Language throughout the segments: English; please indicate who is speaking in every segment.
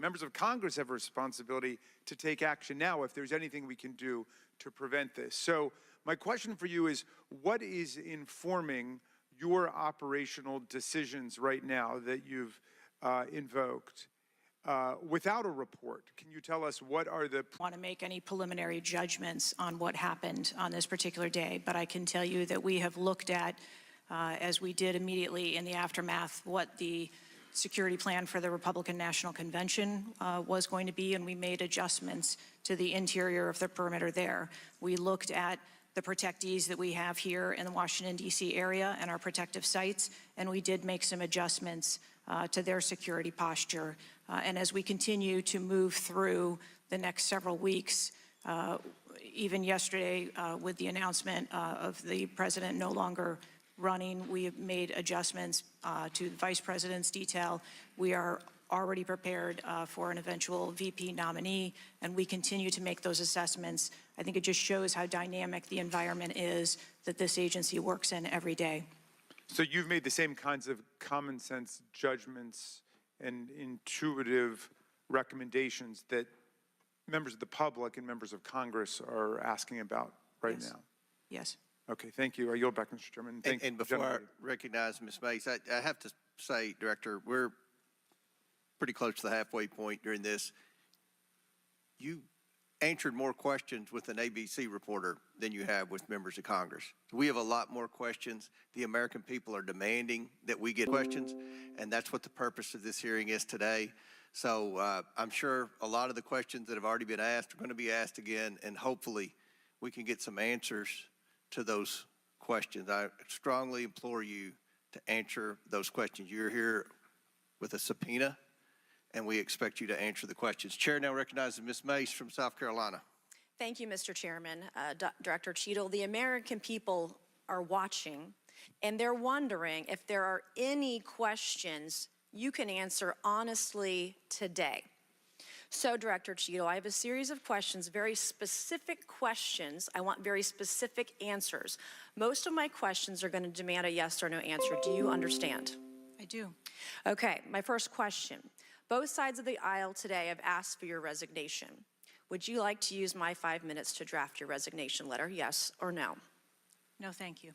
Speaker 1: Members of Congress have a responsibility to take action now if there's anything we can do to prevent this. So my question for you is, what is informing your operational decisions right now that you've invoked without a report? Can you tell us what are the...
Speaker 2: I want to make any preliminary judgments on what happened on this particular day, but I can tell you that we have looked at, as we did immediately in the aftermath, what the security plan for the Republican National Convention was going to be, and we made adjustments to the interior of the perimeter there. We looked at the protectees that we have here in the Washington, D.C. area and our protective sites, and we did make some adjustments to their security posture. And as we continue to move through the next several weeks, even yesterday with the announcement of the president no longer running, we have made adjustments to the vice president's detail. We are already prepared for an eventual VP nominee, and we continue to make those assessments. I think it just shows how dynamic the environment is that this agency works in every day.
Speaker 1: So you've made the same kinds of common sense judgments and intuitive recommendations that members of the public and members of Congress are asking about right now?
Speaker 2: Yes.
Speaker 1: Okay, thank you. I yield back, Mr. Chairman.
Speaker 3: And before I recognize Ms. Mace, I have to say, Director, we're pretty close to the halfway point during this. You answered more questions with an ABC reporter than you have with members of Congress. We have a lot more questions. The American people are demanding that we get questions, and that's what the purpose of this hearing is today. So I'm sure a lot of the questions that have already been asked are going to be asked again, and hopefully we can get some answers to those questions. I strongly implore you to answer those questions. You're here with a subpoena, and we expect you to answer the questions. Chair now recognizes Ms. Mace from South Carolina.
Speaker 4: Thank you, Mr. Chairman. Director Cheatle, the American people are watching, and they're wondering if there are any questions you can answer honestly today. So, Director Cheatle, I have a series of questions, very specific questions. I want very specific answers. Most of my questions are going to demand a yes or no answer. Do you understand?
Speaker 2: I do.
Speaker 4: Okay, my first question. Both sides of the aisle today have asked for your resignation. Would you like to use my 5 minutes to draft your resignation letter, yes or no?
Speaker 2: No, thank you.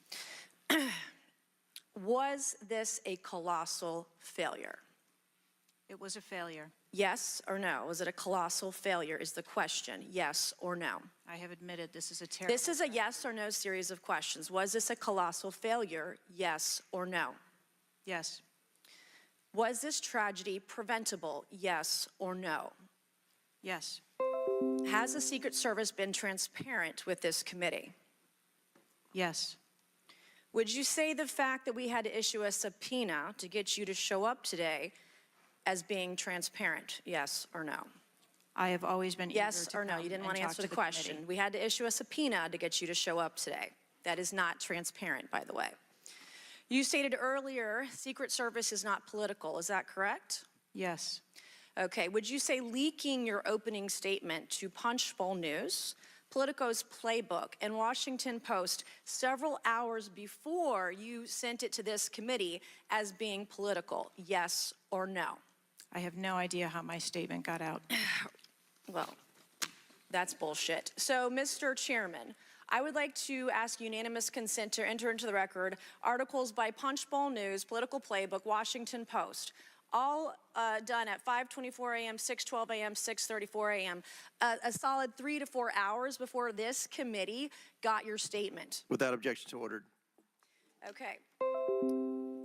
Speaker 4: Was this a colossal failure?
Speaker 2: It was a failure.
Speaker 4: Yes or no? Was it a colossal failure is the question, yes or no?
Speaker 2: I have admitted this is a terrible...
Speaker 4: This is a yes or no series of questions. Was this a colossal failure, yes or no?
Speaker 2: Yes.
Speaker 4: Was this tragedy preventable, yes or no?
Speaker 2: Yes.
Speaker 4: Has the Secret Service been transparent with this committee?
Speaker 2: Yes.
Speaker 4: Would you say the fact that we had to issue a subpoena to get you to show up today as being transparent, yes or no?
Speaker 2: I have always been
Speaker 4: yes or no. You didn't want to answer the question. We had to issue a subpoena to get you to show up today. That is not transparent, by the way. You stated earlier, Secret Service is not political. Is that correct?
Speaker 2: Yes.
Speaker 4: Okay. Would you say leaking your opening statement to Punchbowl News, Politico's Playbook, and Washington Post several hours before you sent it to this committee as being political, yes or no?
Speaker 2: I have no idea how my statement got out.
Speaker 4: Well, that's bullshit. So, Mr. Chairman, I would like to ask unanimous consent to enter into the record articles by Punchbowl News, Political Playbook, Washington Post, all done at 5:24 a.m., 6:12 a.m., 6:34 a.m., a solid 3 to 4 hours before this committee got your statement.
Speaker 3: Without objection, so ordered.
Speaker 4: Okay.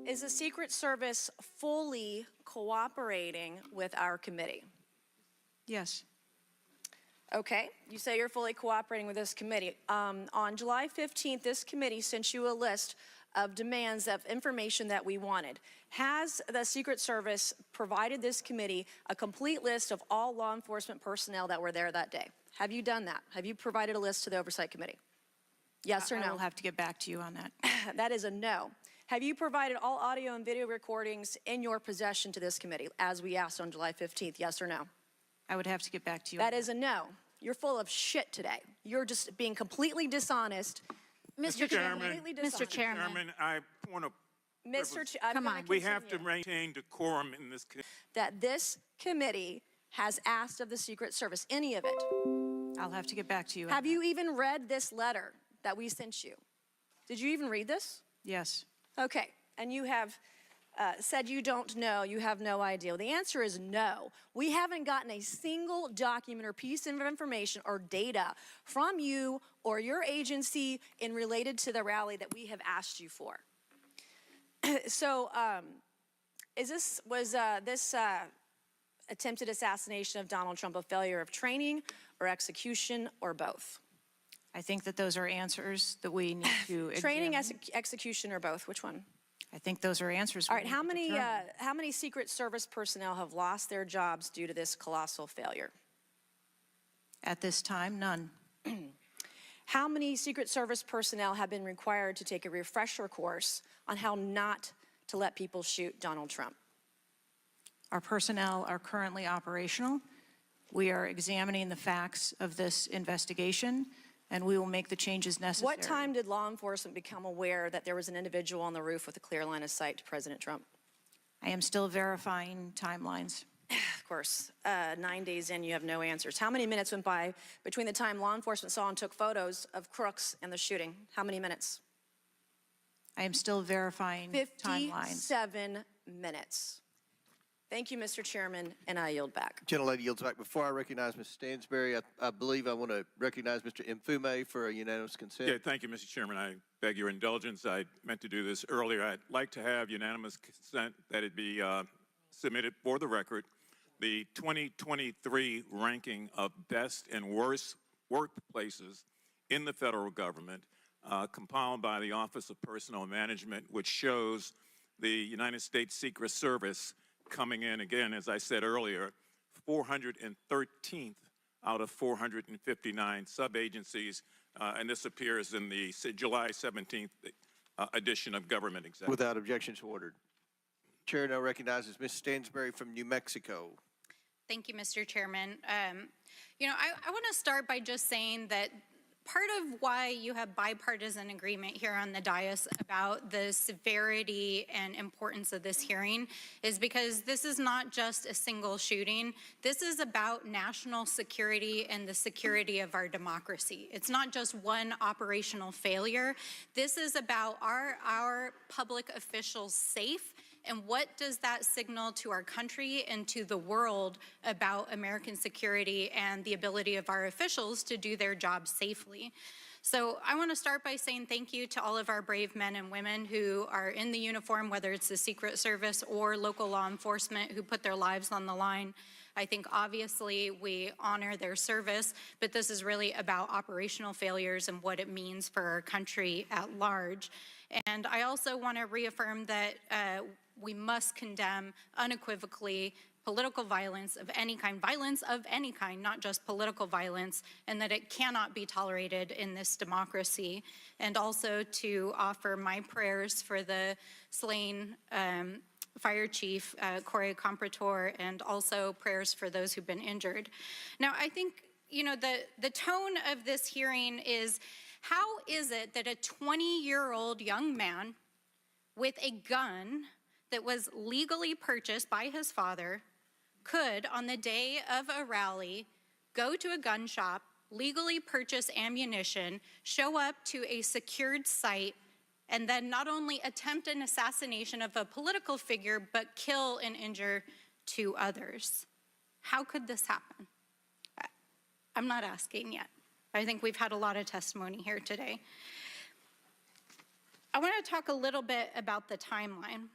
Speaker 4: Is the Secret Service fully cooperating with our committee?
Speaker 2: Yes.
Speaker 4: Okay, you say you're fully cooperating with this committee. On July 15th, this committee sent you a list of demands of information that we wanted. Has the Secret Service provided this committee a complete list of all law enforcement personnel that were there that day? Have you done that? Have you provided a list to the Oversight Committee? Yes or no?
Speaker 2: I will have to get back to you on that.
Speaker 4: That is a no. Have you provided all audio and video recordings in your possession to this committee, as we asked on July 15th, yes or no?
Speaker 2: I would have to get back to you.
Speaker 4: That is a no. You're full of shit today. You're just being completely dishonest.
Speaker 5: Mr. Chairman,
Speaker 4: Mr.
Speaker 5: Chairman, I want to.
Speaker 4: Mr.
Speaker 5: We have to maintain decorum in this case.
Speaker 4: That this committee has asked of the Secret Service, any of it?
Speaker 2: I'll have to get back to you. on
Speaker 4: Have
Speaker 2: that.
Speaker 4: you even read this letter that we sent you? Did you even read this?
Speaker 2: Yes.
Speaker 4: Okay, and you have said you don't know, you have no idea. Well, the answer is no. We haven't gotten a single document or piece of information or data from you or your agency in related to the rally that we have asked you for. So, was this attempted assassination of Donald Trump a failure of training or execution or both?
Speaker 2: I think that those are answers that we need to
Speaker 4: Training,
Speaker 2: examine.
Speaker 4: execution, or both? Which one?
Speaker 2: I think those are answers.
Speaker 4: All
Speaker 2: we
Speaker 4: right.
Speaker 2: need
Speaker 4: How
Speaker 2: to
Speaker 4: many
Speaker 2: determine.
Speaker 4: how many Secret Service personnel have lost their jobs due to this colossal failure?
Speaker 2: At this time, none.
Speaker 4: How many Secret Service personnel have been required to take a refresher course on how not to let people shoot Donald Trump?
Speaker 2: Our personnel are currently operational. We are examining the facts of this investigation, and we will make the changes necessary.
Speaker 4: What time did law enforcement become aware that there was an individual on the roof with a clear line of sight to President Trump?
Speaker 2: I am still verifying timelines.
Speaker 4: Of course, 9 days in, you have no answers. How many minutes went by between the time law enforcement saw and took photos of crooks and the shooting? How many minutes?
Speaker 2: I am still verifying timelines.
Speaker 4: 57 minutes. Thank you, Mr. Chairman, and I yield back.
Speaker 3: Gentlelady yields back. Before I recognize Ms. Stansberry, I believe I want to recognize Mr. Mfume for a unanimous consent.
Speaker 5: Yeah, thank you, Mr. Chairman. I beg your indulgence. I meant to do this earlier. I'd like to have unanimous consent that it be submitted for the record. The 2023 ranking of best and worst workplaces in the federal government, compiled by the Office of Personnel Management, which shows the United States Secret Service coming in, again, as I said earlier, 413th out of 459 sub-agencies, and this appears in the July 17th edition of Government Executive.
Speaker 3: Without objections ordered. Chair now recognizes Ms. Stansberry from New Mexico.
Speaker 6: Thank you, Mr. Chairman. You know, I want to start by just saying that part of why you have bipartisan agreement here on the dais about the severity and importance of this hearing is because this is not just a single shooting. This is about national security and the security of our democracy. It's not just one operational failure. This is about our public officials safe. And what does that signal to our country and to the world about American security and the ability of our officials to do their job safely? So I want to start by saying thank you to all of our brave men and women who are in the uniform, whether it's the Secret Service or local law enforcement, who put their lives on the line. I think obviously we honor their service, but this is really about operational failures and what it means for our country at large. And I also want to reaffirm that we must condemn unequivocally political violence of any kind, not just political violence, and that it cannot be tolerated in this democracy. And also to offer my prayers for the slain Fire Chief Corey Comprator, and also prayers for those who've been injured. Now, I think, you know, the tone of this hearing is, how is it that a 20-year-old young man with a gun that was legally purchased by his father could, on the day of a rally, go to a gun shop, legally purchase ammunition, show up to a secured site, and then not only attempt an assassination of a political figure, but kill and injure 2 others? How could this happen? I'm not asking yet. I think we've had a lot of testimony here today. I want to talk a little bit about the timeline.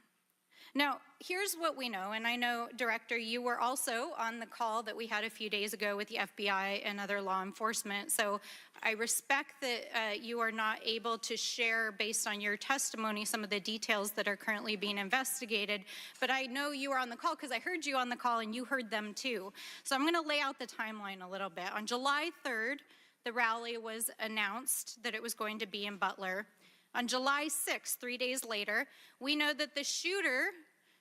Speaker 6: Now, here's what we know, and I know, Director, you were also on the call that we had a few days ago with the FBI and other law enforcement, so I respect that you are not able to share, based on your testimony, some of the details that are currently being investigated, but I know you were on the call because I heard you on the call and you heard them too. So I'm going to lay out the timeline a little bit. On July 3rd, the rally was announced that it was going to be in Butler. On July 6th, 3 days later, we know that the shooter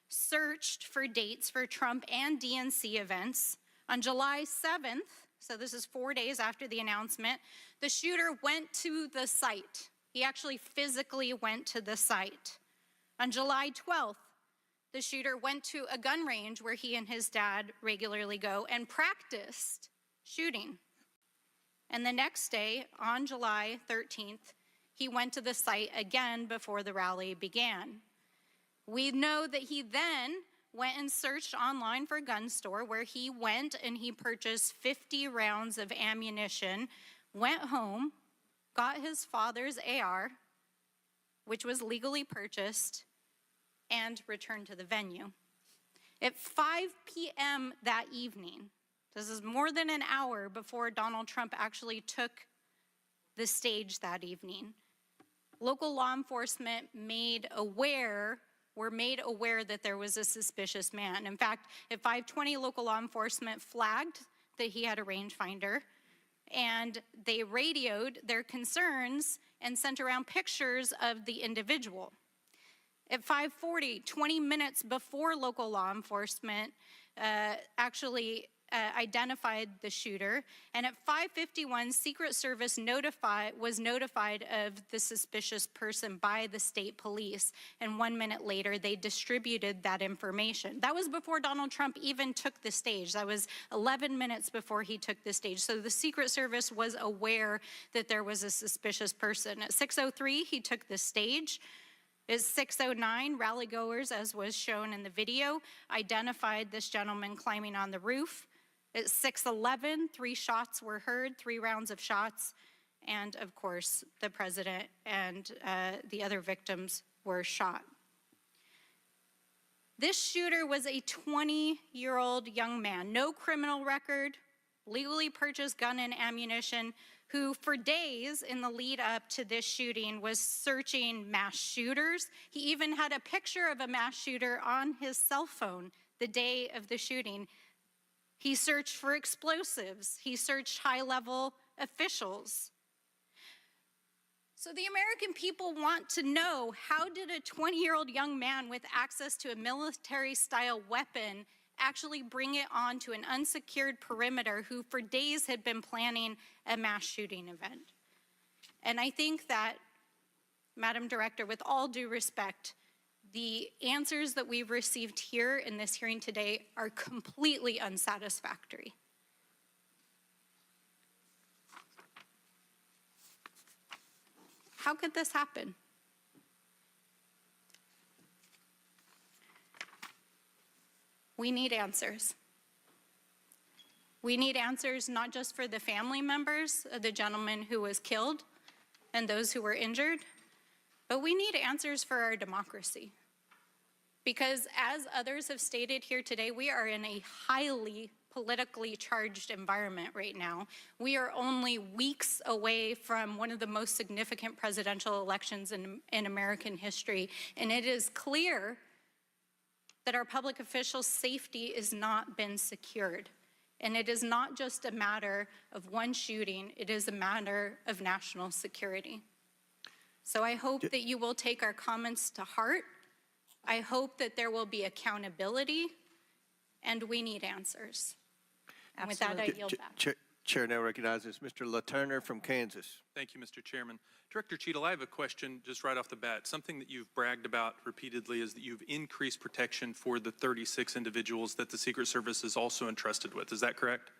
Speaker 6: searched for dates for Trump and DNC events. On July 7th, so this is 4 days after the announcement, the shooter went to the site. He actually physically went to the site. On July 12th, the shooter went to a gun range where he and his dad regularly go and practiced shooting. And the next day, on July 13th, he went to the site again before the rally began. We know that he then went and searched online for a gun store where he went and he purchased 50 rounds of ammunition, went home, got his father's AR, which was legally purchased, and returned to the venue. At 5 p.m. that evening, this is more than an hour before Donald Trump actually took the stage that evening, local law enforcement were made aware that there was a suspicious man. In fact, at 5:20, local law enforcement flagged that he had a rangefinder, and they radioed their concerns and sent around pictures of the individual. At 5:40, 20 minutes before local law enforcement actually identified the shooter, and at 5:51, Secret Service was notified of the suspicious person by the state police, and 1 minute later, they distributed that information. That was before Donald Trump even took the stage. That was 11 minutes before he took the stage. So the Secret Service was aware that there was a suspicious person. At 6:03, he took the stage. At 6:09, rally-goers, as was shown in the video, identified this gentleman climbing on the roof. At 6:11, 3 shots were heard, 3 rounds of shots, and of course, the president and the other victims were shot. This shooter was a 20-year-old young man, no criminal record, legally purchased gun and ammunition, who for days in the lead up to this shooting was searching mass shooters. He even had a picture of a mass shooter on his cell phone the day of the shooting. He searched for explosives. He searched high-level officials. So the American people want to know, how did a 20-year-old young man with access to a military-style weapon actually bring it onto an unsecured perimeter who for days had been planning a mass shooting event? And I think that, Madam Director, with all due respect, the answers that we've received here in this hearing today are completely unsatisfactory. How could this happen? We need answers. We need answers not just for the family members of the gentleman who was killed and those who were injured, but we need answers for our democracy. Because as others have stated here today, we are in a highly politically charged environment right now. We are only weeks away from one of the most significant presidential elections in American history, and it is clear that our public officials' safety has not been secured. And it is not just a matter of one shooting, it is a matter of national security. So I hope that you will take our comments to heart. I hope that there will be accountability, and we need answers. And with that, I yield back.
Speaker 3: Chair now recognizes Mr. LaTurner from Kansas.
Speaker 7: Thank you, Mr. Chairman. Director Cheatle, I have a question just right off the bat. Something that you've bragged about repeatedly is that you've increased protection for the 36 individuals that the Secret Service is also entrusted with. Is that correct?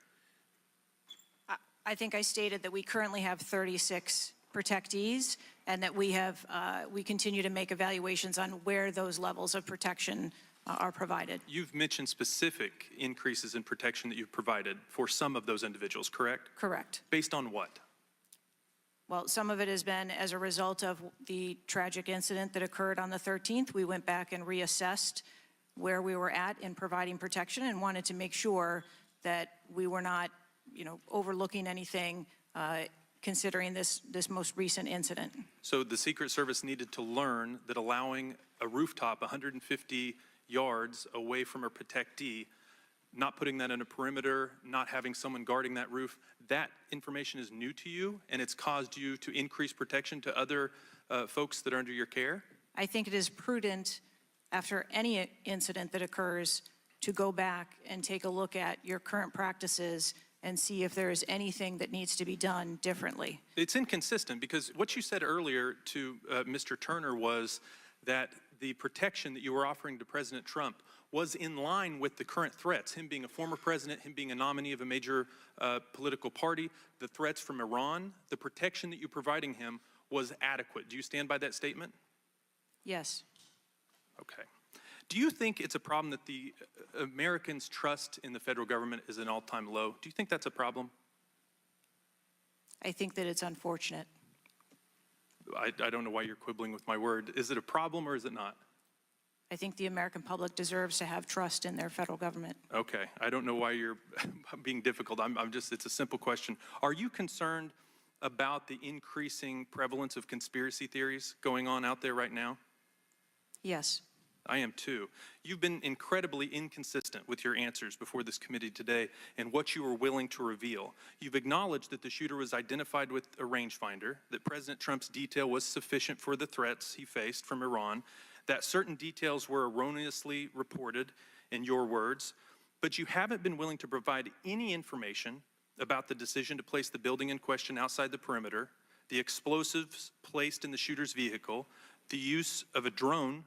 Speaker 2: I think I stated that we currently have 36 protectees, and that we continue to make evaluations on where those levels of protection are provided.
Speaker 7: You've mentioned specific increases in protection that you've provided for some of those individuals, correct?
Speaker 2: Correct.
Speaker 7: Based on what?
Speaker 2: Well, some of it has been as a result of the tragic incident that occurred on the 13th. We went back and reassessed where we were at in providing protection and wanted to make sure that we were not, overlooking anything considering this most recent incident.
Speaker 7: So the Secret Service needed to learn that allowing a rooftop 150 yards away from a protectee, not putting that in a perimeter, not having someone guarding that roof, that information is new to you, and it's caused you to increase protection to other folks that are under your care?
Speaker 2: I think it is prudent after any incident that occurs to go back and take a look at your current practices and see if there is anything that needs to be done differently.
Speaker 7: It's inconsistent because what you said earlier to Mr. Turner was that the protection that you were offering to President Trump was in line with the current threats, him being a former president, him being a nominee of a major political party, the threats from Iran, the protection that you're providing him was adequate. Do you stand by that statement?
Speaker 2: Yes.
Speaker 7: Okay. Do you think it's a problem that the Americans' trust in the federal government is an all-time low? Do you think that's a problem?
Speaker 2: I think that it's unfortunate.
Speaker 7: I don't know why you're quibbling with my word. Is it a problem or is it not?
Speaker 2: I think the American public deserves to have trust in their federal government.
Speaker 7: Okay. I don't know why you're being difficult. I'm just, it's a simple question. Are you concerned about the increasing prevalence of conspiracy theories going on out there right now?
Speaker 2: Yes.
Speaker 7: I am too. You've been incredibly inconsistent with your answers before this committee today and what you were willing to reveal. You've acknowledged that the shooter was identified with a rangefinder, that President Trump's detail was sufficient for the threats he faced from Iran, that certain details were erroneously reported, in your words, but you haven't been willing to provide any information about the decision to place the building in question outside the perimeter, the explosives placed in the shooter's vehicle, the use of a drone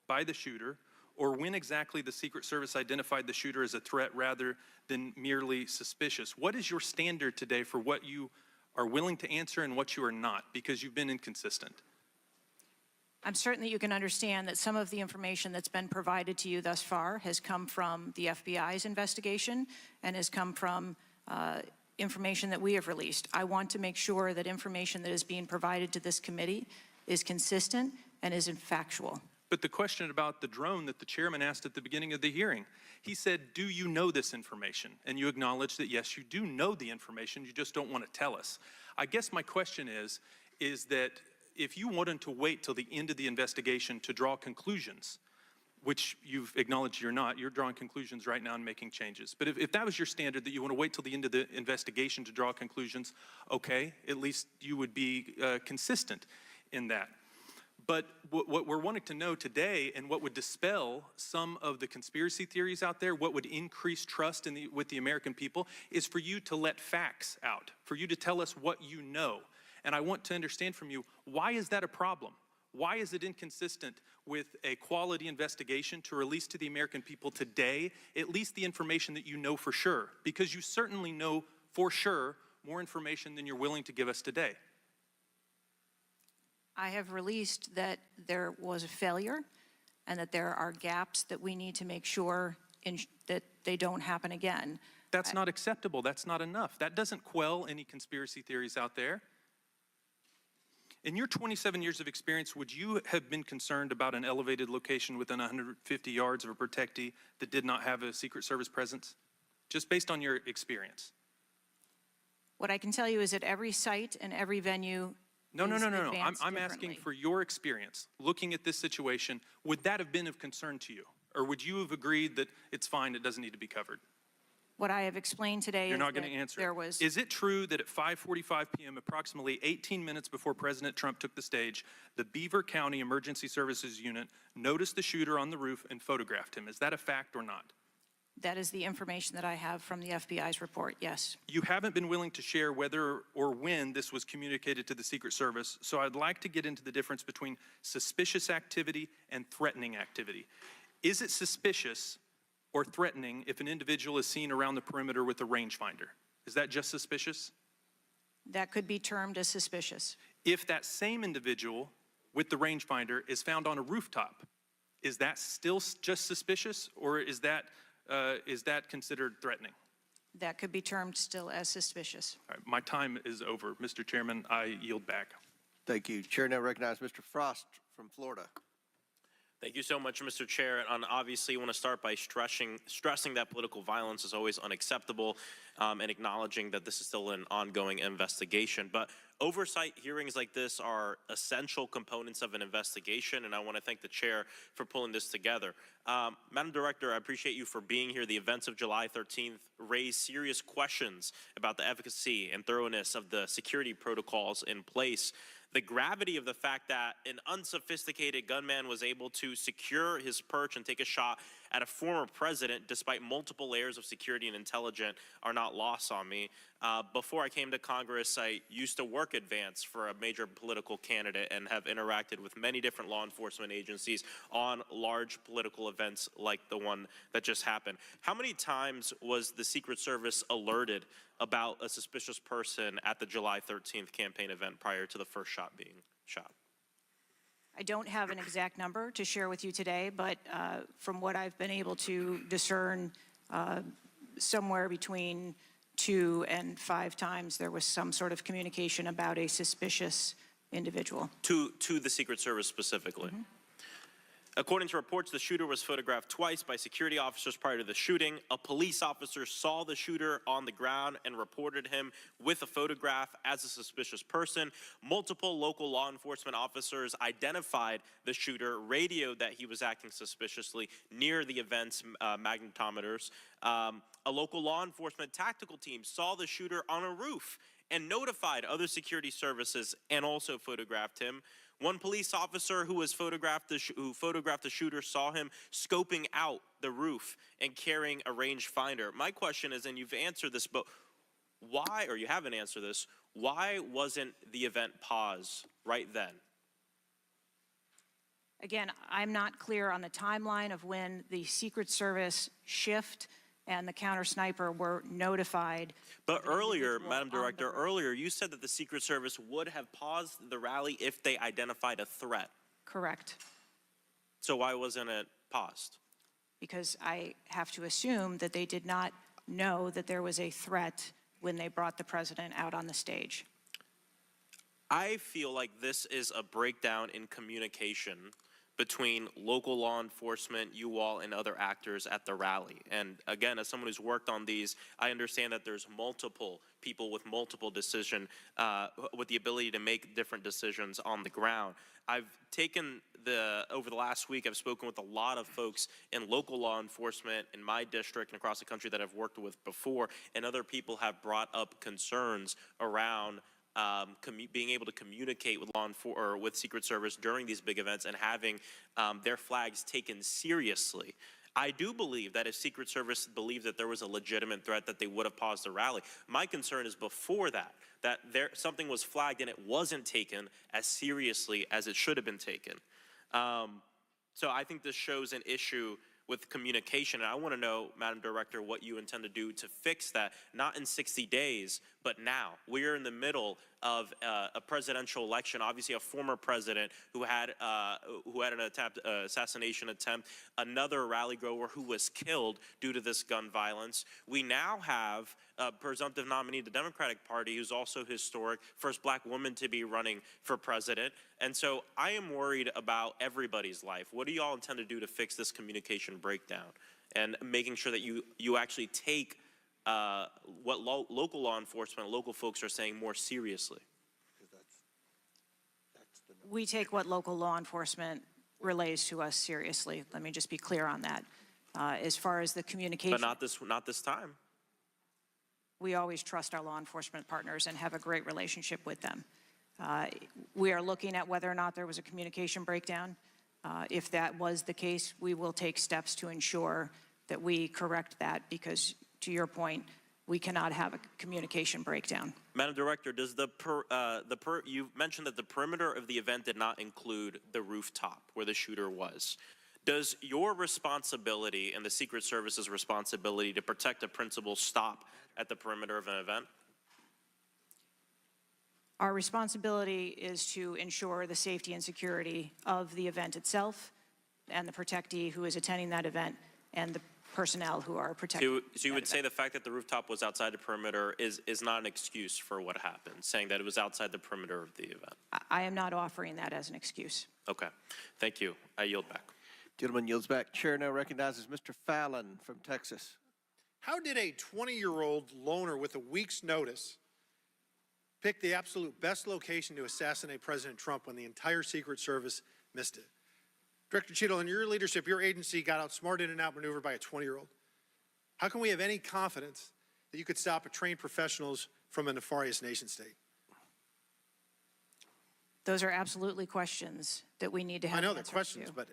Speaker 7: by the shooter, or when exactly the Secret Service identified the shooter as a threat rather than merely suspicious. What is your standard today for what you are willing to answer and what you are not? Because you've been inconsistent.
Speaker 2: I'm certain that you can understand that some of the information that's been provided to you thus far has come from the FBI's investigation and has come from information that we have released. I want to make sure that information that is being provided to this committee is consistent and is factual.
Speaker 7: But the question about the drone that the chairman asked at the beginning of the hearing, he said, do you know this information? And you acknowledge that, yes, you do know the information, you just don't want to tell us. I guess my question is that if you wanted to wait till the end of the investigation to draw conclusions, which you've acknowledged you're not, you're drawing conclusions right now and making changes. But if that was your standard, that you want to wait till the end of the investigation to draw conclusions, okay, at least you would be consistent in that. But what we're wanting to know today, and what would dispel some of the conspiracy theories out there, what would increase trust with the American people, is for you to let facts out, for you to tell us what you know. And I want to understand from you, why is that a problem? Why is it inconsistent with a quality investigation to release to the American people today at least the information that you know for sure? Because you certainly know for sure more information than you're willing to give us today.
Speaker 2: I have released that there was a failure and that there are gaps that we need to make sure that they don't happen again.
Speaker 7: That's not acceptable. That's not enough. That doesn't quell any conspiracy theories out there. In your 27 years of experience, would you have been concerned about an elevated location within 150 yards of a protectee that did not have a Secret Service presence? Just based on your experience.
Speaker 2: What I can tell you is that every site and every venue
Speaker 7: No.
Speaker 2: is
Speaker 7: I'm
Speaker 2: advanced
Speaker 7: asking
Speaker 2: differently.
Speaker 7: for your experience. Looking at this situation, would that have been of concern to you? Or would you have agreed that it's fine, it doesn't need to be covered?
Speaker 2: What I have explained today
Speaker 7: You're
Speaker 2: is
Speaker 7: not
Speaker 2: that
Speaker 7: going to answer.
Speaker 2: there was...
Speaker 7: Is it true that at 5:45 p.m., approximately 18 minutes before President Trump took the stage, the Beaver County Emergency Services Unit noticed the shooter on the roof and photographed him? Is that a fact or not?
Speaker 2: That is the information that I have from the FBI's report, yes.
Speaker 7: You haven't been willing to share whether or when this was communicated to the Secret Service, so I'd like to get into the difference between suspicious activity and threatening activity. Is it suspicious or threatening if an individual is seen around the perimeter with a rangefinder? Is that just suspicious?
Speaker 2: That could be termed as suspicious.
Speaker 7: If that same individual with the rangefinder is found on a rooftop, is that still just suspicious, or is that considered threatening?
Speaker 2: That could be termed still as suspicious.
Speaker 7: All right, my time is over. Mr. Chairman, I yield back.
Speaker 3: Thank you. Chair now recognizes Mr. Frost from Florida.
Speaker 8: Thank you so much, Mr. Chair. And obviously, I want to start by stressing that political violence is always unacceptable and acknowledging that this is still an ongoing investigation. But oversight hearings like this are essential components of an investigation, and I want to thank the chair for pulling this together. Madam Director, I appreciate you for being here. The events of July 13th raised serious questions about the efficacy and thoroughness of the security protocols in place. The gravity of the fact that an unsophisticated gunman was able to secure his perch and take a shot at a former president, despite multiple layers of security and intelligence, are not lost on me. Before I came to Congress, I used to work advance for a major political candidate and have interacted with many different law enforcement agencies on large political events like the one that just happened. How many times was the Secret Service alerted about a suspicious person at the July 13th campaign event prior to the first shot being shot?
Speaker 2: I don't have an exact number to share with you today, but from what I've been able to discern, somewhere between 2 and 5 times there was some sort of communication about a suspicious individual.
Speaker 8: To the Secret Service specifically?
Speaker 2: Mm-hmm.
Speaker 8: According to reports, the shooter was photographed twice by security officers prior to the shooting. A police officer saw the shooter on the ground and reported him with a photograph as a suspicious person. Multiple local law enforcement officers identified the shooter, radioed that he was acting suspiciously near the event's magnetometers. A local law enforcement tactical team saw the shooter on a roof and notified other security services and also photographed him. One police officer who photographed the shooter saw him scoping out the roof and carrying a rangefinder. My question is, and you've answered this, but why, or you haven't answered this, why wasn't the event paused right then?
Speaker 2: Again, I'm not clear on the timeline of when the Secret Service shift and the counter sniper were notified.
Speaker 8: But earlier,
Speaker 2: individual
Speaker 8: Madam
Speaker 2: on the
Speaker 8: Director,
Speaker 2: roof.
Speaker 8: earlier you said that the Secret Service would have paused the rally if they identified a threat.
Speaker 2: Correct.
Speaker 8: So why wasn't it paused?
Speaker 2: Because I have to assume that they did not know that there was a threat when they brought the president out on the stage.
Speaker 8: I feel like this is a breakdown in communication between local law enforcement, you all, and other actors at the rally. And again, as someone who's worked on these, I understand that there's multiple people with multiple decision, with the ability to make different decisions on the ground. I've taken over the last week, I've spoken with a lot of folks in local law enforcement in my district and across the country that I've worked with before, and other people have brought up concerns around being able to communicate with with Secret Service during these big events and having their flags taken seriously. I do believe that if Secret Service believed that there was a legitimate threat, that they would have paused the rally. My concern is before that something was flagged and it wasn't taken as seriously as it should have been taken. So I think this shows an issue with communication, and I want to know, Madam Director, what you intend to do to fix that, not in 60 days, but now. We're in the middle of a presidential election, obviously a former president who had an assassination attempt, another rally goer who was killed due to this gun violence. We now have a presumptive nominee of the Democratic Party who's also historic, first black woman to be running for president. And so I am worried about everybody's life. What do you all intend to do to fix this communication breakdown and making sure that you actually take what local law enforcement, local folks are saying more seriously?
Speaker 2: We take what local law enforcement relays to us seriously. Let me just be clear on that. As far as the communication.
Speaker 8: But not this time.
Speaker 2: We always trust our law enforcement partners and have a great relationship with them. We are looking at whether or not there was a communication breakdown. If that was the case, we will take steps to ensure that we correct that because, to your point, we cannot have a communication breakdown.
Speaker 8: Madam Director, does you mentioned that the perimeter of the event did not include the rooftop where the shooter was. Does your responsibility and the Secret Service's responsibility to protect a principal stop at the perimeter of an event?
Speaker 2: Our responsibility is to ensure the safety and security of the event itself and the protectee who is attending that event and the personnel who are protecting.
Speaker 8: So you would say the fact that the rooftop was outside the perimeter is not an excuse for what happened, saying that it was outside the perimeter of the event?
Speaker 2: I am not offering that as an excuse.
Speaker 8: Okay, thank you. I yield back.
Speaker 3: Gentleman yields back. Chair now recognizes Mr. Fallon from Texas.
Speaker 9: How did a 20-year-old loner with a week's notice pick the absolute best location to assassinate President Trump when the entire Secret Service missed it? Director Cheatle, in your leadership, your agency got outsmarted and outmaneuvered by a 20-year-old. How can we have any confidence that you could stop trained professionals from a nefarious nation state?
Speaker 2: Those are absolutely questions that we need to have
Speaker 9: I know they're
Speaker 2: answers
Speaker 9: questions,
Speaker 2: to.
Speaker 9: but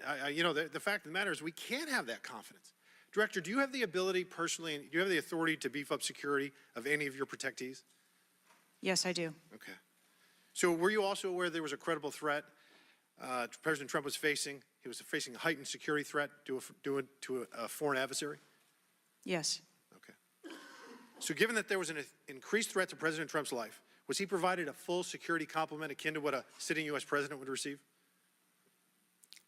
Speaker 9: the fact of the matter is we can't have that confidence. Director, do you have the ability personally, and do you have the authority to beef up security of any of your protectees?
Speaker 2: Yes, I do.
Speaker 9: Okay. So were you also aware there was a credible threat President Trump was facing? He was facing a heightened security threat to a foreign adversary?
Speaker 2: Yes.
Speaker 9: Okay. So given that there was an increased threat to President Trump's life, was he provided a full security complement akin to what a sitting U.S. president would receive?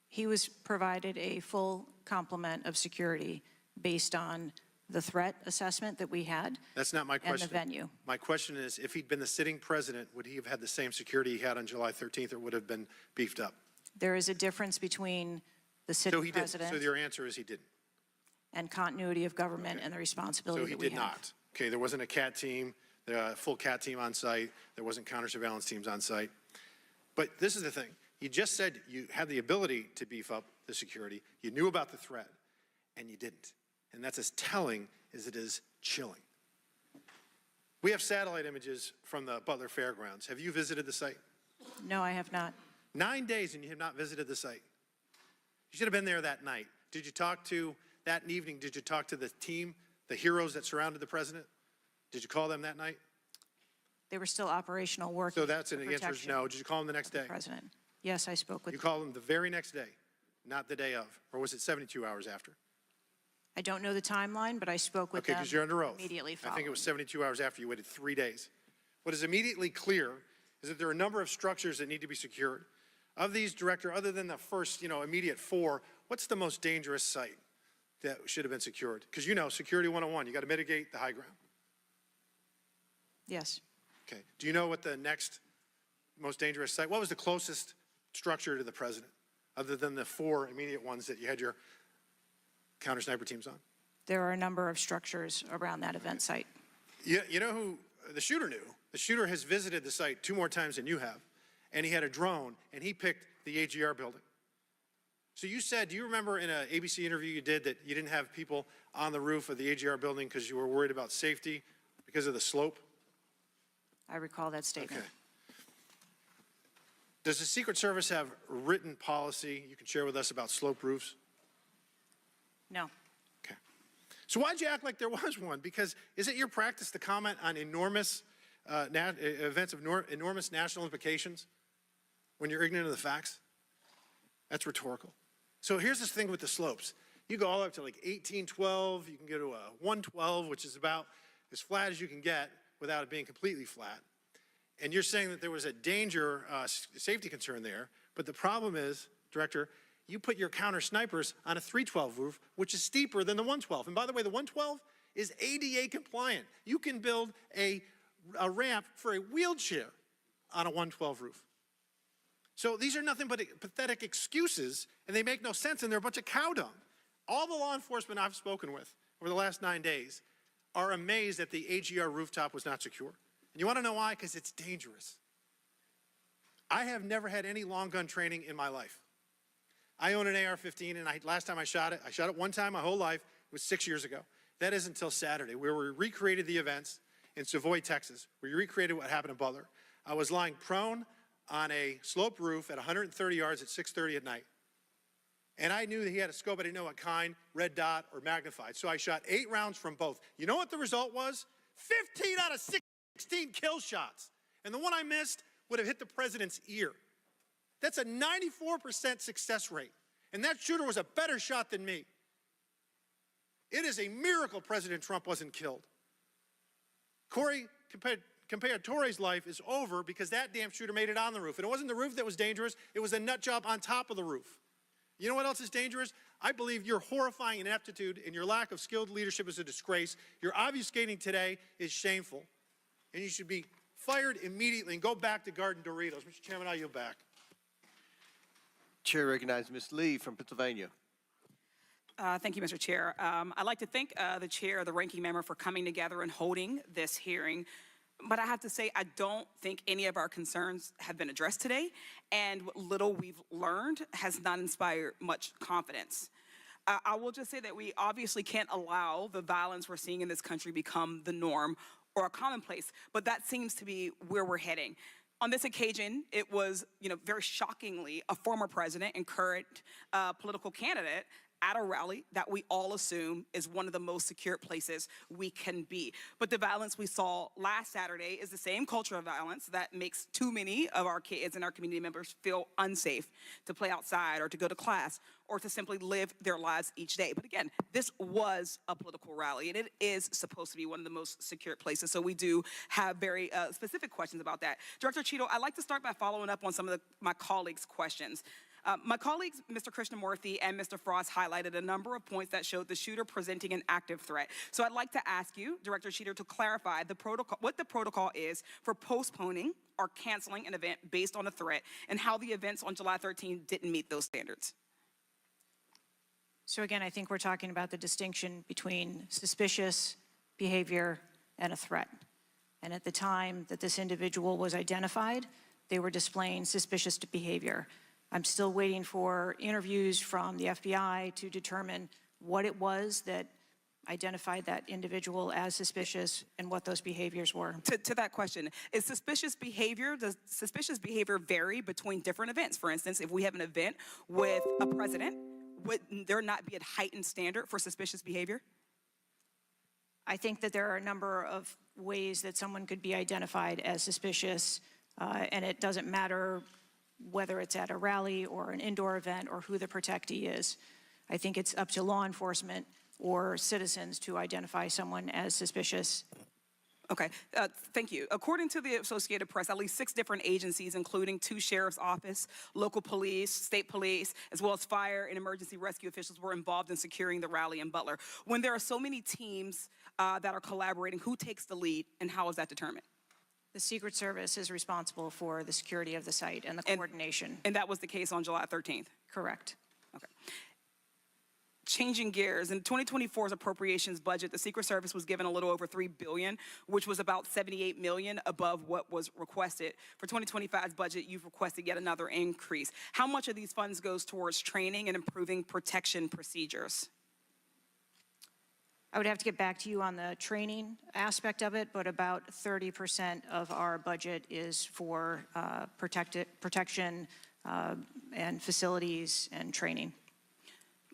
Speaker 2: He was provided a full complement of security based on the threat assessment that we had.
Speaker 9: That's not my
Speaker 2: and
Speaker 9: question.
Speaker 2: the venue.
Speaker 9: My question is, if he'd been the sitting president, would he have had the same security he had on July 13th, or would have been beefed up?
Speaker 2: There is a difference between the
Speaker 9: So
Speaker 2: sitting
Speaker 9: he didn't.
Speaker 2: president
Speaker 9: So your answer is he didn't.
Speaker 2: and continuity of government and the responsibility
Speaker 9: So he
Speaker 2: that we
Speaker 9: did
Speaker 2: have.
Speaker 9: not. Okay, there wasn't a CAT team, a full CAT team on site. There wasn't counter-surveillance teams on site. But this is the thing. You just said you had the ability to beef up the security. You knew about the threat, and you didn't. And that's as telling as it is chilling. We have satellite images from the Butler Fairgrounds. Have you visited the site?
Speaker 2: No, I have not.
Speaker 9: 9 days and you have not visited the site. You should have been there that night. Did you talk to, that evening, did you talk to the team, the heroes that surrounded the president? Did you call them that night?
Speaker 2: They were still operational work.
Speaker 9: So that's an answer is no. Did you call them the next day?
Speaker 2: President. Yes, I spoke with.
Speaker 9: You called them the very next day, not the day of, or was it 72 hours after?
Speaker 2: I don't know the timeline, but I spoke with
Speaker 9: Okay,
Speaker 2: them
Speaker 9: because you're under oath.
Speaker 2: immediately
Speaker 9: I
Speaker 2: following.
Speaker 9: think it was 72 hours after. You waited 3 days. What is immediately clear is that there are a number of structures that need to be secured. Of these, Director, other than the first, immediate 4, what's the most dangerous site that should have been secured? Because Security 101, you got to mitigate the high ground.
Speaker 2: Yes.
Speaker 9: Okay. Do you know what the next most dangerous site, what was the closest structure to the president, other than the 4 immediate ones that you had your counter sniper teams on?
Speaker 2: There are a number of structures around that event site.
Speaker 9: You know who the shooter knew? The shooter has visited the site 2 more times than you have, and he had a drone, and he picked the AGR building. So you said, do you remember in an ABC interview you did that you didn't have people on the roof of the AGR building because you were worried about safety because of the slope?
Speaker 2: I recall that statement.
Speaker 9: Okay. Does the Secret Service have written policy you can share with us about slope roofs?
Speaker 2: No.
Speaker 9: Okay. So why'd you act like there was one? Because is it your practice to comment on enormous events of enormous national implications when you're ignorant of the facts? That's rhetorical. So here's this thing with the slopes. You go all the way up to like 1812. You can go to a 112, which is about as flat as you can get without it being completely flat. And you're saying that there was a danger, safety concern there. But the problem is, Director, you put your counter snipers on a 312 roof, which is steeper than the 112. And by the way, the 112 is ADA compliant. You can build a ramp for a wheelchair on a 112 roof. So these are nothing but pathetic excuses, and they make no sense, and they're a bunch of cow dung. All the law enforcement I've spoken with over the last 9 days are amazed that the AGR rooftop was not secure. And you want to know why? Because it's dangerous. I have never had any long gun training in my life. I own an AR-15, and last time I shot it one time my whole life. It was 6 years ago. That is until Saturday, where we recreated the events in Savoy, Texas. We recreated what happened in Butler. I was lying prone on a sloped roof at 130 yards at 6:30 at night. And I knew that he had a scope. I didn't know what kind, red dot or magnified. So I shot 8 rounds from both. You know what the result was? 15 out of 16 kill shots. And the one I missed would have hit the president's ear. That's a 94% success rate. And that shooter was a better shot than me. It is a miracle President Trump wasn't killed. Corey Comparatore's life is over because that damn shooter made it on the roof. And it wasn't the roof that was dangerous. It was a nut job on top of the roof. You know what else is dangerous? I believe your horrifying ineptitude and your lack of skilled leadership is a disgrace. Your obfuscating today is shameful. And you should be fired immediately and go back to Garden Doritos. Mr. Chairman, I yield back.
Speaker 3: Chair recognizes Ms. Lee from Pennsylvania.
Speaker 10: Thank you, Mr. Chair. I'd like to thank the chair, the ranking member, for coming together and holding this hearing. But I have to say, I don't think any of our concerns have been addressed today, and what little we've learned has not inspired much confidence. I will just say that we obviously can't allow the violence we're seeing in this country become the norm or a commonplace, but that seems to be where we're heading. On this occasion, it was, very shockingly, a former president and current political candidate at a rally that we all assume is one of the most secure places we can be. But the violence we saw last Saturday is the same culture of violence that makes too many of our kids and our community members feel unsafe to play outside or to go to class or to simply live their lives each day. But again, this was a political rally, and it is supposed to be one of the most secure places. So we do have very specific questions about that. Director Cheatle, I'd like to start by following up on some of my colleagues' questions. My colleagues, Mr. Krishnamurthy and Mr. Frost, highlighted a number of points that showed the shooter presenting an active threat. So I'd like to ask you, Director Cheatle, to clarify what the protocol is for postponing or canceling an event based on a threat, and how the events on July 13 didn't meet those standards.
Speaker 2: So again, I think we're talking about the distinction between suspicious behavior and a threat. And at the time that this individual was identified, they were displaying suspicious behavior. I'm still waiting for interviews from the FBI to determine what it was that identified that individual as suspicious and what those behaviors were.
Speaker 10: To that question, does suspicious behavior vary between different events? For instance, if we have an event with a president, would there not be a heightened standard for suspicious behavior?
Speaker 2: I think that there are a number of ways that someone could be identified as suspicious, and it doesn't matter whether it's at a rally or an indoor event or who the protectee is. I think it's up to law enforcement or citizens to identify someone as suspicious.
Speaker 10: Okay, thank you. According to the Associated Press, at least 6 different agencies, including 2 sheriff's office, local police, state police, as well as fire and emergency rescue officials were involved in securing the rally in Butler. When there are so many teams that are collaborating, who takes the lead and how is that determined?
Speaker 2: The Secret Service is responsible for the security of the site and the coordination.
Speaker 10: And that was the case on July 13th?
Speaker 2: Correct.
Speaker 10: Okay. Changing gears, in 2024's appropriations budget, the Secret Service was given a little over $3 billion, which was about $78 million above what was requested. For 2025's budget, you've requested yet another increase. How much of these funds goes towards training and improving protection procedures?
Speaker 2: I would have to get back to you on the training aspect of it, but about 30% of our budget is for protection and facilities and training.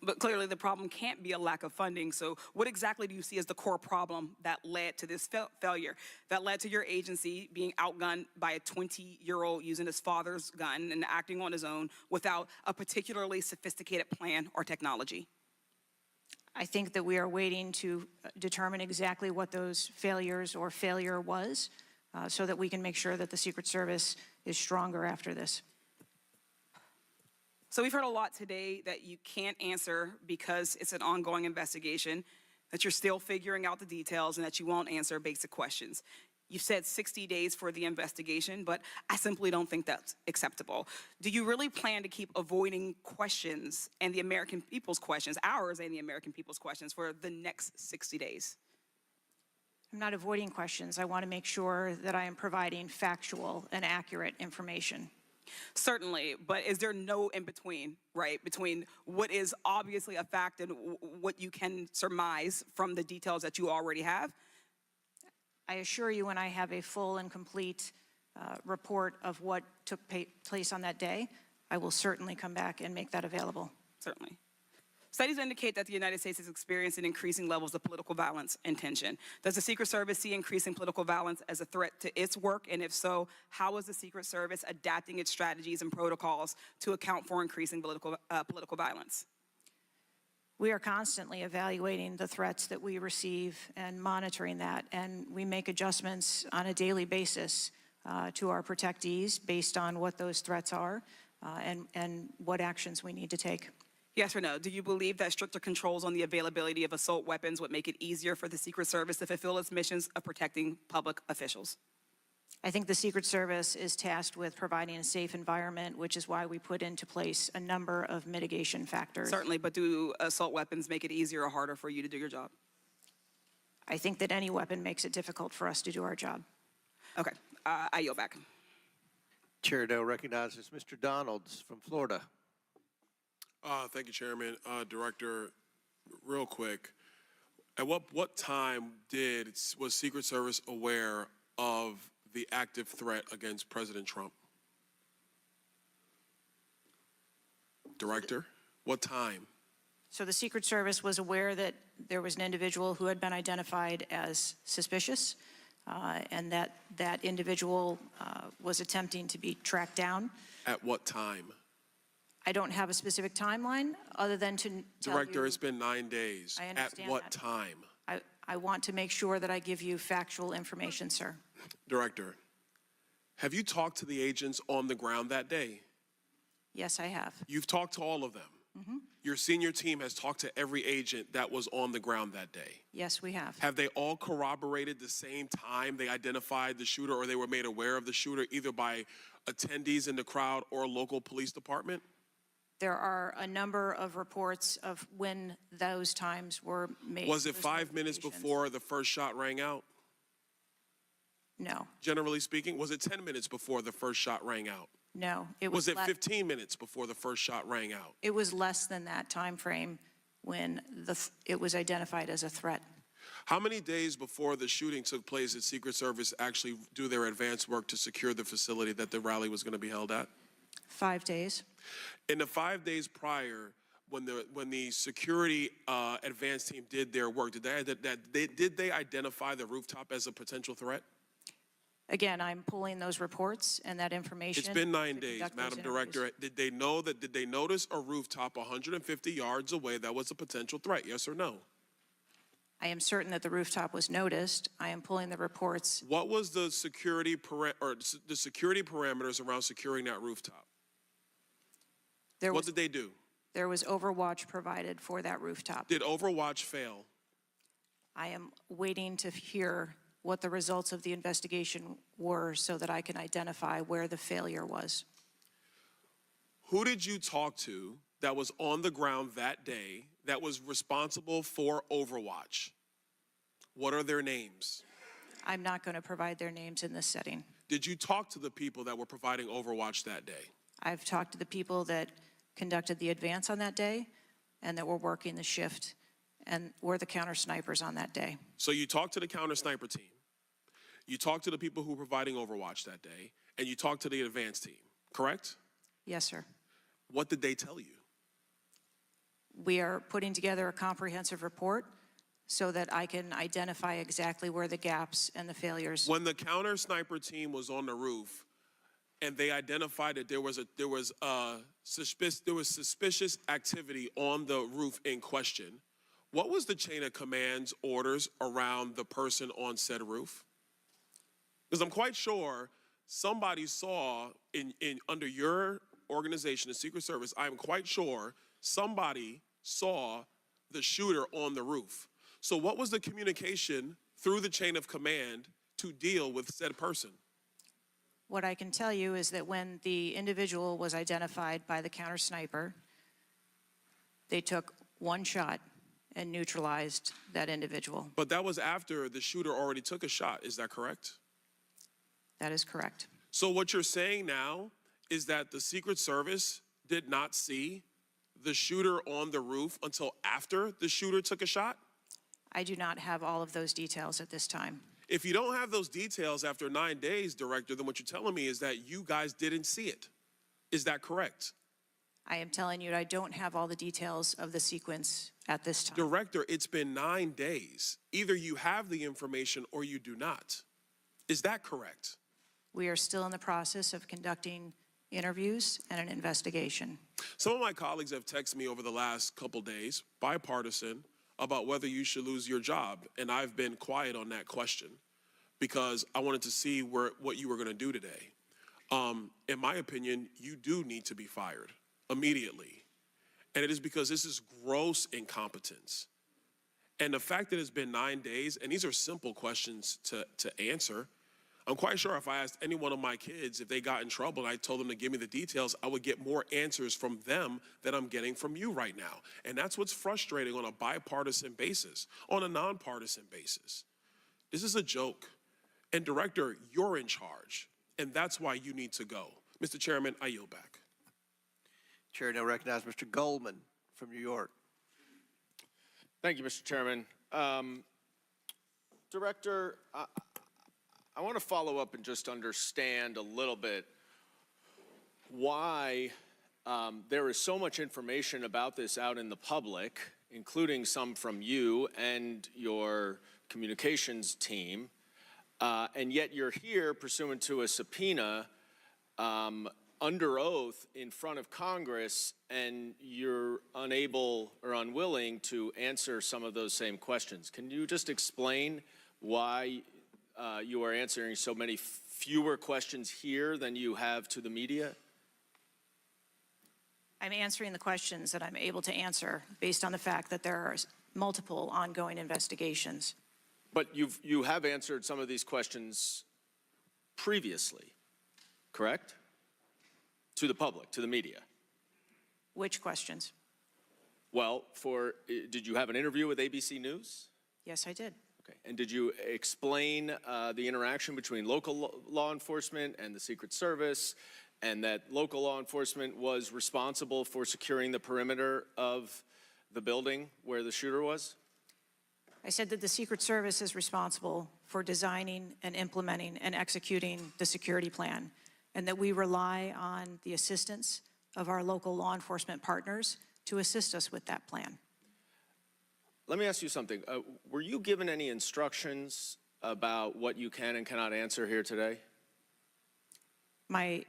Speaker 10: But clearly the problem can't be a lack of funding. So what exactly do you see as the core problem that led to this failure, that led to your agency being outgunned by a 20-year-old using his father's gun and acting on his own without a particularly sophisticated plan or technology?
Speaker 2: I think that we are waiting to determine exactly what those failures or failure was so that we can make sure that the Secret Service is stronger after this.
Speaker 10: So we've heard a lot today that you can't answer because it's an ongoing investigation, that you're still figuring out the details, and that you won't answer basic questions. You've said 60 days for the investigation, but I simply don't think that's acceptable. Do you really plan to keep avoiding questions and the American people's questions, ours and the American people's questions, for the next 60 days?
Speaker 2: I'm not avoiding questions. I want to make sure that I am providing factual and accurate information.
Speaker 10: Certainly, but is there no in-between, right, between what is obviously a fact and what you can surmise from the details that you already have?
Speaker 2: I assure you, when I have a full and complete report of what took place on that day, I will certainly come back and make that available.
Speaker 10: Certainly. Studies indicate that the United States is experiencing increasing levels of political violence and tension. Does the Secret Service see increasing political violence as a threat to its work? And if so, how is the Secret Service adapting its strategies and protocols to account for increasing political violence?
Speaker 2: We are constantly evaluating the threats that we receive and monitoring that, and we make adjustments on a daily basis to our protectees based on what those threats are and what actions we need to take.
Speaker 10: Yes or no? Do you believe that stricter controls on the availability of assault weapons would make it easier for the Secret Service to fulfill its missions of protecting public officials?
Speaker 2: I think the Secret Service is tasked with providing a safe environment, which is why we put into place a number of mitigation factors.
Speaker 10: Certainly, but do assault weapons make it easier or harder for you to do your job?
Speaker 2: I think that any weapon makes it difficult for us to do our job.
Speaker 10: Okay, I yield back.
Speaker 3: Chair Dale recognizes Mr. Donalds from Florida.
Speaker 11: Thank you, Chairman. Director, real quick, at what time was Secret Service aware of the active threat against President Trump? Director, what time?
Speaker 2: So the Secret Service was aware that there was an individual who had been identified as suspicious, and that individual was attempting to be tracked down.
Speaker 11: At what time?
Speaker 2: I don't have a specific timeline other than to tell
Speaker 11: Director,
Speaker 2: you,
Speaker 11: it's been 9 days.
Speaker 2: I understand
Speaker 11: At what
Speaker 2: that.
Speaker 11: time?
Speaker 2: I want to make sure that I give you factual information, sir.
Speaker 11: Director, have you talked to the agents on the ground that day?
Speaker 2: Yes, I have.
Speaker 11: You've talked to all of them. Your senior team has talked to every agent that was on the ground that day.
Speaker 2: Yes, we have.
Speaker 11: Have they all corroborated the same time they identified the shooter or they were made aware of the shooter, either by attendees in the crowd or local police department?
Speaker 2: There are a number of reports of when those times were made.
Speaker 11: Was it
Speaker 2: those
Speaker 11: 5 minutes
Speaker 2: notifications.
Speaker 11: before the first shot rang out?
Speaker 2: No,
Speaker 11: Generally speaking, was it 10 minutes before the first shot rang out?
Speaker 2: no. It
Speaker 11: Was
Speaker 2: was,
Speaker 11: it 15 minutes before the first shot rang out?
Speaker 2: it was less than that time frame when it was identified as a threat.
Speaker 11: How many days before the shooting took place did Secret Service actually do their advance work to secure the facility that the rally was going to be held at?
Speaker 2: 5 days.
Speaker 11: In the 5 days prior, when the security advance team did their work, did they identify the rooftop as a potential threat?
Speaker 2: Again, I'm pulling those reports and that information.
Speaker 11: It's been 9
Speaker 2: to
Speaker 11: days,
Speaker 2: conduct
Speaker 11: Madam
Speaker 2: those interviews.
Speaker 11: Director. Did they notice a rooftop 150 yards away that was a potential threat? Yes or no?
Speaker 2: I am certain that the rooftop was noticed. I am pulling the reports.
Speaker 11: What was the security parameters around securing that rooftop?
Speaker 2: There
Speaker 11: What
Speaker 2: was,
Speaker 11: did they do?
Speaker 2: there was overwatch provided for that rooftop.
Speaker 11: Did Overwatch fail?
Speaker 2: I am waiting to hear what the results of the investigation were so that I can identify where the failure was.
Speaker 11: Who did you talk to that was on the ground that day that was responsible for Overwatch? What are their names?
Speaker 2: I'm not going to provide their names in this setting.
Speaker 11: Did you talk to the people that were providing Overwatch that day?
Speaker 2: I've talked to the people that conducted the advance on that day and that were working the shift and were the counter snipers on that day.
Speaker 11: So you talked to the counter sniper team, you talked to the people who were providing Overwatch that day, and you talked to the advance team, correct?
Speaker 2: Yes, sir.
Speaker 11: What did they tell you?
Speaker 2: We are putting together a comprehensive report so that I can identify exactly where the gaps and the failures.
Speaker 11: When the counter sniper team was on the roof and they identified that there was suspicious activity on the roof in question, what was the chain of command's orders around the person on said roof? Because I'm quite sure somebody saw under your organization, the Secret Service, I'm quite sure somebody saw the shooter on the roof. So what was the communication through the chain of command to deal with said person?
Speaker 2: What I can tell you is that when the individual was identified by the counter sniper, they took one shot and neutralized that individual.
Speaker 11: But that was after the shooter already took a shot, is that correct?
Speaker 2: That is correct.
Speaker 11: So what you're saying now is that the Secret Service did not see the shooter on the roof until after the shooter took a shot?
Speaker 2: I do not have all of those details at this time.
Speaker 11: If you don't have those details after 9 days, Director, then what you're telling me is that you guys didn't see it. Is that correct?
Speaker 2: I am telling you I don't have all the details of the sequence at this time.
Speaker 11: Director, it's been 9 days. Either you have the information or you do not. Is that correct?
Speaker 2: We are still in the process of conducting interviews and an investigation.
Speaker 11: Some of my colleagues have texted me over the last couple days, bipartisan, about whether you should lose your job. And I've been quiet on that question because I wanted to see what you were going to do today. In my opinion, you do need to be fired immediately. And it is because this is gross incompetence. And the fact that it's been 9 days, and these are simple questions to answer, I'm quite sure if I asked any one of my kids if they got in trouble and I told them to give me the details, I would get more answers from them than I'm getting from you right now. And that's what's frustrating on a bipartisan basis, on a nonpartisan basis. This is a joke. And Director, you're in charge, and that's why you need to go. Mr. Chairman, I yield back.
Speaker 3: Chair now recognize Mr. Goldman from New York.
Speaker 12: Thank you, Mr. Chairman. Director, I want to follow up and just understand a little bit why there is so much information about this out in the public, including some from you and your communications team, and yet you're here pursuant to a subpoena under oath in front of Congress, and you're unable or unwilling to answer some of those same questions. Can you just explain why you are answering so many fewer questions here than you have to the media?
Speaker 2: I'm answering the questions that I'm able to answer based on the fact that there are multiple ongoing investigations.
Speaker 12: But you have answered some of these questions previously, correct? To the public, to the media.
Speaker 2: Which questions?
Speaker 12: Well, did you have an interview with ABC News?
Speaker 2: Yes, I did.
Speaker 12: Okay. And did you explain the interaction between local law enforcement and the Secret Service, and that local law enforcement was responsible for securing the perimeter of the building where the shooter was?
Speaker 2: I said that the Secret Service is responsible for designing and implementing and executing the security plan, and that we rely on the assistance of our local law enforcement partners to assist us with that plan.
Speaker 12: Let me ask you something. Were you given any instructions about what you can and cannot answer here today?
Speaker 2: My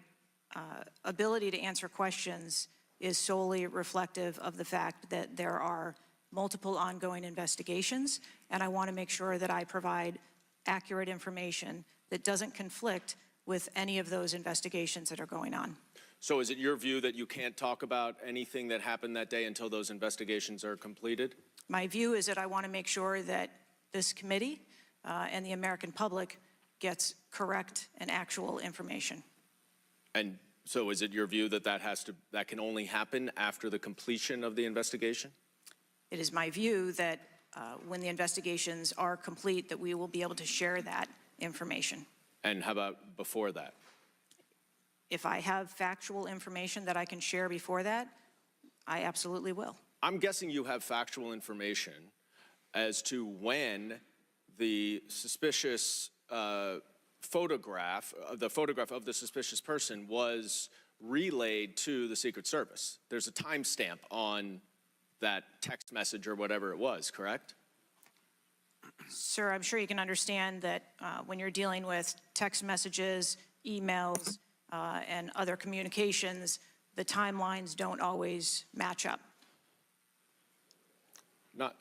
Speaker 2: ability to answer questions is solely reflective of the fact that there are multiple ongoing investigations, and I want to make sure that I provide accurate information that doesn't conflict with any of those investigations that are going on.
Speaker 12: So is it your view that you can't talk about anything that happened that day until those investigations are completed?
Speaker 2: My view is that I want to make sure that this committee and the American public gets correct and actual information.
Speaker 12: And so is it your view that that can only happen after the completion of the investigation?
Speaker 2: It is my view that when the investigations are complete, that we will be able to share that information.
Speaker 12: And how about before that?
Speaker 2: If I have factual information that I can share before that, I absolutely will.
Speaker 12: I'm guessing you have factual information as to when the suspicious photograph of the suspicious person was relayed to the Secret Service. There's a timestamp on that text message or whatever it was, correct?
Speaker 2: Sir, I'm sure you can understand that when you're dealing with text messages, emails, and other communications, the timelines don't always match up.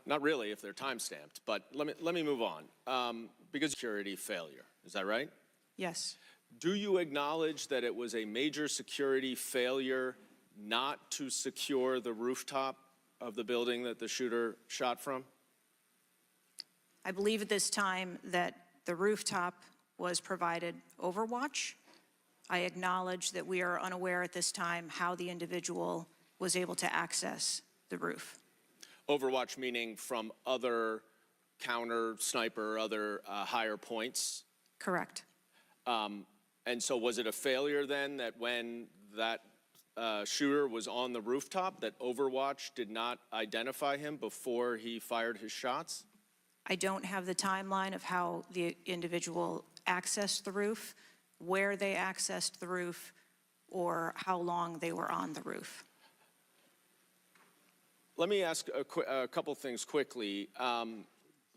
Speaker 12: Not really if they're time-stamped, but let me move on. Because security failure, is that right?
Speaker 2: Yes.
Speaker 12: Do you acknowledge that it was a major security failure not to secure the rooftop of the building that the shooter shot from?
Speaker 2: I believe at this time that the rooftop was provided overwatch. I acknowledge that we are unaware at this time how the individual was able to access the roof.
Speaker 12: Overwatch meaning from other counter sniper, other higher points?
Speaker 2: Correct.
Speaker 12: And so was it a failure then that when that shooter was on the rooftop, that Overwatch did not identify him before he fired his shots?
Speaker 2: I don't have the timeline of how the individual accessed the roof, where they accessed the roof, or how long they were on the roof.
Speaker 12: Let me ask a couple things quickly.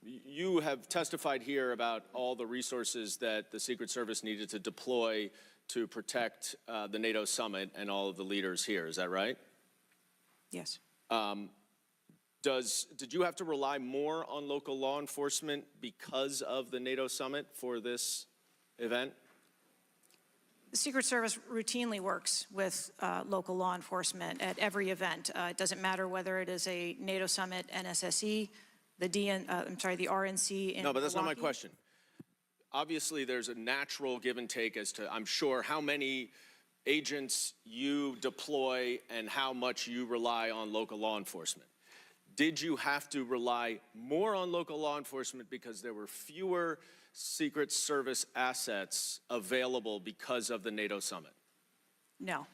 Speaker 12: You have testified here about all the resources that the Secret Service needed to deploy to protect the NATO summit and all of the leaders here. Is that right?
Speaker 2: Yes.
Speaker 12: Did you have to rely more on local law enforcement because of the NATO summit for this event?
Speaker 2: The Secret Service routinely works with local law enforcement at every event. It doesn't matter whether it is a NATO summit, NSSE, the RNC.
Speaker 12: No, but that's not my question. Obviously, there's a natural give and take as to, I'm sure, how many agents you deploy and how much you rely on local law enforcement. Did you have to rely more on local law enforcement because there were fewer Secret Service assets available because of the NATO summit?
Speaker 2: No.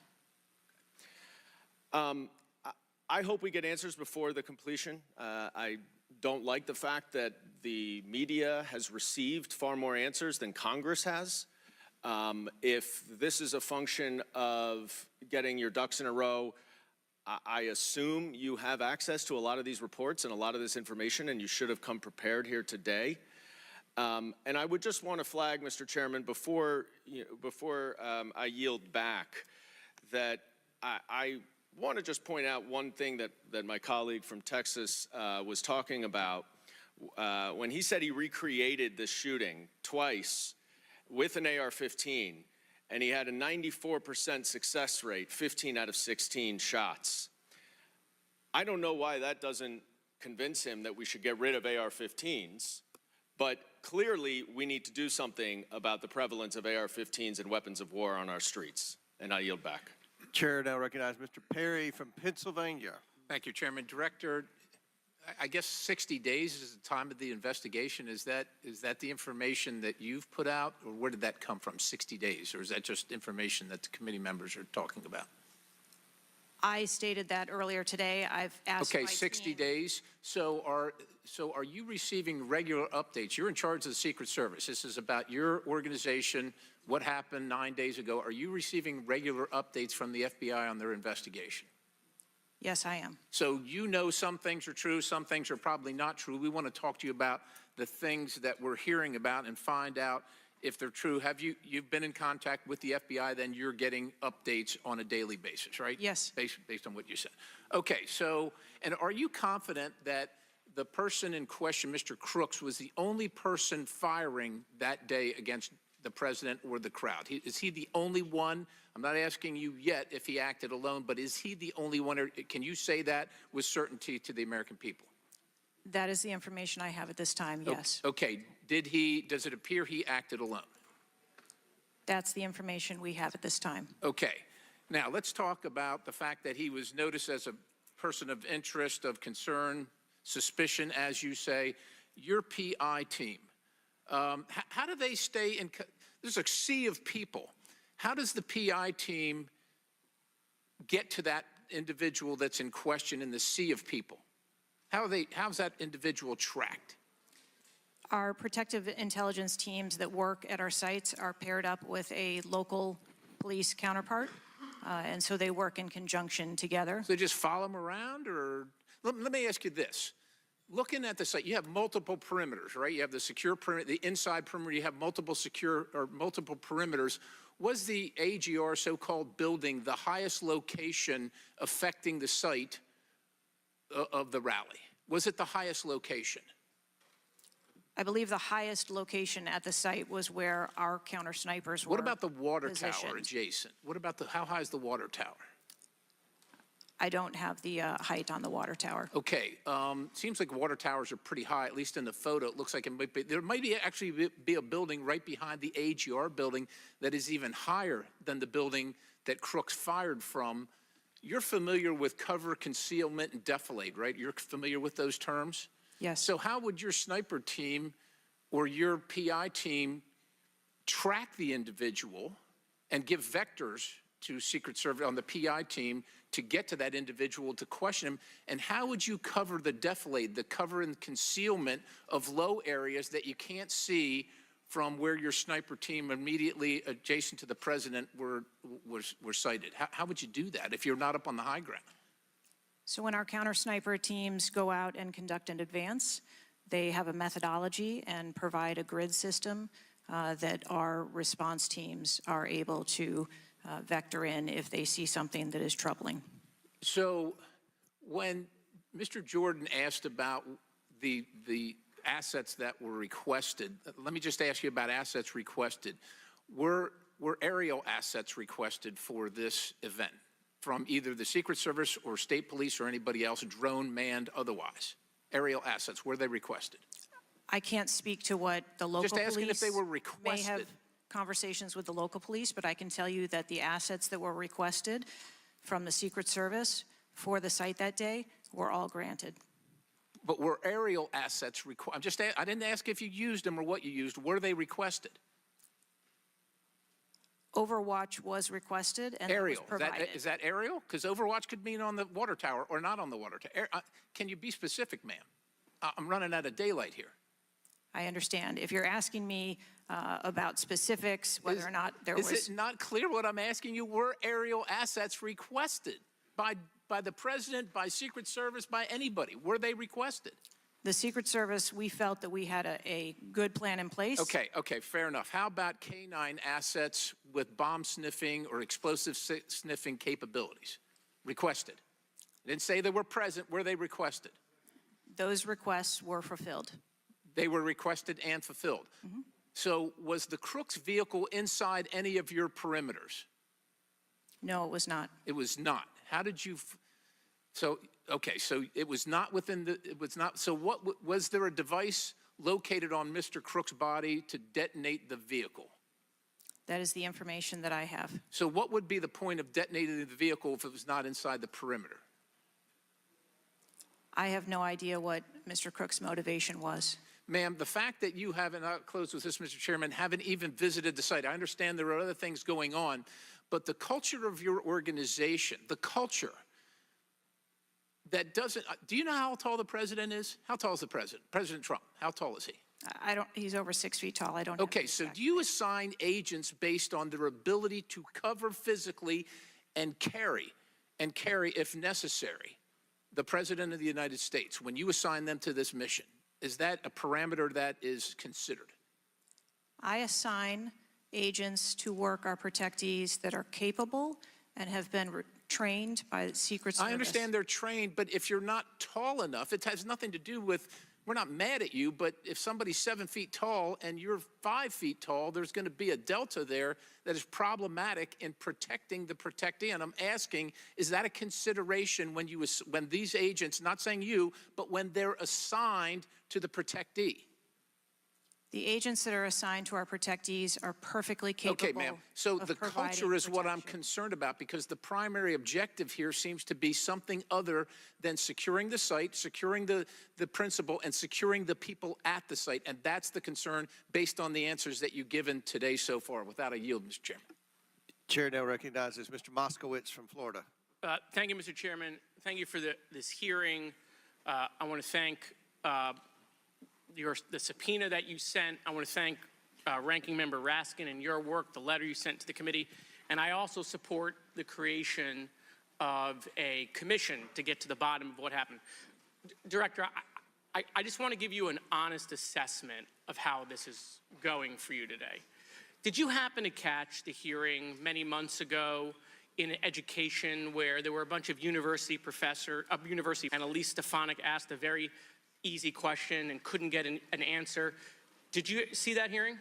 Speaker 12: I hope we get answers before the completion. I don't like the fact that the media has received far more answers than Congress has. If this is a function of getting your ducks in a row, I assume you have access to a lot of these reports and a lot of this information, and you should have come prepared here today. And I would just want to flag, Mr. Chairman, before I yield back, that I want to just point out one thing that my colleague from Texas was talking about. When he said he recreated this shooting twice with an AR-15, and he had a 94% success rate, 15 out of 16 shots. I don't know why that doesn't convince him that we should get rid of AR-15s, but clearly we need to do something about the prevalence of AR-15s and weapons of war on our streets. And I yield back.
Speaker 3: Chair now recognize Mr. Perry from Pennsylvania.
Speaker 13: Thank you, Chairman. Director, I guess 60 days is the time of the investigation. Is that the information that you've put out, or where did that come from, 60 days? Or is that just information that the committee members are talking about?
Speaker 2: I stated that earlier today. I've asked
Speaker 13: Okay,
Speaker 2: my
Speaker 13: 60
Speaker 2: team-
Speaker 13: days. So are you receiving regular updates? You're in charge of the Secret Service. This is about your organization, what happened 9 days ago. Are you receiving regular updates from the FBI on their investigation?
Speaker 2: Yes, I am.
Speaker 13: So you know some things are true, some things are probably not true. We want to talk to you about the things that we're hearing about and find out if they're true. You've been in contact with the FBI, then you're getting updates on a daily basis, right?
Speaker 2: Yes.
Speaker 13: Based on what you said. Okay, so, and are you confident that the person in question, Mr. Crooks, was the only person firing that day against the president or the crowd? Is he the only one? I'm not asking you yet if he acted alone, but is he the only one, or can you say that with certainty to the American people?
Speaker 2: That is the information I have at this time, yes.
Speaker 13: Okay, does it appear he acted alone?
Speaker 2: That's the information we have at this time.
Speaker 13: Okay, now let's talk about the fact that he was noticed as a person of interest, of concern, suspicion, as you say. Your PI team, how do they stay in, there's a sea of people. How does the PI team get to that individual that's in question in the sea of people? How's that individual tracked?
Speaker 2: Our protective intelligence teams that work at our sites are paired up with a local police counterpart, and so they work in conjunction together.
Speaker 13: So they just follow them around, or let me ask you this. Looking at the site, you have multiple perimeters, right? You have the secure perimeter, the inside perimeter, you have multiple perimeters. Was the AGR so-called building the highest location affecting the site of the rally? Was it the highest location?
Speaker 2: I believe the highest location at the site was where our counter snipers were.
Speaker 13: What about the water tower
Speaker 2: positioned.
Speaker 13: adjacent? What about how high is the water tower?
Speaker 2: I don't have the height on the water tower.
Speaker 13: Okay, seems like water towers are pretty high, at least in the photo. It looks like it might be, there might actually be a building right behind the AGR building that is even higher than the building that Crooks fired from. You're familiar with cover, concealment, and defilade, right? You're familiar with those terms?
Speaker 2: Yes.
Speaker 13: So how would your sniper team or your PI team track the individual and give vectors to Secret Service on the PI team to get to that individual to question him? And how would you cover the defilade, the cover and concealment of low areas that you can't see from where your sniper team immediately adjacent to the president were sighted? How would you do that if you're not up on the high ground?
Speaker 2: So when our counter sniper teams go out and conduct an advance, they have a methodology and provide a grid system that our response teams are able to vector in if they see something that is troubling.
Speaker 13: So when Mr. Jordan asked about the assets that were requested, let me just ask you about assets requested. Were aerial assets requested for this event from either the Secret Service or state police or anybody else, drone, manned, otherwise? Aerial assets, were they requested?
Speaker 2: I can't speak to what the local police
Speaker 13: Just asking if they were
Speaker 2: may
Speaker 13: requested.
Speaker 2: have conversations with the local police, but I can tell you that the assets that were requested from the Secret Service for the site that day were all granted.
Speaker 13: But were aerial assets requested? I didn't ask if you used them or what you used. Were they requested?
Speaker 2: Overwatch was requested and it was
Speaker 13: Aerial,
Speaker 2: provided.
Speaker 13: is that aerial? Because Overwatch could mean on the water tower or not on the water tower. Can you be specific, ma'am? I'm running out of daylight here.
Speaker 2: I understand. If you're asking me about specifics, whether or not there was...
Speaker 13: Is it not clear what I'm asking you? Were aerial assets requested by the president, by Secret Service, by anybody? Were they requested?
Speaker 2: The Secret Service, we felt that we had a good plan in place.
Speaker 13: Okay, fair enough. How about K-9 assets with bomb sniffing or explosive sniffing capabilities? Requested. I didn't say they were present. Were they requested?
Speaker 2: Those requests were fulfilled.
Speaker 13: They were requested and fulfilled. So was the Crooks vehicle inside any of your perimeters?
Speaker 2: No, it was not.
Speaker 13: It was not. How did you, so it was not within the, it was not, so what, was there a device located on Mr. Crook's body to detonate the vehicle?
Speaker 2: That is the information that I have.
Speaker 13: So what would be the point of detonating the vehicle if it was not inside the perimeter?
Speaker 2: I have no idea what Mr. Crook's motivation was.
Speaker 13: Ma'am, the fact that you haven't, I'll close with this, Mr. Chairman, haven't even visited the site. I understand there are other things going on, but the culture of your organization, the culture that doesn't, do you know how tall the president is? How tall is the president? President Trump, how tall is he?
Speaker 2: I don't, he's over 6 feet tall. I don't know.
Speaker 13: Okay, so do you assign agents based on their ability to cover physically and carry, if necessary, the President of the United States when you assign them to this mission? Is that a parameter that is considered?
Speaker 2: I assign agents to work our protectees that are capable and have been trained by the Secret Service.
Speaker 13: I understand they're trained, but if you're not tall enough, it has nothing to do with, we're not mad at you, but if somebody's 7 feet tall and you're 5 feet tall, there's going to be a delta there that is problematic in protecting the protectee. And I'm asking, is that a consideration when these agents, not saying you, but when they're assigned to the protectee?
Speaker 2: The agents that are assigned to our protectees are perfectly capable.
Speaker 13: Okay, ma'am. So the
Speaker 2: providing
Speaker 13: culture is what I'm
Speaker 2: protection.
Speaker 13: concerned about, because the primary objective here seems to be something other than securing the site, securing the principal, and securing the people at the site. And that's the concern based on the answers that you've given today so far. Without a yield, Mr. Chairman.
Speaker 3: Chair now recognizes Mr. Moskowitz from Florida.
Speaker 14: Thank you, Mr. Chairman. Thank you for this hearing. I want to thank the subpoena that you sent. I want to thank Ranking Member Raskin and your work, the letter you sent to the committee. And I also support the creation of a commission to get to the bottom of what happened. Director, I just want to give you an honest assessment of how this is going for you today. Did you happen to catch the hearing many months ago in education where there were a bunch of university and Elise Stefanik asked a very easy question and couldn't get an answer? Did you see that hearing?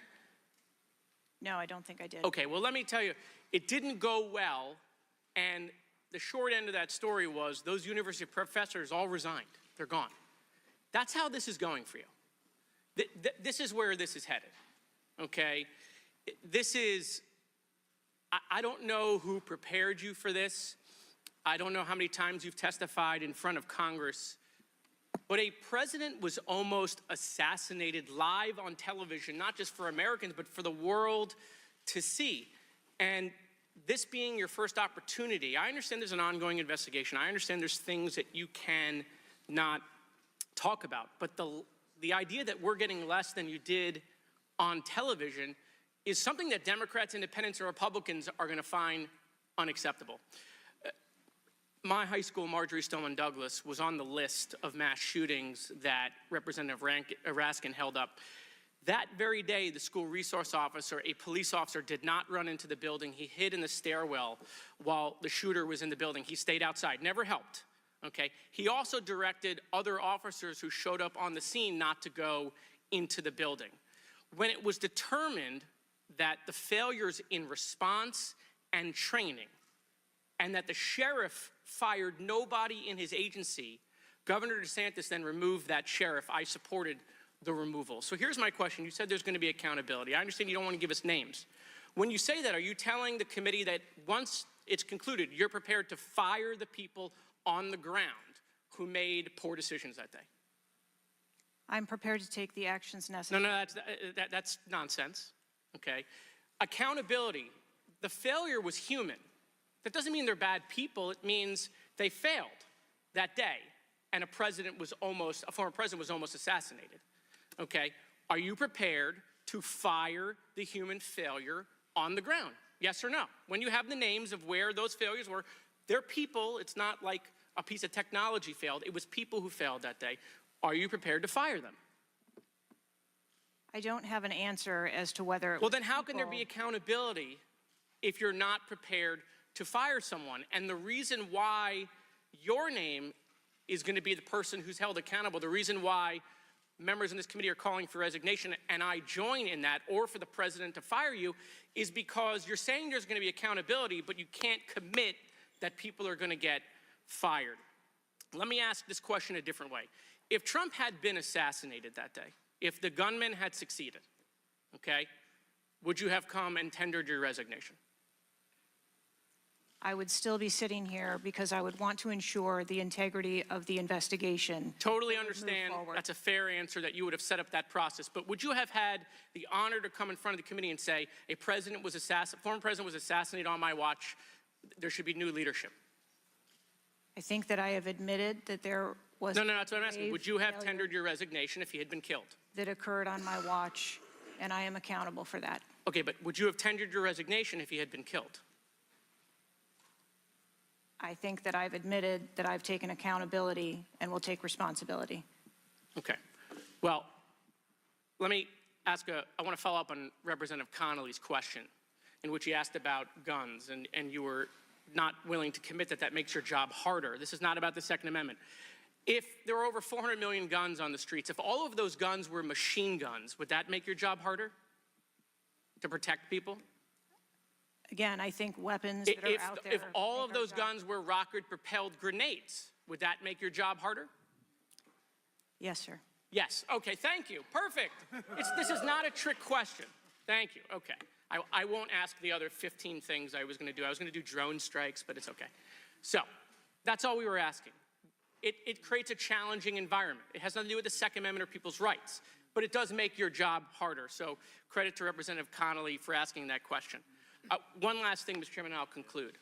Speaker 2: No, I don't think I did.
Speaker 14: Okay, well, let me tell you, it didn't go well, and the short end of that story was those university professors all resigned. They're gone. That's how this is going for you. This is where this is headed, okay? This is, I don't know who prepared you for this. I don't know how many times you've testified in front of Congress, but a president was almost assassinated live on television, not just for Americans, but for the world to see. And this being your first opportunity, I understand there's an ongoing investigation. I understand there's things that you can not talk about. But the idea that we're getting less than you did on television is something that Democrats, Independents, and Republicans are going to find unacceptable. My high school, Marjorie Stoneman Douglas, was on the list of mass shootings that Representative Raskin held up. That very day, the school resource officer, a police officer, did not run into the building. He hid in the stairwell while the shooter was in the building. He stayed outside, never helped, okay? He also directed other officers who showed up on the scene not to go into the building. When it was determined that the failures in response and training and that the sheriff fired nobody in his agency, Governor DeSantis then removed that sheriff. I supported the removal. So here's my question. You said there's going to be accountability. I understand you don't want to give us names. When you say that, are you telling the committee that once it's concluded, you're prepared to fire the people on the ground who made poor decisions that day?
Speaker 2: I'm prepared to take the actions necessary.
Speaker 14: No, that's nonsense, okay? Accountability, the failure was human. That doesn't mean they're bad people. It means they failed that day. and a former president was almost assassinated, okay? Are you prepared to fire the human failure on the ground? Yes or no? When you have the names of where those failures were, they're people. It's not like a piece of technology failed. It was people who failed that day. Are you prepared to fire them?
Speaker 2: I don't have an answer as to whether.
Speaker 14: Well, then how can there be accountability if you're not prepared to fire someone? And the reason why your name is going to be the person who's held accountable, the reason why members in this committee are calling for resignation, and I join in that, or for the president to fire you, is because you're saying there's going to be accountability, but you can't commit that people are going to get fired. Let me ask this question a different way. If Trump had been assassinated that day, if the gunman had succeeded, okay, would you have come and tendered your resignation?
Speaker 2: I would still be sitting here because I would want to ensure the integrity of the investigation.
Speaker 14: Totally understand. That's a fair answer, that you would have set up that process. But would you have had the honor to come in front of the committee and say, former president was assassinated on my watch, there should be new leadership?
Speaker 2: I think that I have admitted that there was.
Speaker 14: No, that's what I'm asking. Would you have
Speaker 2: failure
Speaker 14: tendered your resignation if he had been killed?
Speaker 2: that occurred on my watch, and I am accountable for that.
Speaker 14: Okay, but would you have tendered your resignation if he had been killed?
Speaker 2: I think that I've admitted that I've taken accountability and will take responsibility.
Speaker 14: Okay. Well, let me ask I want to follow up on Representative Connolly's question, in which he asked about guns, and you were not willing to commit that makes your job harder. This is not about the Second Amendment. If there were over 400 million guns on the streets, if all of those guns were machine guns, would that make your job harder to protect people?
Speaker 2: Again, I think weapons that are out there.
Speaker 14: If all of those guns were rocket-propelled grenades, would that make your job harder?
Speaker 2: Yes, sir.
Speaker 14: Yes. Okay, thank you. Perfect. This is not a trick question. Thank you. Okay. I won't ask the other 15 things I was going to do. I was going to do drone strikes, but it's okay. So that's all we were asking. It creates a challenging environment. It has nothing to do with the Second Amendment or people's rights, but it does make your job harder. So credit to Representative Connolly for asking that question. One last thing, Mr. Chairman, and I'll conclude.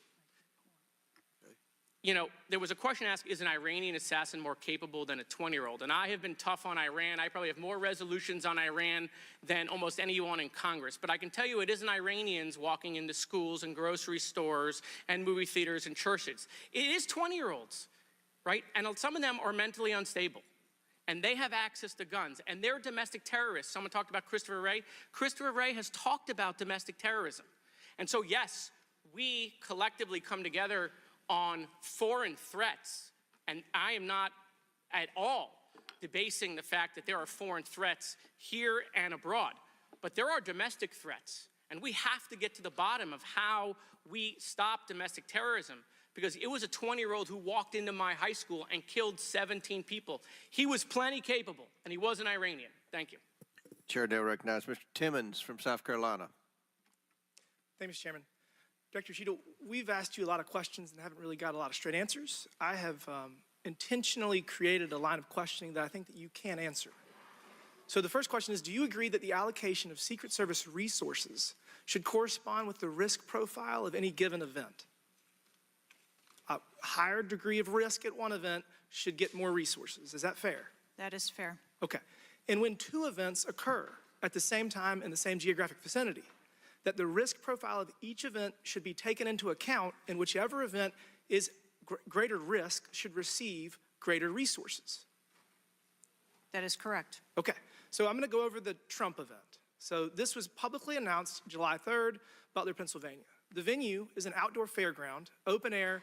Speaker 14: You know, there was a question asked, is an Iranian assassin more capable than a 20-year-old? And I have been tough on Iran. I probably have more resolutions on Iran than almost anyone in Congress. But I can tell you it isn't Iranians walking into schools and grocery stores and movie theaters and churches. It is 20-year-olds, right? And some of them are mentally unstable. And they have access to guns. And they're domestic terrorists. Someone talked about Christopher Wray. Christopher Wray has talked about domestic terrorism. And so, yes, we collectively come together on foreign threats, and I am not at all debasing the fact that there are foreign threats here and abroad, but there are domestic threats, and we have to get to the bottom of how we stop domestic terrorism, because it was a 20-year-old who walked into my high school and killed 17 people. He was plenty capable, and he was an Iranian. Thank you.
Speaker 3: Chair now recognizes Mr. Timmons from South Carolina.
Speaker 15: Thank you, Mr. Chairman. Director Cheatle, we've asked you a lot of questions and haven't really got a lot of straight answers. I have intentionally created a line of questioning that I think that you can answer. So the first question is, do you agree that the allocation of Secret Service resources should correspond with the risk profile of any given event? A higher degree of risk at one event should get more resources. Is that fair?
Speaker 2: That is fair.
Speaker 15: Okay. And when two events occur at the same time in the same geographic vicinity, that the risk profile of each event should be taken into account, and whichever event is greater risk should receive greater resources.
Speaker 2: That is correct.
Speaker 15: Okay, so I'm going to go over the Trump event. So this was publicly announced July 3rd, Butler, Pennsylvania. The venue is an outdoor fairground, open air,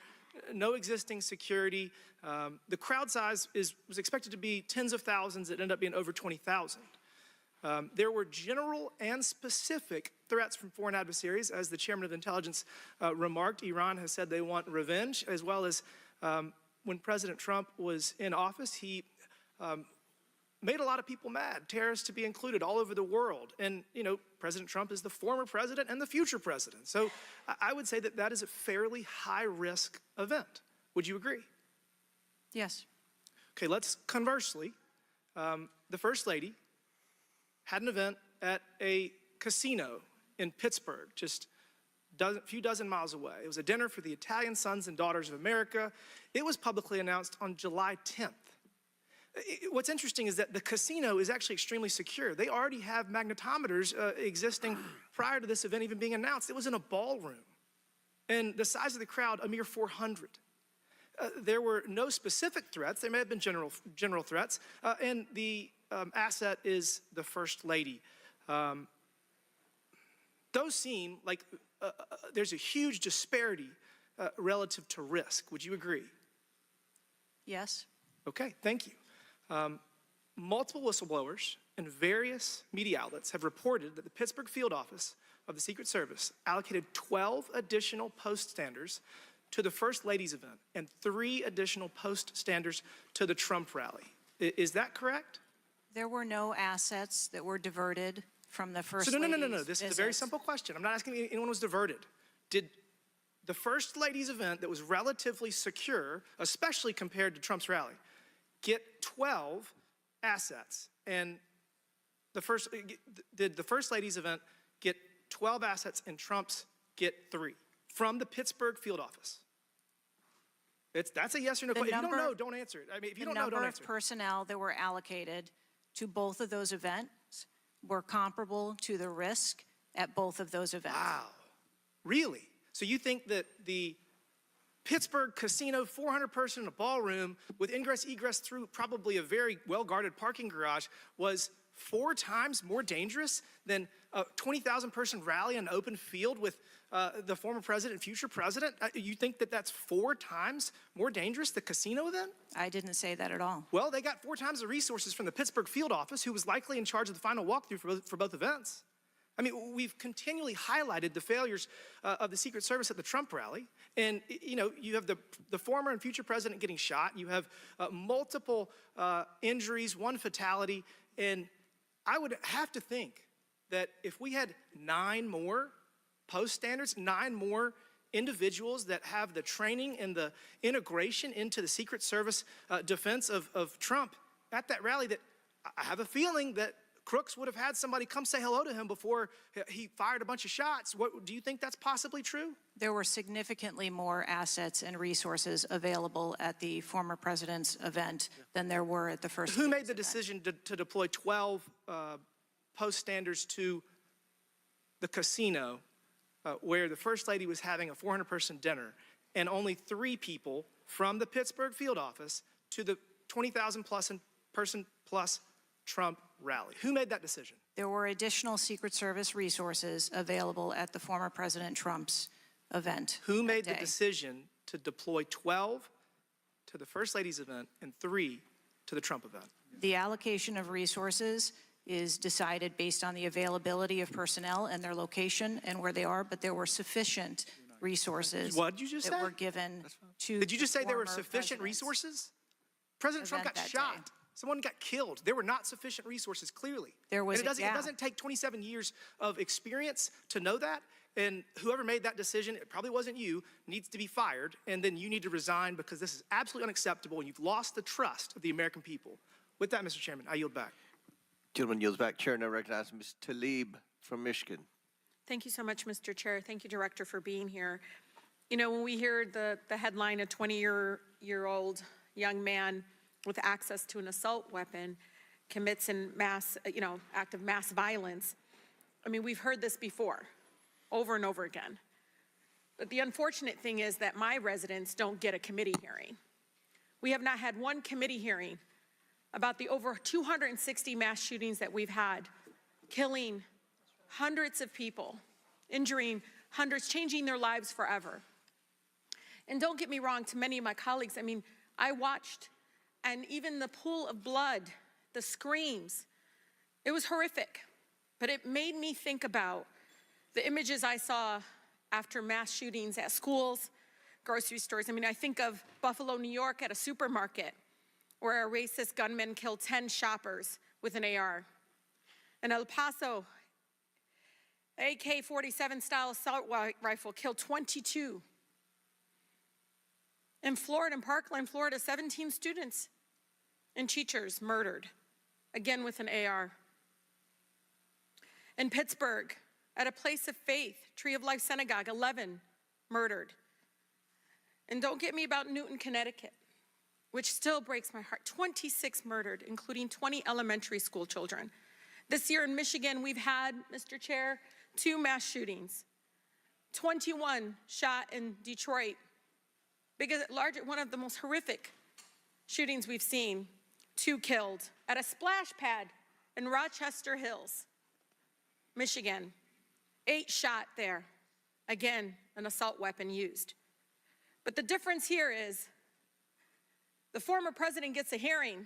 Speaker 15: no existing security. The crowd size was expected to be tens of thousands. It ended up being over 20,000. There were general and specific threats from foreign adversaries. As the chairman of intelligence remarked, Iran has said they want revenge, as well as when President Trump was in office, he made a lot of people mad, terrorists to be included all over the world. And, you know, President Trump is the former president and the future president. So I would say that that is a fairly high-risk event. Would you agree?
Speaker 2: Yes.
Speaker 15: Okay, let's conversely, the First Lady had an event at a casino in Pittsburgh, just a few dozen miles away. It was a dinner for the Italian Sons and Daughters of America. It was publicly announced on July 10th What's interesting is that the casino is actually extremely secure. They already have magnetometers existing prior to this event even being announced. It was in a ballroom. And the size of the crowd, a mere 400. There were no specific threats. There may have been general threats. And the asset is the First Lady. Those seem like there's a huge disparity relative to risk. Would you agree?
Speaker 2: Yes?
Speaker 15: Okay, thank you. Multiple whistleblowers and various media outlets have reported that the Pittsburgh field office of the Secret Service allocated 12 additional post standers to the First Lady's event and 3 additional post standers to the Trump rally. Is that correct?
Speaker 2: There were no assets that were diverted from the First
Speaker 15: No.
Speaker 2: Lady's
Speaker 15: This is a very
Speaker 2: visits.
Speaker 15: simple question. I'm not asking if anyone was diverted. Did the First Lady's event that was relatively secure, especially compared to Trump's rally, get 12 assets? And did the First Lady's event get 12 assets and Trump's get 3 from the Pittsburgh field office? That's a yes or no question. If you don't know, don't answer it. I mean, if you don't know, don't
Speaker 2: The number
Speaker 15: answer
Speaker 2: of
Speaker 15: it.
Speaker 2: personnel that were allocated to both of those events were comparable to the risk at both of those events.
Speaker 15: Wow, really? So you think that the Pittsburgh casino, 400-person in a ballroom with ingress, egress through probably a very well-guarded parking garage was 4 times more dangerous than a 20,000-person rally in an open field with the former president, future president? You think that that's 4 times more dangerous, the casino event?
Speaker 2: I didn't say that at all.
Speaker 15: Well, they got 4 times the resources from the Pittsburgh field office, who was likely in charge of the final walkthrough for both events. I mean, we've continually highlighted the failures of the Secret Service at the Trump rally. And, you know, you have the former and future president getting shot. You have multiple injuries, 1 fatality. And I would have to think that if we had 9 more post standards, 9 more individuals that have the training and the integration into the Secret Service defense of Trump at that rally, that I have a feeling that Crooks would have had somebody come say hello to him before he fired a bunch of shots. Do you think that's possibly true?
Speaker 2: There were significantly more assets and resources available at the former president's event than there were at the First
Speaker 15: Who
Speaker 2: Lady's
Speaker 15: made the
Speaker 2: event.
Speaker 15: decision to deploy 12 post standards to the casino where the First Lady was having a 400-person dinner and only 3 people from the Pittsburgh field office to the 20,000-person plus Trump rally? Who made that decision?
Speaker 2: There were additional Secret Service resources available at the former President Trump's event.
Speaker 15: Who made
Speaker 2: that
Speaker 15: the
Speaker 2: day.
Speaker 15: decision to deploy 12 to the First Lady's event and 3 to the Trump event?
Speaker 2: The allocation of resources is decided based on the availability of personnel and their location and where they are, but there were sufficient resources
Speaker 15: What did you just
Speaker 2: that
Speaker 15: say?
Speaker 2: were given to
Speaker 15: Did you just say there were
Speaker 2: former
Speaker 15: sufficient
Speaker 2: presidents.
Speaker 15: resources? President Trump got
Speaker 2: Event that
Speaker 15: shot.
Speaker 2: day.
Speaker 15: Someone got killed. There were not sufficient resources, clearly.
Speaker 2: There was
Speaker 15: And
Speaker 2: a
Speaker 15: it
Speaker 2: gap.
Speaker 15: doesn't take 27 years of experience to know that. And whoever made that decision, it probably wasn't you, needs to be fired. And then you need to resign because this is absolutely unacceptable and you've lost the trust of the American people. With that, Mr. Chairman, I yield back.
Speaker 3: Gentleman yields back. Chair now recognizes Ms. Tlaib from Michigan.
Speaker 16: Thank you so much, Mr. Chair. Thank you, Director, for being here. You know, when we hear the headline, a 20-year-old young man with access to an assault weapon commits an act of mass violence, I mean, we've heard this before, over and over again. But the unfortunate thing is that my residents don't get a committee hearing. We have not had one committee hearing about the over 260 mass shootings that we've had, killing hundreds of people, injuring hundreds, changing their lives forever. And don't get me wrong, to many of my colleagues, I mean, I watched, and even the pool of blood, the screams, it was horrific. But it made me think about the images I saw after mass shootings at schools, grocery stores. I mean, I think of Buffalo, New York at a supermarket where a racist gunman killed 10 shoppers with an AR. In El Paso, AK-47 style assault rifle killed 22. In Florida, in Parkland, Florida, 17 students and teachers murdered, again with an AR. In Pittsburgh, at a place of faith, Tree of Life Synagogue, 11 murdered. And don't get me about Newton, Connecticut. which still breaks my heart. 26 murdered, including 20 elementary school children. This year in Michigan, we've had, Mr. Chair, 2 mass shootings. 21 shot in Detroit. One of the most horrific shootings we've seen. 2 killed at a splash pad in Rochester Hills, Michigan. 8 shot there. Again, an assault weapon used. But the difference here is the former president gets a hearing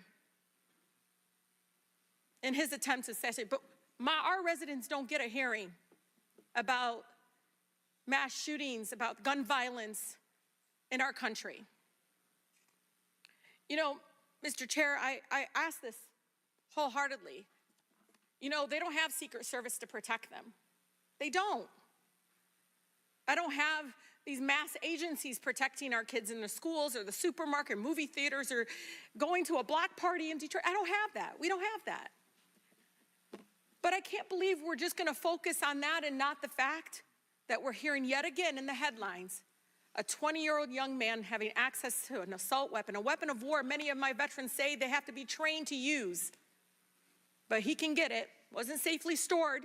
Speaker 16: in his attempt to assassinate, but our residents don't get a hearing about mass shootings, about gun violence in our country. You know, Mr. Chair, I ask this wholeheartedly. You know, they don't have Secret Service to protect them. They don't. I don't have these mass agencies protecting our kids in the schools or the supermarket, movie theaters, or going to a block party in Detroit. I don't have that. We don't have that. But I can't believe we're just going to focus on that and not the fact that we're hearing yet again in the headlines a 20-year-old young man having access to an assault weapon, a weapon of war many of my veterans say they have to be trained to use. But he can get it, wasn't safely stored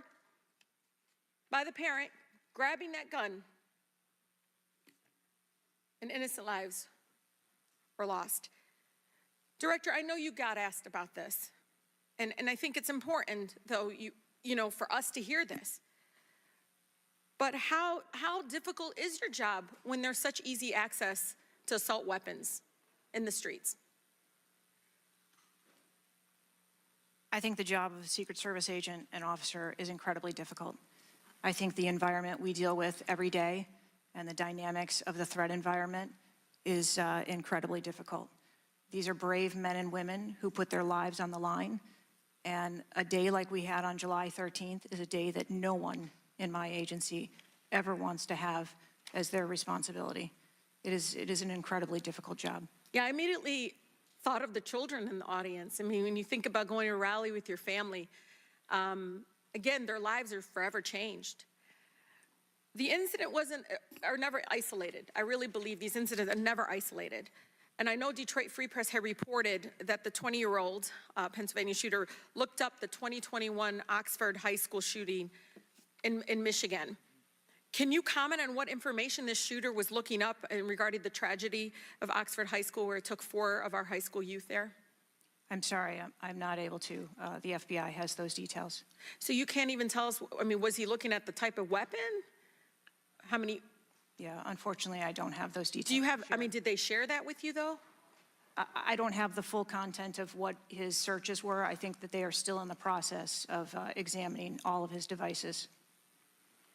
Speaker 16: by the parent, grabbing that gun, and innocent lives were lost. Director, I know you got asked about this, and I think it's important, though, you know, for us to hear this. But how difficult is your job when there's such easy access to assault weapons in the streets?
Speaker 2: I think the job of a Secret Service agent and officer is incredibly difficult. I think the environment we deal with every day and the dynamics of the threat environment is incredibly difficult. These are brave men and women who put their lives on the line, and a day like we had on July 13th is a day that no one in my agency ever wants to have as their responsibility. It is an incredibly difficult job.
Speaker 16: Yeah, I immediately thought of the children in the audience. I mean, when you think about going to a rally with your family, again, their lives are forever changed. The incident are never isolated. I really believe these incidents are never isolated. And I know Detroit Free Press had reported that the 20-year-old Pennsylvania shooter looked up the 2021 Oxford High School shooting in Michigan. Can you comment on what information this shooter was looking up in regarding the tragedy of Oxford High School, where it took 4 of our high school youth there?
Speaker 2: I'm sorry, I'm not able to. The FBI has those details.
Speaker 16: So you can't even tell us, I mean, was he looking at the type of weapon? How many?
Speaker 2: Yeah, unfortunately, I don't have those details.
Speaker 16: Do you have, I mean, did they share that with you, though?
Speaker 2: I don't have the full content of what his searches were. I think that they are still in the process of examining all of his devices.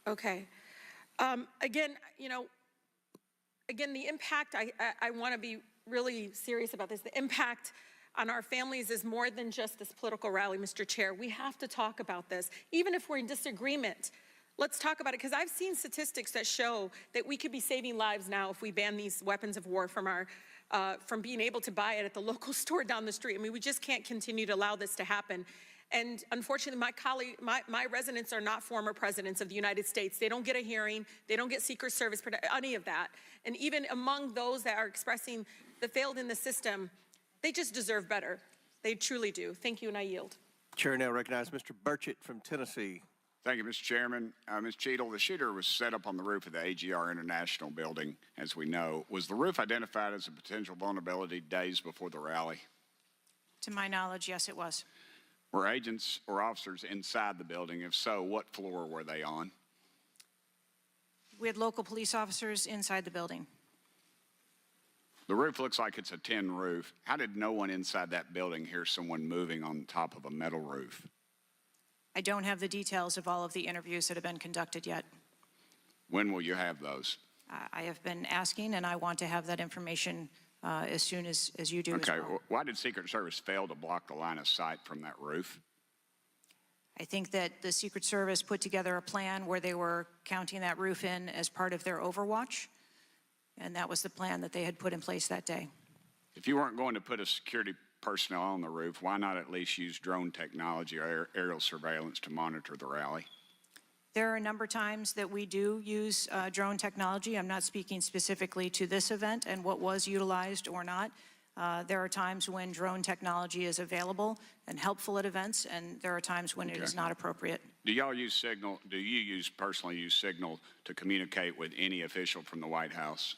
Speaker 16: Okay. Again, you know, the impact, I want to be really serious about this. The impact on our families is more than just this political rally, Mr. Chair. We have to talk about this, even if we're in disagreement. Let's talk about it, because I've seen statistics that show that we could be saving lives now if we ban these weapons of war from being able to buy it at the local store down the street. I mean, we just can't continue to allow this to happen. And unfortunately, my residents are not former presidents of the United States. They don't get a hearing. They don't get Secret Service, any of that. And even among those that are expressing the failed in the system, they just deserve better. They truly do. Thank you, and I yield.
Speaker 3: Chair now recognizes Mr. Burchett from Tennessee.
Speaker 17: Thank you, Mr. Chairman. Ms. Cheatle, the shooter was set up on the roof of the AGR International building, as we know. Was the roof identified as a potential vulnerability days before the rally?
Speaker 2: To my knowledge, yes, it was.
Speaker 17: Were agents or officers inside the building? If so, what floor were they on?
Speaker 2: We had local police officers inside the building.
Speaker 17: The roof looks like it's a tin roof. How did no one inside that building hear someone moving on top of a metal roof?
Speaker 2: I don't have the details of all of the interviews that have been conducted yet.
Speaker 17: When will you have those?
Speaker 2: I have been asking, and I want to have that information as soon as you do as well.
Speaker 17: Okay, why did Secret Service fail to block the line of sight from that roof?
Speaker 2: I think that the Secret Service put together a plan where they were counting that roof in as part of their overwatch, and that was the plan that they had put in place that day.
Speaker 17: If you weren't going to put a security personnel on the roof, why not at least use drone technology or aerial surveillance to monitor the rally?
Speaker 2: There are a number of times that we do use drone technology. I'm not speaking specifically to this event and what was utilized or not. There are times when drone technology is available and helpful at events, and there are times when it is not appropriate.
Speaker 17: Do y'all use Signal? Do you personally use Signal to communicate with any official from the White House?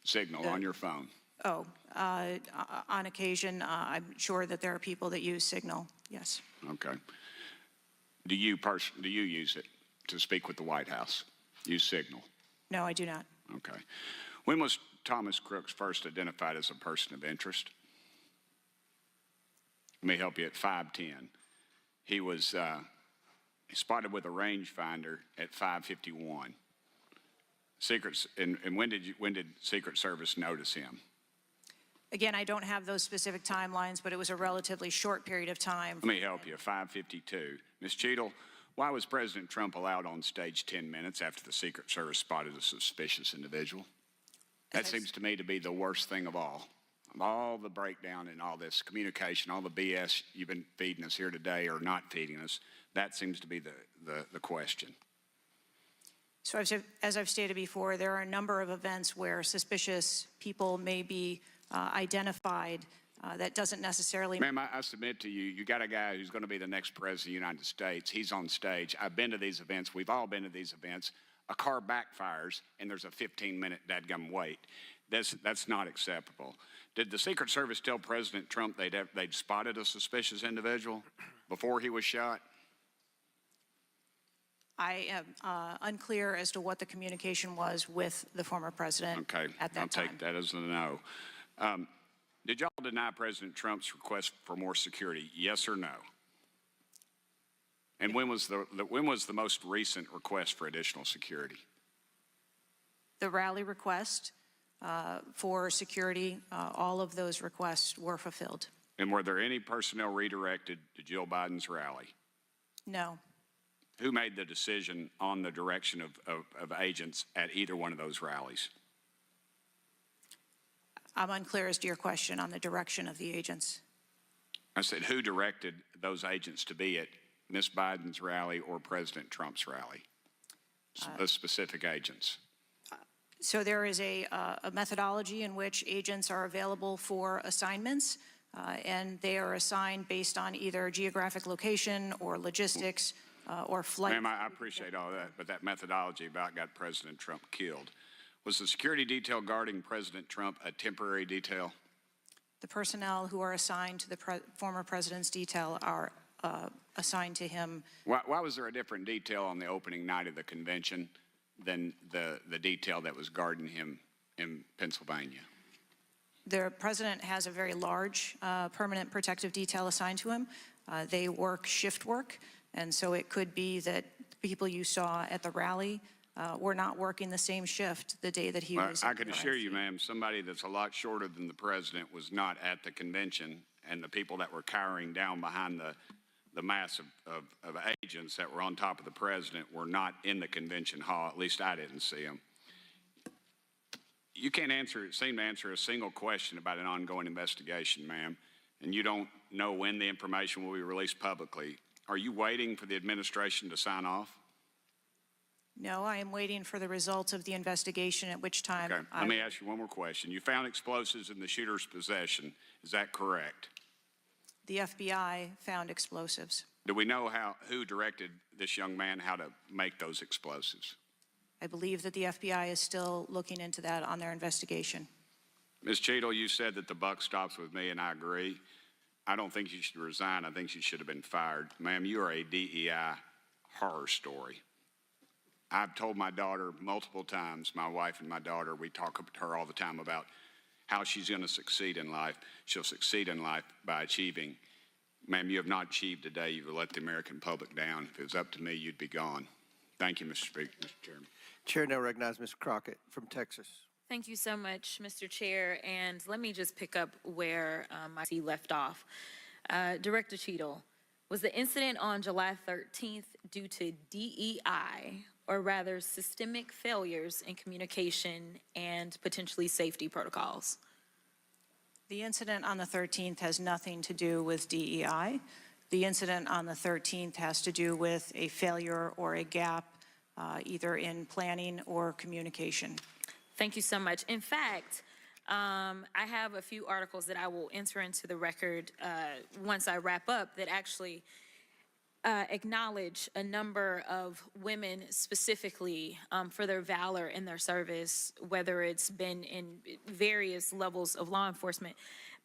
Speaker 17: Signal on your phone?
Speaker 2: Oh, on occasion, I'm sure that there are people that use Signal, yes.
Speaker 17: Okay. Do you use it to speak with the White House? Use Signal?
Speaker 2: No, I do not.
Speaker 17: Okay. When was Thomas Crooks first identified as a person of interest? Let me help you. At 5:10, he was spotted with a rangefinder at 5:51. And when did Secret Service notice him?
Speaker 2: Again, I don't have those specific timelines, but it was a relatively short period of time.
Speaker 17: Let me help you. 5:52. Ms. Cheatle, why was President Trump allowed on stage 10 minutes after the Secret Service spotted a suspicious individual? That seems to me to be the worst thing of all. Of all the breakdown and all this communication, all the BS you've been feeding us here today or not feeding us, that seems to be the question.
Speaker 2: So as I've stated before, there are a number of events where suspicious people may be identified. That doesn't necessarily...
Speaker 17: Ma'am, I submit to you, you got a guy who's going to be the next president of the United States. He's on stage. I've been to these events. We've all been to these events. A car backfires, and there's a 15-minute dadgum wait. That's not acceptable. Did the Secret Service tell President Trump they'd spotted a suspicious individual before he was shot?
Speaker 2: I am unclear as to what the communication was with the former president at that time.
Speaker 17: I'll take that as a no. Did y'all deny President Trump's request for more security, yes or no? And when was the most recent request for additional security?
Speaker 2: The rally request for security, all of those requests were fulfilled.
Speaker 17: And were there any personnel redirected to Jill Biden's rally?
Speaker 2: No.
Speaker 17: Who made the decision on the direction of agents at either one of those rallies?
Speaker 2: I'm unclear as to your question on the direction of the agents.
Speaker 17: I said, who directed those agents to be at Ms. Biden's rally or President Trump's rally? The specific agents.
Speaker 2: So there is a methodology in which agents are available for assignments, and they are assigned based on either geographic location or logistics or flight.
Speaker 17: Ma'am, I appreciate all that, but that methodology about got President Trump killed. Was the security detail guarding President Trump a temporary detail?
Speaker 2: The personnel who are assigned to the former president's detail are assigned to him.
Speaker 17: Why was there a different detail on the opening night of the convention than the detail that was guarding him in Pennsylvania?
Speaker 2: The president has a very large permanent protective detail assigned to him. They work shift work, and so it could be that people you saw at the rally were not working the same shift the day that he was.
Speaker 17: I can assure you, ma'am, somebody that's a lot shorter than the president was not at the convention, and the people that were cowering down behind the mass of agents that were on top of the president were not in the convention hall. At least I didn't see them. You can't seem to answer a single question about an ongoing investigation, ma'am, and you don't know when the information will be released publicly. Are you waiting for the administration to sign off?
Speaker 2: No, I am waiting for the results of the investigation, at which time...
Speaker 17: Okay, let me ask you one more question. You found explosives in the shooter's possession. Is that correct?
Speaker 2: The FBI found explosives.
Speaker 17: Do we know who directed this young man how to make those explosives?
Speaker 2: I believe that the FBI is still looking into that on their investigation.
Speaker 17: Ms. Cheatle, you said that the buck stops with me, and I agree. I don't think you should resign. I think you should have been fired. Ma'am, you are a DEI horror story. I've told my daughter multiple times, my wife and my daughter, we talk to her all the time about how she's going to succeed in life. She'll succeed in life by achieving. Ma'am, you have not achieved today. You've let the American public down. If it was up to me, you'd be gone. Thank you, Mr. Speaker, Mr. Chairman.
Speaker 3: Chair now recognizes Mr. Crockett from Texas.
Speaker 18: Thank you so much, Mr. Chair. And let me just pick up where I left off. Director Cheatle, was the incident on July 13th due to DEI, or rather systemic failures in communication and potentially safety protocols?
Speaker 2: The incident on the 13th has nothing to do with DEI. The incident on the 13th has to do with a failure or a gap either in planning or communication.
Speaker 18: Thank you so much. In fact, I have a few articles that I will enter into the record once I wrap up that actually acknowledge a number of women specifically for their valor in their service, whether it's been in various levels of law enforcement.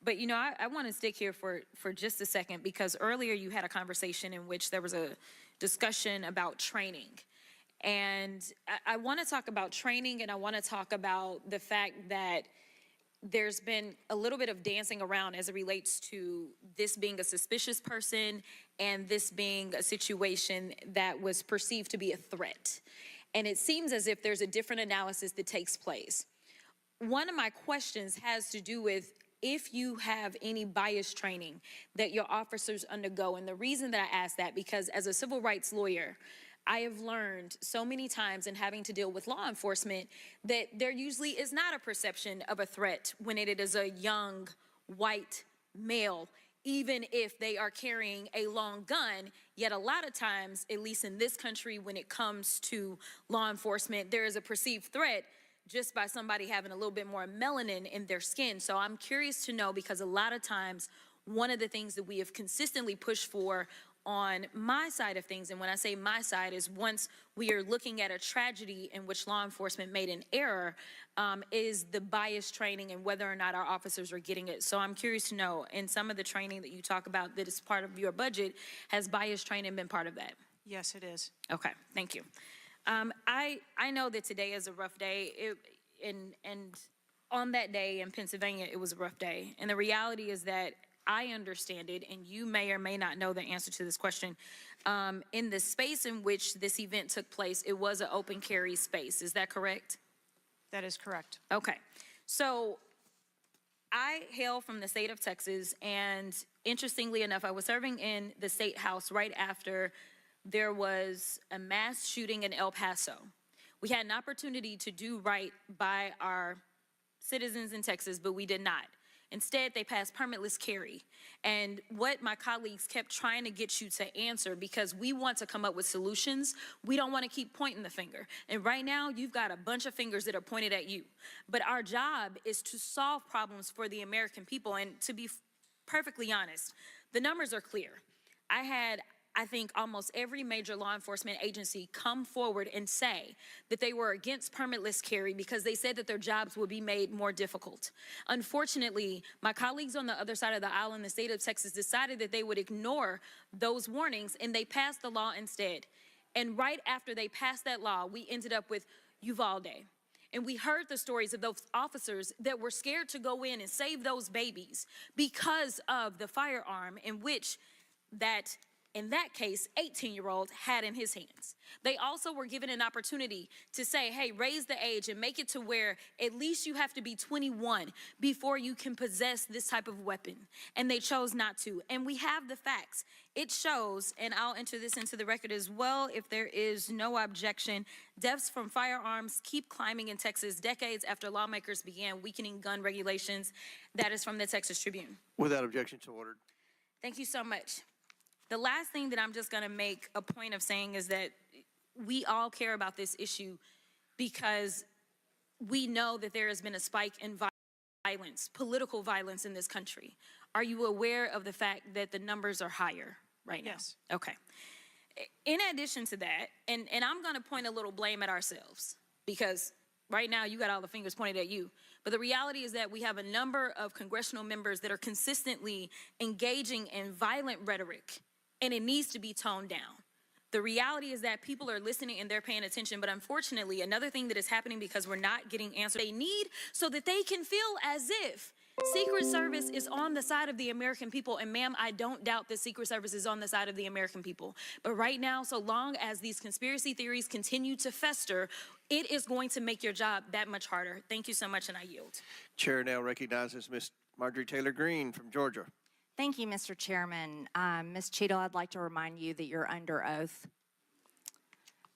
Speaker 18: But, you know, I want to stick here for just a second, because earlier you had a conversation in which there was a discussion about training. And I want to talk about training, and I want to talk about the fact that there's been a little bit of dancing around as it relates to this being a suspicious person and this being a situation that was perceived to be a threat. And it seems as if there's a different analysis that takes place. One of my questions has to do with if you have any bias training that your officers undergo. And the reason that I ask that, because as a civil rights lawyer, I have learned so many times in having to deal with law enforcement that there usually is not a perception of a threat when it is a young white male, even if they are carrying a long gun. Yet a lot of times, at least in this country, when it comes to law enforcement, there is a perceived threat just by somebody having a little bit more melanin in their skin. So I'm curious to know, because a lot of times, one of the things that we have consistently pushed for on my side of things, and when I say my side, is once we are looking at a tragedy in which law enforcement made an error, is the bias training and whether or not our officers are getting it. So I'm curious to know, in some of the training that you talk about that is part of your budget, has bias training been part of that?
Speaker 2: Yes, it is.
Speaker 18: Okay, thank you. I know that today is a rough day, and on that day in Pennsylvania, it was a rough day. And the reality is that I understand it, and you may or may not know the answer to this question. In the space in which this event took place, it was an open carry space. Is that correct?
Speaker 2: That is correct.
Speaker 18: Okay. So I hail from the state of Texas, and interestingly enough, I was serving in the state house right after there was a mass shooting in El Paso. We had an opportunity to do right by our citizens in Texas, but we did not. Instead, they passed permitless carry. And what my colleagues kept trying to get you to answer, because we want to come up with solutions, we don't want to keep pointing the finger. And right now, you've got a bunch of fingers that are pointed at you. But our job is to solve problems for the American people. And to be perfectly honest, the numbers are clear. I had, I think, almost every major law enforcement agency come forward and say that they were against permitless carry because they said that their jobs would be made more difficult. Unfortunately, my colleagues on the other side of the aisle in the state of Texas decided that they would ignore those warnings, and they passed the law instead. And right after they passed that law, we ended up with Uvalde. And we heard the stories of those officers that were scared to go in and save those babies because of the firearm in which that, in that case, 18-year-old had in his hands. They also were given an opportunity to say, hey, raise the age and make it to where at least you have to be 21 before you can possess this type of weapon. And they chose not to. And we have the facts. It shows, and I'll enter this into the record as well if there is no objection, deaths from firearms keep climbing in Texas decades after lawmakers began weakening gun regulations. That is from the Texas Tribune.
Speaker 3: Without objection, so ordered.
Speaker 18: Thank you so much. The last thing that I'm just going to make a point of saying is that we all care about this issue because we know that there has been a spike in violence, political violence in this country. Are you aware of the fact that the numbers are higher right now?
Speaker 2: Yes.
Speaker 18: Okay. In addition to that, and I'm going to point a little blame at ourselves because right now you got all the fingers pointed at you. But the reality is that we have a number of congressional members that are consistently engaging in violent rhetoric, and it needs to be toned down. The reality is that people are listening and they're paying attention, but unfortunately, another thing that is happening because we're not getting answers they need so that they can feel as if Secret Service is on the side of the American people. And ma'am, I don't doubt that Secret Service is on the side of the American people. But right now, so long as these conspiracy theories continue to fester, it is going to make your job that much harder. Thank you so much, and I yield.
Speaker 3: Chair now recognizes Ms. Marjorie Taylor Greene from Georgia.
Speaker 19: Thank you, Mr. Chairman. Ms. Cheatle, I'd like to remind you that you're under oath.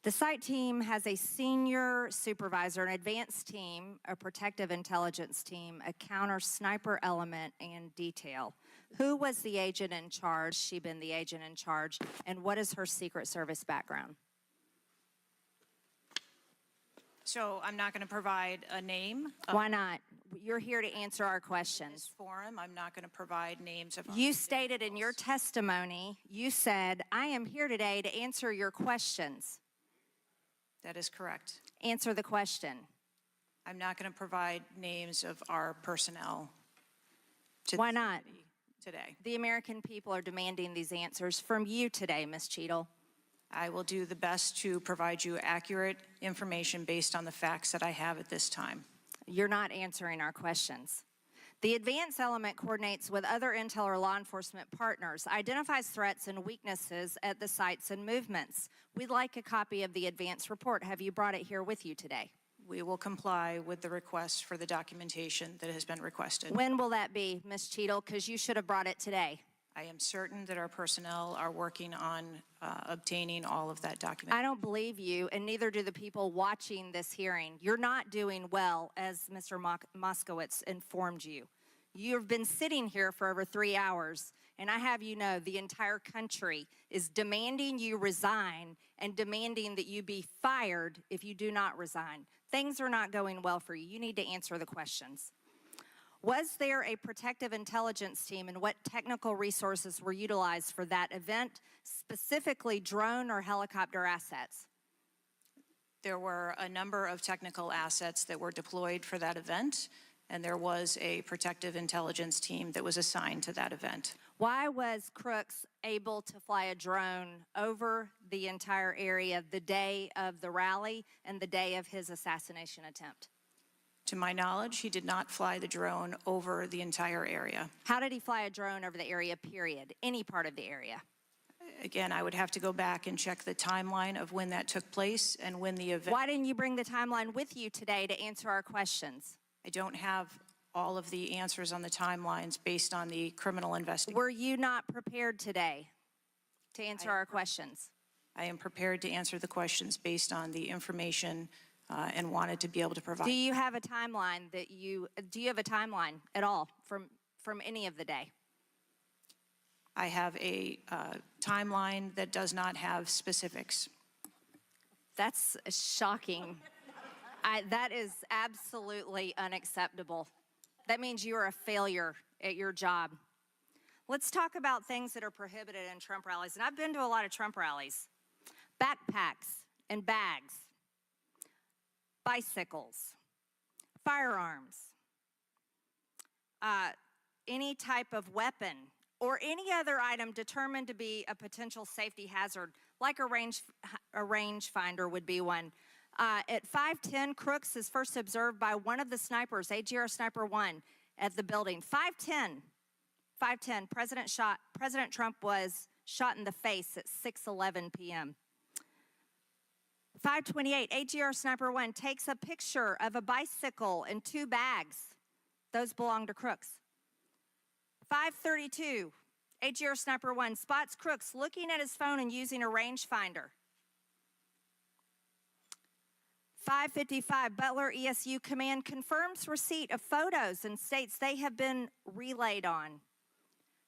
Speaker 19: The site team has a senior supervisor, an advanced team, a protective intelligence team, a counter sniper element, and detail. Who was the agent in charge? She been the agent in charge, and what is her Secret Service background?
Speaker 2: So I'm not going to provide a name. of
Speaker 19: Why not? You're here to answer our
Speaker 2: this
Speaker 19: questions.
Speaker 2: forum. I'm not going to provide names of.
Speaker 19: You stated in your testimony, you said, I am here today to answer your questions.
Speaker 2: That is correct.
Speaker 19: Answer the question.
Speaker 2: I'm not going to provide names of our personnel. To
Speaker 19: Why
Speaker 2: this
Speaker 19: not?
Speaker 2: committee today?
Speaker 19: The American people are demanding these answers from you today, Ms. Cheatle.
Speaker 2: I will do the best to provide you accurate information based on the facts that I have at this time.
Speaker 19: You're not answering our questions. The advance element coordinates with other intel or law enforcement partners, identifies threats and weaknesses at the sites and movements. We'd like a copy of the advance report. Have you brought it here with you today?
Speaker 2: We will comply with the request for the documentation that has been requested.
Speaker 19: When will that be, Ms. Cheatle? Because you should have brought it today.
Speaker 2: I am certain that our personnel are working on obtaining all of that documentation.
Speaker 19: I don't believe you, and neither do the people watching this hearing. You're not doing well, as Mr. Moskowitz informed you. You've been sitting here for over 3 hours, and I have you know the entire country is demanding you resign and demanding that you be fired if you do not resign. Things are not going well for you. You need to answer the questions. Was there a protective intelligence team, and what technical resources were utilized for that event, specifically drone or helicopter assets?
Speaker 2: There were a number of technical assets that were deployed for that event, and there was a protective intelligence team that was assigned to that event.
Speaker 19: Why was Crooks able to fly a drone over the entire area the day of the rally and the day of his assassination attempt?
Speaker 2: To my knowledge, he did not fly the drone over the entire area.
Speaker 19: How did he fly a drone over the area, period? Any part of the area?
Speaker 2: Again, I would have to go back and check the timeline of when that took place and when the event.
Speaker 19: Why didn't you bring the timeline with you today to answer our questions?
Speaker 2: I don't have all of the answers on the timelines based on the criminal investigation.
Speaker 19: Were you not prepared today to answer our questions?
Speaker 2: I am prepared to answer the questions based on the information and wanted to be able to provide.
Speaker 19: Do you have a timeline do you have a timeline at all from any of the day?
Speaker 2: I have a timeline that does not have specifics.
Speaker 19: That's shocking. That is absolutely unacceptable. That means you are a failure at your job. Let's talk about things that are prohibited in Trump rallies. And I've been to a lot of Trump rallies. Backpacks and bags, bicycles, firearms, any type of weapon, or any other item determined to be a potential safety hazard, like a rangefinder would be one. At 5:10, Crooks is first observed by one of the snipers, AGR Sniper 1, at the building. 5:10, President Trump was shot in the face at 6:11 p.m. 5:28, AGR Sniper 1 takes a picture of a bicycle and 2 bags. Those belong to Crooks. 5:32, AGR Sniper 1 spots Crooks looking at his phone and using a rangefinder. 5:55, Butler ESU Command confirms receipt of photos and states they have been relayed on.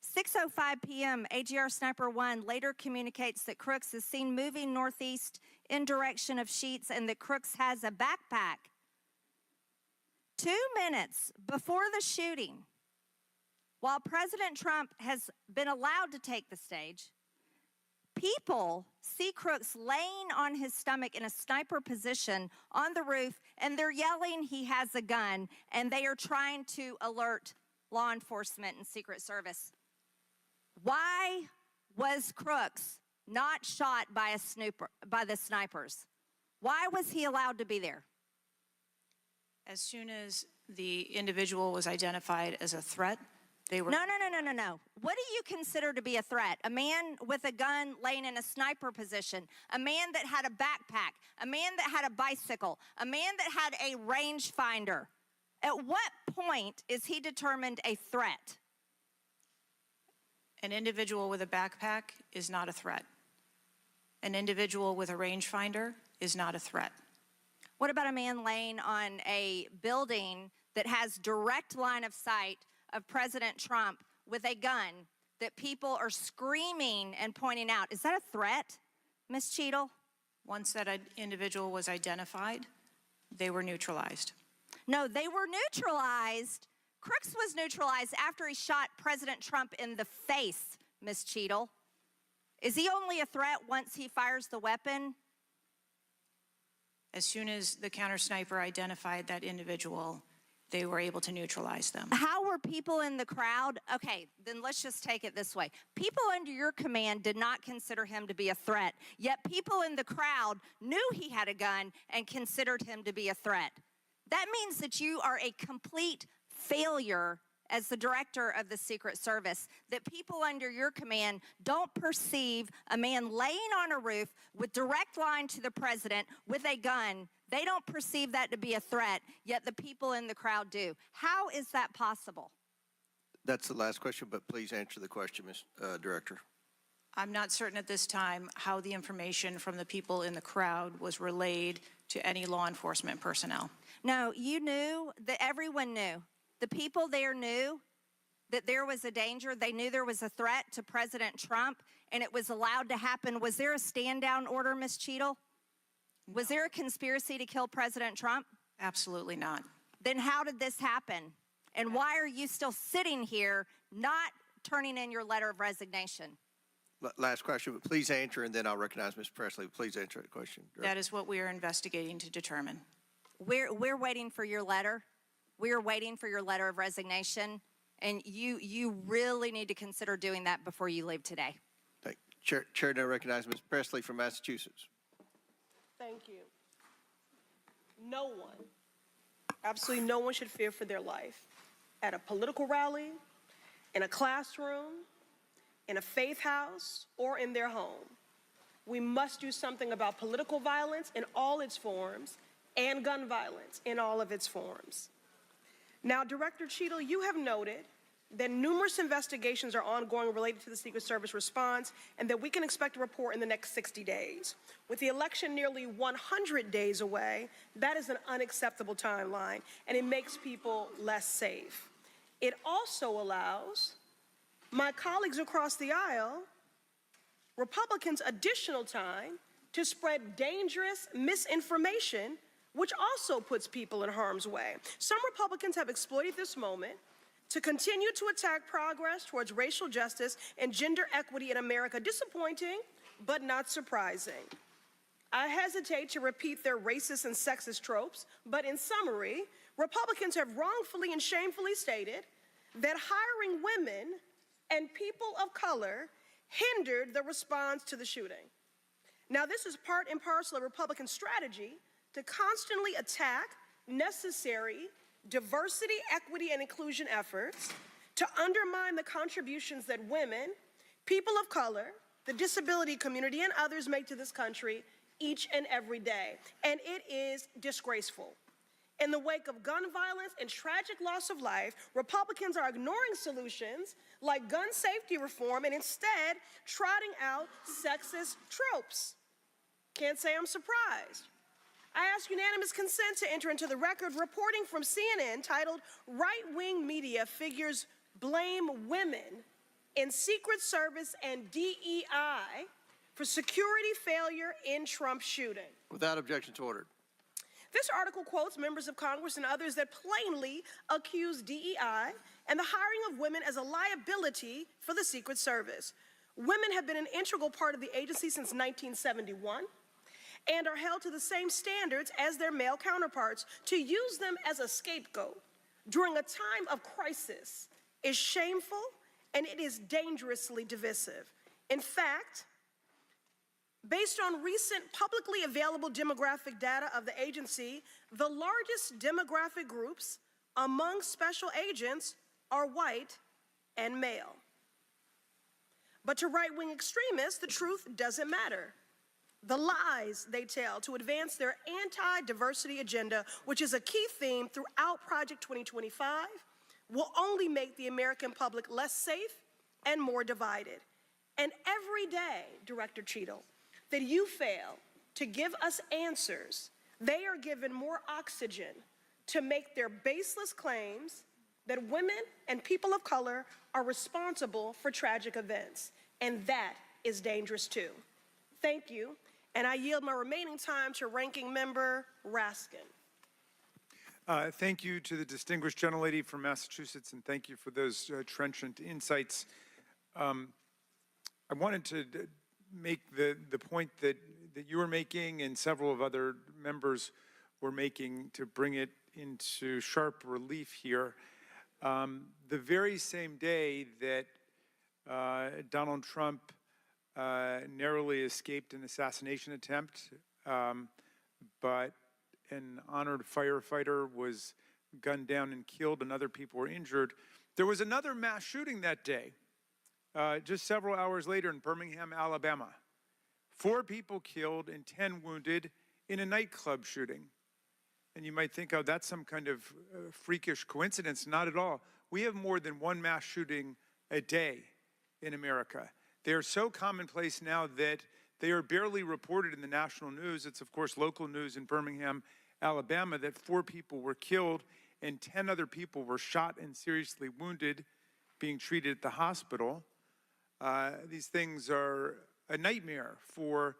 Speaker 19: 6:05 p.m., AGR Sniper 1 later communicates that Crooks is seen moving northeast in direction of Sheets and that Crooks has a backpack. 2 minutes before the shooting, while President Trump has been allowed to take the stage, people see Crooks laying on his stomach in a sniper position on the roof, and they're yelling he has a gun, and they are trying to alert law enforcement and Secret Service. Why was Crooks not shot by the snipers? Why was he allowed to be there?
Speaker 2: As soon as the individual was identified as a threat, they were...
Speaker 19: No. What do you consider to be a threat? A man with a gun laying in a sniper position, a man that had a backpack, a man that had a bicycle, a man that had a rangefinder. At what point is he determined a threat?
Speaker 2: An individual with a backpack is not a threat. An individual with a rangefinder is not a threat.
Speaker 19: What about a man laying on a building that has direct line of sight of President Trump with a gun that people are screaming and pointing out? Is that a threat, Ms. Cheatle?
Speaker 2: Once that individual was identified, They were neutralized.
Speaker 19: No, they were neutralized. Crooks was neutralized after he shot President Trump in the face, Ms. Cheatle. Is he only a threat once he fires the weapon?
Speaker 2: As soon as the counter sniper identified that individual, they were able to neutralize them.
Speaker 19: How were people in the crowd? Okay, then let's just take it this way. People under your command did not consider him to be a threat, yet people in the crowd knew he had a gun and considered him to be a threat. That means that you are a complete failure as the director of the Secret Service, that people under your command don't perceive a man laying on a roof with direct line to the president with a gun. They don't perceive that to be a threat, yet the people in the crowd do. How is that possible?
Speaker 3: That's the last question, but please answer the question, Ms. Director.
Speaker 2: I'm not certain at this time how the information from the people in the crowd was relayed to any law enforcement personnel.
Speaker 19: No, you knew, that everyone knew. The people there knew that there was a danger. They knew there was a threat to President Trump, and it was allowed to happen. Was there a stand-down order, Ms. Cheatle? No. Was there a conspiracy to kill President Trump?
Speaker 2: Absolutely not.
Speaker 19: Then how did this happen? And why are you still sitting here not turning in your letter of resignation?
Speaker 3: Last question, but please answer, and then I'll recognize Ms. Presley. Please answer the question.
Speaker 2: That is what we are investigating to determine.
Speaker 19: We're waiting for your letter. We are waiting for your letter of resignation, and you really need to consider doing that before you leave today.
Speaker 3: Thank you. Chair now recognizes Ms. Presley from Massachusetts.
Speaker 20: Thank you. No one, absolutely no one should fear for their life at a political rally, in a classroom, in a faith house, or in their home. We must do something about political violence in all its forms and gun violence in all of its forms. Now, Director Cheatle, you have noted that numerous investigations are ongoing related to the Secret Service response and that we can expect a report in the next 60 days. With the election nearly 100 days away, that is an unacceptable timeline, and it makes people less safe. It also allows my colleagues across the aisle, Republicans, additional time to spread dangerous misinformation, which also puts people in harm's way. Some Republicans have exploited this moment to continue to attack progress towards racial justice and gender equity in America. Disappointing, but not surprising. I hesitate to repeat their racist and sexist tropes, but in summary, Republicans have wrongfully and shamefully stated that hiring women and people of color hindered the response to the shooting. Now, this is part and parcel of Republican strategy to constantly attack necessary diversity, equity, and inclusion efforts, to undermine the contributions that women, people of color, the disability community, and others make to this country each and every day. And it is disgraceful. In the wake of gun violence and tragic loss of life, Republicans are ignoring solutions like gun safety reform and instead trotting out sexist tropes. Can't say I'm surprised. I ask unanimous consent to enter into the record reporting from CNN titled "Right-Wing Media Figures Blame Women in Secret Service and DEI for Security Failure in Trump Shooting."
Speaker 3: Without objection to order.
Speaker 20: This article quotes members of Congress and others that plainly accuse DEI and the hiring of women as a liability for the Secret Service. Women have been an integral part of the agency since 1971. And are held to the same standards as their male counterparts. To use them as a scapegoat during a time of crisis is shameful and it is dangerously divisive. In fact, based on recent publicly available demographic data of the agency, the largest demographic groups among special agents are white and male. But to right-wing extremists, the truth doesn't matter. The lies they tell to advance their anti-diversity agenda, which is a key theme throughout Project 2025, will only make the American public less safe and more divided. And every day, Director Cheatle, that you fail to give us answers, they are given more oxygen to make their baseless claims that women and people of color are responsible for tragic events. And that is dangerous too. Thank you. And I yield my remaining time to Ranking Member Raskin.
Speaker 1: Thank you to the distinguished gentlelady from Massachusetts, and thank you for those trenchant insights. I wanted to make the point that you were making and several of other members were making to bring it into sharp relief here. The very same day that Donald Trump narrowly escaped an assassination attempt, but an honored firefighter was gunned down and killed and other people were injured. There was another mass shooting that day, just several hours later in Birmingham, Alabama. 4 people killed and 10 wounded in a nightclub shooting. And you might think, oh, that's some kind of freakish coincidence. Not at all. We have more than one mass shooting a day in America. They are so commonplace now that they are barely reported in the national news. It's, of course, local news in Birmingham, Alabama, that 4 people were killed and 10 other people were shot and seriously wounded, being treated at the hospital. These things are a nightmare for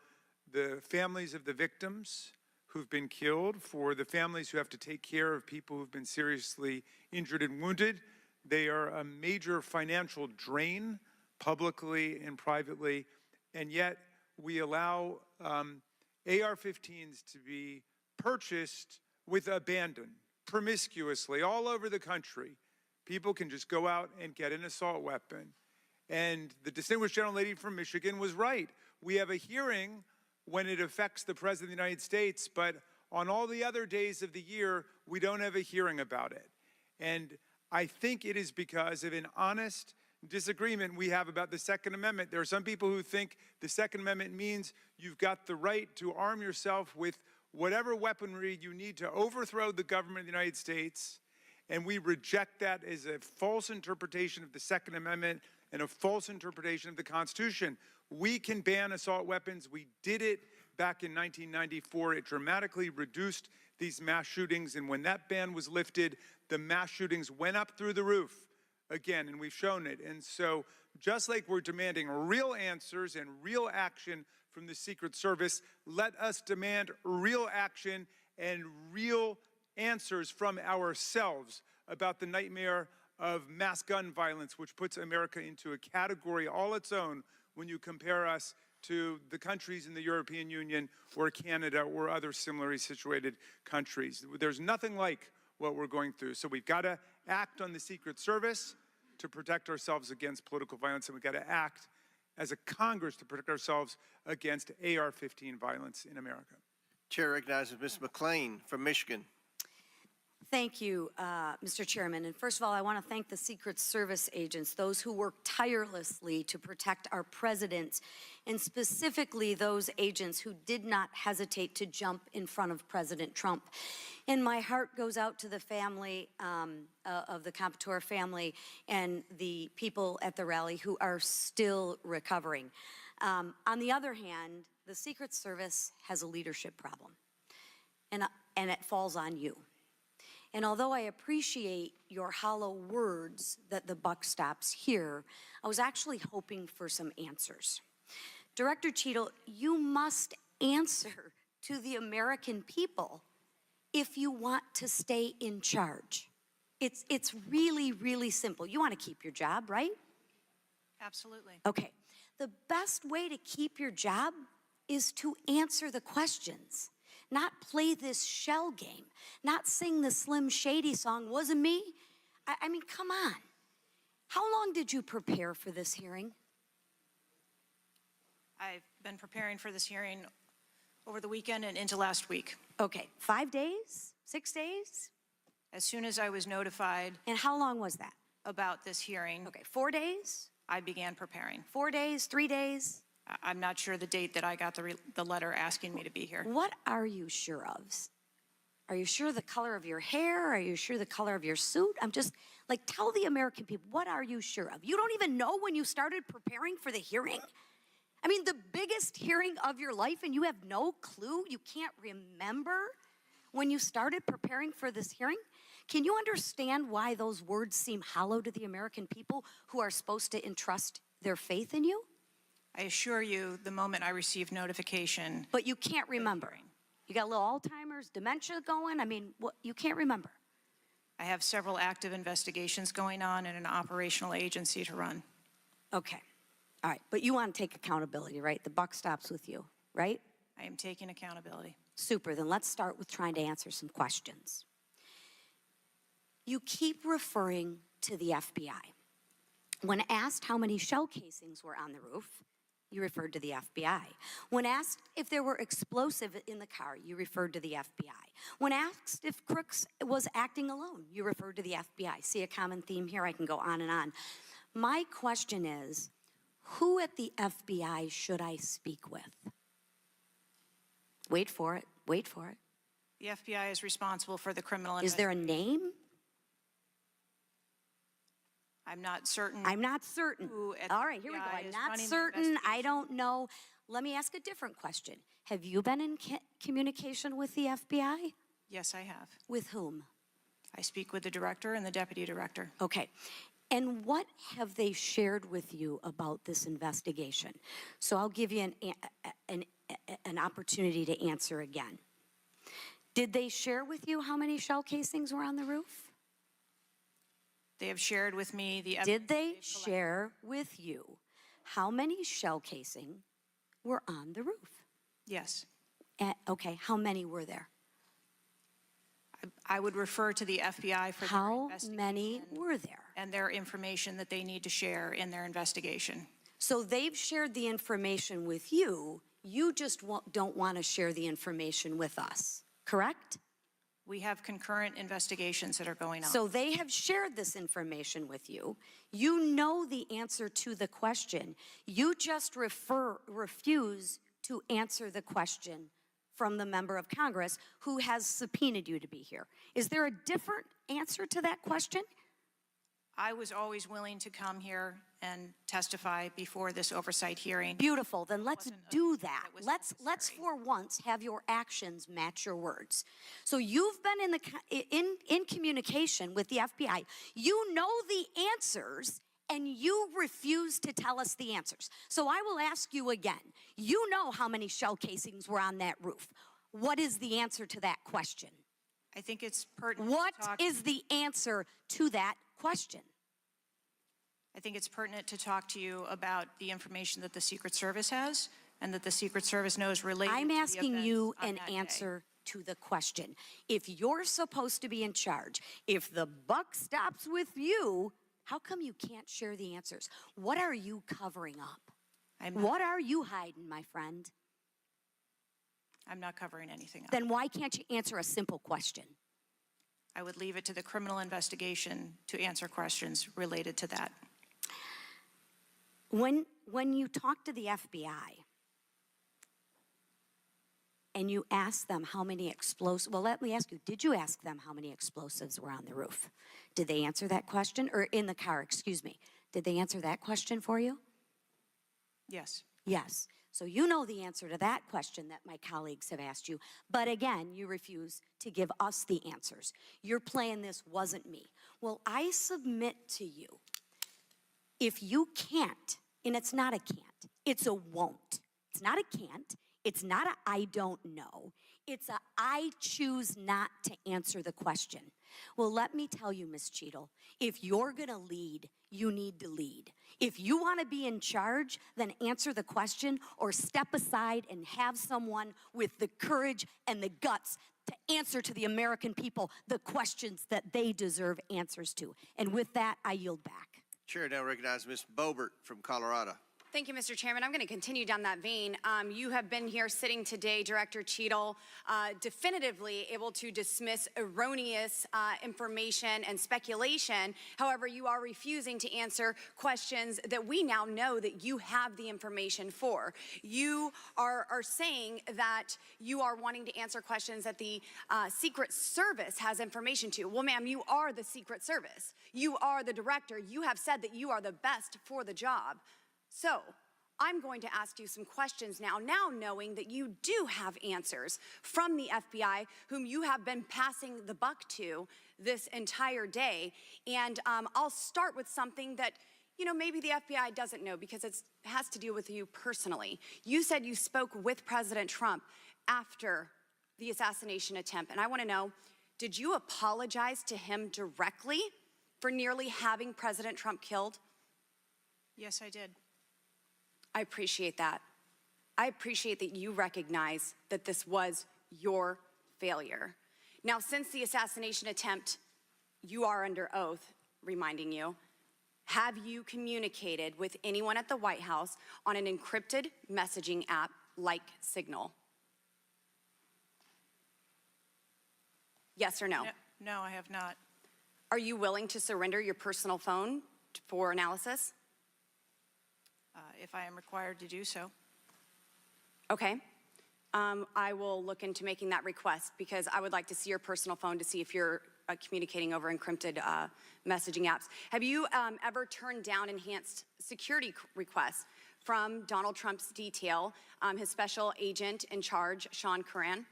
Speaker 1: the families of the victims who've been killed, for the families who have to take care of people who've been seriously injured and wounded. They are a major financial drain, publicly and privately, and yet we allow AR-15s to be purchased with abandon, promiscuously, all over the country. People can just go out and get an assault weapon. And the distinguished gentlelady from Michigan was right. We have a hearing when it affects the President of the United States, but on all the other days of the year, we don't have a hearing about it. And I think it is because of an honest disagreement we have about the Second Amendment. There are some people who think the Second Amendment means you've got the right to arm yourself with whatever weaponry you need to overthrow the government of the United States, and we reject that as a false interpretation of the Second Amendment and a false interpretation of the Constitution. We can ban assault weapons. We did it back in 1994. It dramatically reduced these mass shootings, and when that ban was lifted, the mass shootings went up through the roof again, and we've shown it. And so just like we're demanding real answers and real action from the Secret Service, let us demand real action and real answers from ourselves about the nightmare of mass gun violence, which puts America into a category all its own when you compare us to the countries in the European Union or Canada or other similarly situated countries. There's nothing like what we're going through. So we've got to act on the Secret Service to protect ourselves against political violence, and we've got to act as a Congress to protect ourselves against AR-15 violence in America.
Speaker 3: Chair recognizes Ms. McClain from Michigan.
Speaker 21: Thank you, Mr. Chairman. And first of all, I want to thank the Secret Service agents, those who work tirelessly to protect our president, and specifically those agents who did not hesitate to jump in front of President Trump. And my heart goes out to the family of the Competor family and the people at the rally who are still recovering. On the other hand, the Secret Service has a leadership problem, and it falls on you. And although I appreciate your hollow words that the buck stops here, I was actually hoping for some answers. Director Cheatle, you must answer to the American people if you want to stay in charge. It's really, really simple. You want to keep your job, right?
Speaker 2: Absolutely.
Speaker 21: Okay. The best way to keep your job is to answer the questions. Not play this shell game, not sing the Slim Shady song, wasn't me. I mean, come on. How long did you prepare for this hearing?
Speaker 2: I've been preparing for this hearing over the weekend and into last week.
Speaker 21: Okay, 5 days, 6 days?
Speaker 2: As soon as I was notified.
Speaker 21: And how long was that?
Speaker 2: About this hearing.
Speaker 21: Okay, 4 days?
Speaker 2: I began preparing.
Speaker 21: 4 days, 3 days?
Speaker 2: I'm not sure the date that I got the letter asking me to be here.
Speaker 21: What are you sure of? Are you sure the color of your hair? Are you sure the color of your suit? I'm just, like, tell the American people, what are you sure of? You don't even know when you started preparing for the hearing? I mean, the biggest hearing of your life, and you have no clue? You can't remember when you started preparing for this hearing? Can you understand why those words seem hollow to the American people who are supposed to entrust their faith in you?
Speaker 2: I assure you, the moment I received notification.
Speaker 21: But you can't remember. You got a little Alzheimer's, dementia going? I mean, what, you can't remember.
Speaker 2: I have several active investigations going on and an operational agency to run.
Speaker 21: Okay. All right. But you want to take accountability, right? The buck stops with you, right?
Speaker 2: I am taking accountability.
Speaker 21: Super. Then let's start with trying to answer some questions. You keep referring to the FBI. When asked how many shell casings were on the roof, you referred to the FBI. When asked if there were explosives in the car, you referred to the FBI. When asked if Crooks was acting alone, you referred to the FBI. See a common theme here? I can go on and on. My question is, who at the FBI should I speak with? Wait for it. Wait for it.
Speaker 2: The FBI is responsible for the criminal
Speaker 21: Is there a name?
Speaker 2: I'm not certain.
Speaker 21: I'm not certain.
Speaker 2: Who at
Speaker 21: All
Speaker 2: the
Speaker 21: right, here we go.
Speaker 2: FBI
Speaker 21: I'm
Speaker 2: is
Speaker 21: not
Speaker 2: running the
Speaker 21: certain. I don't know. Let me ask a different question. Have you been in communication with the FBI?
Speaker 2: Yes, I have.
Speaker 21: With whom?
Speaker 2: I speak with the director and the deputy director.
Speaker 21: Okay. And what have they shared with you about this investigation? So I'll give you an opportunity to answer again. Did they share with you how many shell casings were on the roof?
Speaker 2: They have shared with me the evidence.
Speaker 21: Did they share with you how many shell casing were on the roof?
Speaker 2: Yes.
Speaker 21: Okay, how many were there?
Speaker 2: I would refer to the FBI for their
Speaker 21: How
Speaker 2: investigation
Speaker 21: many were there?
Speaker 2: and their information that they need to share in their investigation.
Speaker 21: So they've shared the information with you. You just don't want to share the information with us, correct?
Speaker 2: We have concurrent investigations that are going on.
Speaker 21: So they have shared this information with you. You know the answer to the question. You just refuse to answer the question from the member of Congress who has subpoenaed you to be here. Is there a different answer to that question?
Speaker 2: I was always willing to come here and testify before this oversight hearing.
Speaker 21: Beautiful, then let's do that. Let's for once have your actions match your words. So you've been in communication with the FBI. You know the answers and you refuse to tell us the answers. So I will ask you again. You know how many shell casings were on that roof. What is the answer to that question?
Speaker 2: I think it's pertinent
Speaker 21: What
Speaker 2: to talk.
Speaker 21: is the answer to that question?
Speaker 2: I think it's pertinent to talk to you about the information that the Secret Service has and that the Secret Service knows related
Speaker 21: I'm
Speaker 2: to the
Speaker 21: asking
Speaker 2: events
Speaker 21: you
Speaker 2: on
Speaker 21: an
Speaker 2: that day.
Speaker 21: answer to the question. If you're supposed to be in charge, if the buck stops with you, how come you can't share the answers? What are you covering up? What are you hiding, my friend?
Speaker 2: I'm not covering anything up.
Speaker 21: Then why can't you answer a simple question?
Speaker 2: I would leave it to the criminal investigation to answer questions related to that.
Speaker 21: When you talk to the FBI and you ask them how many explosives, well, let me ask you, did you ask them how many explosives were on the roof? Did they answer that question? Or in the car, excuse me. Did they answer that question for you?
Speaker 2: Yes.
Speaker 21: Yes. So you know the answer to that question that my colleagues have asked you. But again, you refuse to give us the answers. You're playing this wasn't me. Well, I submit to you, if you can't, and it's not a can't, it's a won't. It's not a can't. It's not a I don't know. It's a I choose not to answer the question. Well, let me tell you, Ms. Cheatle, if you're going to lead, you need to lead. If you want to be in charge, then answer the question or step aside and have someone with the courage and the guts to answer to the American people the questions that they deserve answers to. And with that, I yield back.
Speaker 3: Chair now recognizes Ms. Boebert from Colorado.
Speaker 4: Thank you, Mr. Chairman. I'm going to continue down that vein. You have been here sitting today, Director Cheatle, definitively able to dismiss erroneous information and speculation. However, you are refusing to answer questions that we now know that you have the information for. You are saying that you are wanting to answer questions that the Secret Service has information to. Well, ma'am, you are the Secret Service. You are the director. You have said that you are the best for the job. So I'm going to ask you some questions now knowing that you do have answers from the FBI, whom you have been passing the buck to this entire day. And I'll start with something that, you know, maybe the FBI doesn't know because it has to do with you personally. You said you spoke with President Trump after the assassination attempt, and I want to know, did you apologize to him directly for nearly having President Trump killed?
Speaker 2: Yes, I did.
Speaker 4: I appreciate that. I appreciate that you recognize that this was your failure. Now, since the assassination attempt, you are under oath, reminding you, have you communicated with anyone at the White House on an encrypted messaging app like Signal? Yes or no?
Speaker 2: No, I have not.
Speaker 4: Are you willing to surrender your personal phone for analysis?
Speaker 2: If I am required to do so.
Speaker 4: Okay. I will look into making that request because I would like to see your personal phone to see if you're communicating over encrypted messaging apps. Have you ever turned down enhanced security requests from Donald Trump's detail, his special agent in charge, Sean Curran? Have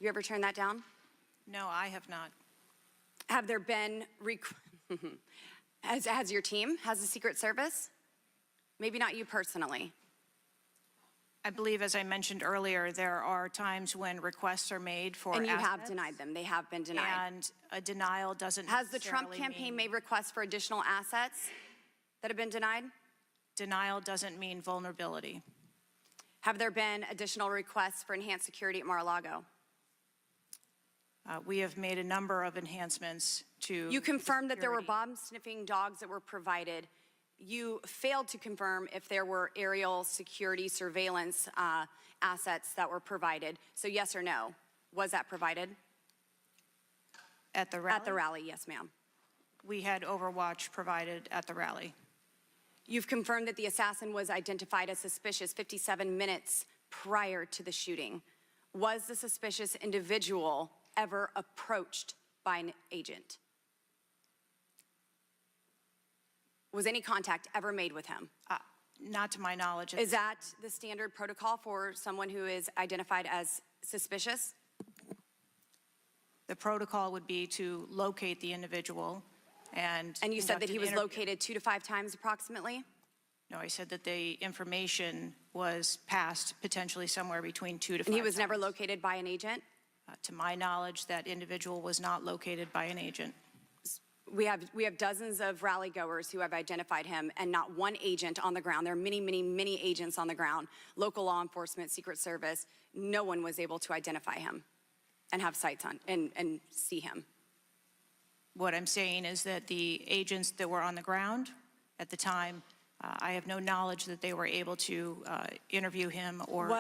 Speaker 4: you ever turned that down?
Speaker 2: No, I have not.
Speaker 4: Have there been, has your team, has the Secret Service? Maybe not you personally.
Speaker 2: I believe, as I mentioned earlier, there are times when requests are made for
Speaker 4: And you have
Speaker 2: assets,
Speaker 4: denied them. They have been denied.
Speaker 2: and a denial doesn't
Speaker 4: Has the Trump
Speaker 2: necessarily
Speaker 4: campaign
Speaker 2: mean-
Speaker 4: made requests for additional assets that have been denied?
Speaker 2: Denial doesn't mean vulnerability.
Speaker 4: Have there been additional requests for enhanced security at Mar-a-Lago?
Speaker 2: We have made a number of enhancements to.
Speaker 4: You confirmed that there were
Speaker 2: security.
Speaker 4: bomb-sniffing dogs that were provided. You failed to confirm if there were aerial security surveillance assets that were provided. So yes or no, was that provided?
Speaker 2: At the rally?
Speaker 4: At the rally, yes, ma'am.
Speaker 2: We had Overwatch provided at the rally.
Speaker 4: You've confirmed that the assassin was identified as suspicious 57 minutes prior to the shooting. Was the suspicious individual ever approached by an agent? Was any contact ever made with him?
Speaker 2: Not to my knowledge.
Speaker 4: Is that the standard protocol for someone who is identified as suspicious?
Speaker 2: The protocol would be to locate the individual and.
Speaker 4: And you said that
Speaker 2: conduct
Speaker 4: he
Speaker 2: an
Speaker 4: was
Speaker 2: interview.
Speaker 4: located 2 to 5 times approximately?
Speaker 2: No, I said that the information was passed potentially somewhere between 2 to 5
Speaker 4: And he was never
Speaker 2: times.
Speaker 4: located by an agent?
Speaker 2: To my knowledge, that individual was not located by an agent.
Speaker 4: We have dozens of rally goers who have identified him and not one agent on the ground. There are many, many, many agents on the ground, local law enforcement, Secret Service. No one was able to identify him and have sights on and see him.
Speaker 2: What I'm saying is that the agents that were on the ground at the time, I have no knowledge that they were able to interview him or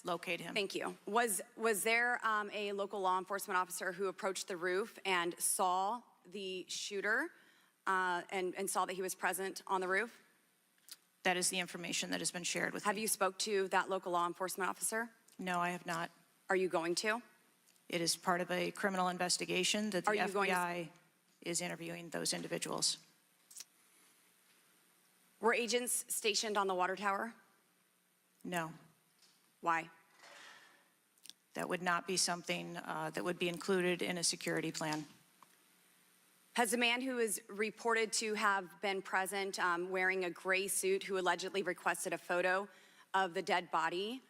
Speaker 2: locate him.
Speaker 4: Thank you. Was there a local law enforcement officer who approached the roof and saw the shooter and saw that he was present on the roof?
Speaker 2: That is the information that has been shared with me.
Speaker 4: Have you spoke to that local law enforcement officer?
Speaker 2: No, I have not.
Speaker 4: Are you going to?
Speaker 2: It is part of a criminal investigation that the
Speaker 4: Are you going to-
Speaker 2: FBI is interviewing those individuals.
Speaker 4: Were agents stationed on the water tower?
Speaker 2: No,
Speaker 4: Why?
Speaker 2: that would not be something that would be included in a security plan.
Speaker 4: Has the man who is reported to have been present wearing a gray suit who allegedly requested a photo of the dead body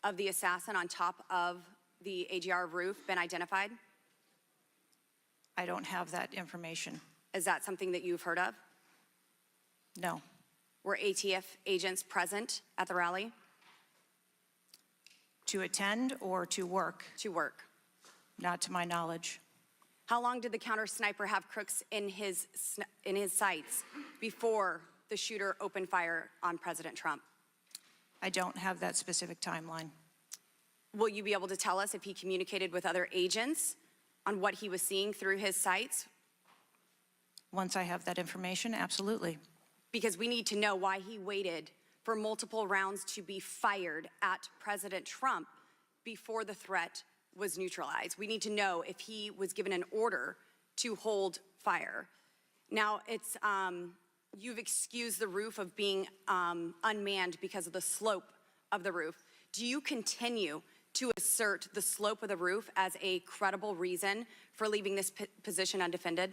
Speaker 4: of the assassin on top of the AGR roof been identified?
Speaker 2: I don't have that information.
Speaker 4: Is that something that you've heard of?
Speaker 2: No,
Speaker 4: Were ATF agents present at the rally?
Speaker 2: to attend or to work,
Speaker 4: To work.
Speaker 2: not to my knowledge.
Speaker 4: How long did the counter sniper have crooks in his sights before the shooter opened fire on President Trump?
Speaker 2: I don't have that specific timeline.
Speaker 4: Will you be able to tell us if he communicated with other agents on what he was seeing through his sights?
Speaker 2: Once I have that information, absolutely.
Speaker 4: Because we need to know why he waited for multiple rounds to be fired at President Trump before the threat was neutralized. We need to know if he was given an order to hold fire. Now, you've excused the roof of being unmanned because of the slope of the roof. Do you continue to assert the slope of the roof as a credible reason for leaving this position undefended?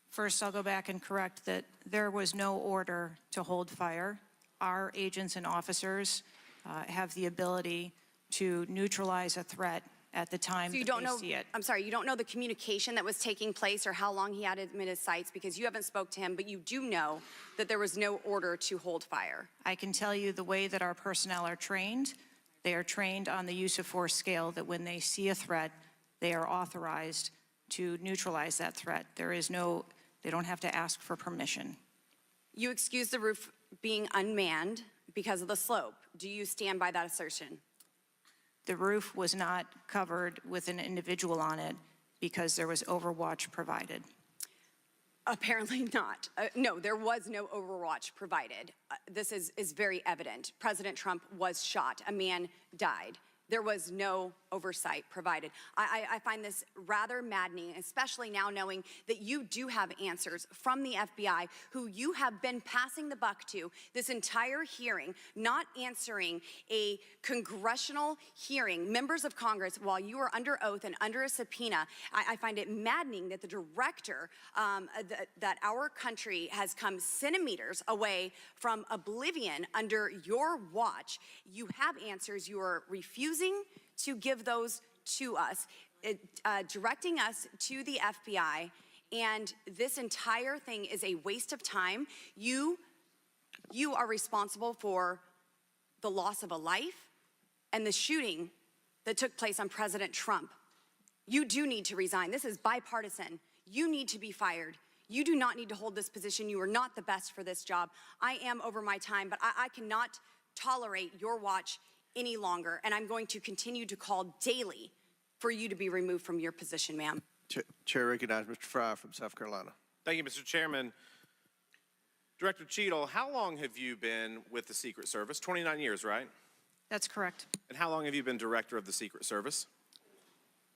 Speaker 2: First, I'll go back and correct that there was no order to hold fire. Our agents and officers have the ability to neutralize a threat at the time
Speaker 4: So you
Speaker 2: that
Speaker 4: don't
Speaker 2: they
Speaker 4: know,
Speaker 2: see it.
Speaker 4: I'm sorry, you don't know the communication that was taking place or how long he had admitted sites because you haven't spoke to him, but you do know that there was no order to hold fire.
Speaker 2: I can tell you the way that our personnel are trained. They are trained on the use of force scale, that when they see a threat, they are authorized to neutralize that threat. They don't have to ask for permission.
Speaker 4: You excused the roof being unmanned because of the slope. Do you stand by that assertion?
Speaker 2: The roof was not covered with an individual on it because there was overwatch provided.
Speaker 4: Apparently not. No, there was no overwatch provided. This is very evident. President Trump was shot. A man died. There was no oversight provided. I find this rather maddening, especially now knowing that you do have answers from the FBI, who you have been passing the buck to this entire hearing, not answering a congressional hearing, members of Congress, while you are under oath and under a subpoena. I find it maddening that the director, that our country has come centimeters away from oblivion under your watch. You have answers. You are refusing to give those to us, directing us to the FBI, and this entire thing is a waste of time. You are responsible for the loss of a life and the shooting that took place on President Trump. You do need to resign. This is bipartisan. You need to be fired. You do not need to hold this position. You are not the best for this job. I am over my time, but I cannot tolerate your watch any longer, and I'm going to continue to call daily for you to be removed from your position, ma'am.
Speaker 3: Chair recognizes Mr. Fry from South Carolina.
Speaker 5: Thank you, Mr. Chairman. Director Cheatle, how long have you been with the Secret Service? 29 years, right?
Speaker 2: That's correct.
Speaker 5: And how long have you been director of the Secret Service?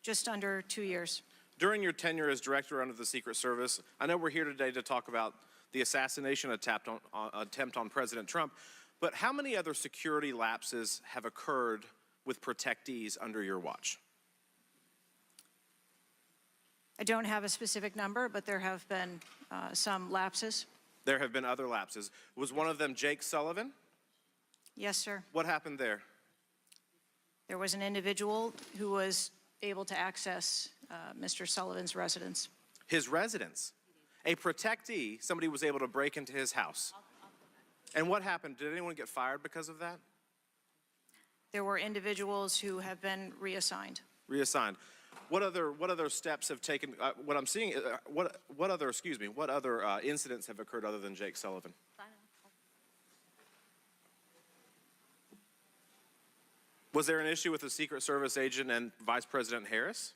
Speaker 2: Just under 2 years.
Speaker 5: During your tenure as director under the Secret Service, I know we're here today to talk about the assassination attempt on President Trump, but how many other security lapses have occurred with protectees under your watch?
Speaker 2: I don't have a specific number, but there have been some lapses.
Speaker 5: There have been other lapses. Was one of them Jake Sullivan?
Speaker 2: Yes, sir.
Speaker 5: What happened there?
Speaker 2: There was an individual who was able to access Mr. Sullivan's residence.
Speaker 5: His residence? A protectee, somebody was able to break into his house. And what happened? Did anyone get fired because of that?
Speaker 2: There were individuals who have been reassigned.
Speaker 5: Reassigned. What other steps have taken? What I'm seeing, what other incidents have occurred other than Jake Sullivan? Was there an issue with the Secret Service agent and Vice President Harris?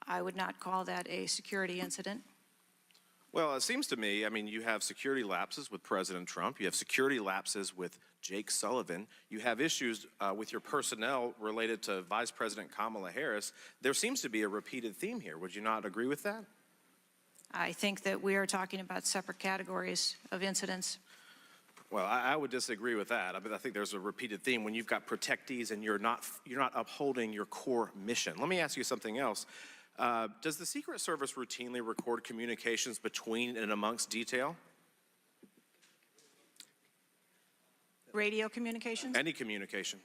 Speaker 2: I would not call that a security incident.
Speaker 5: Well, it seems to me, I mean, you have security lapses with President Trump. You have security lapses with Jake Sullivan. You have issues with your personnel related to Vice President Kamala Harris. There seems to be a repeated theme here. Would you not agree with that?
Speaker 2: I think that we are talking about separate categories of incidents.
Speaker 5: Well, I would disagree with that. I think there's a repeated theme when you've got protectees and you're not upholding your core mission. Let me ask you something else. Does the Secret Service routinely record communications between and amongst detail?
Speaker 2: Radio communications?
Speaker 5: Any communication?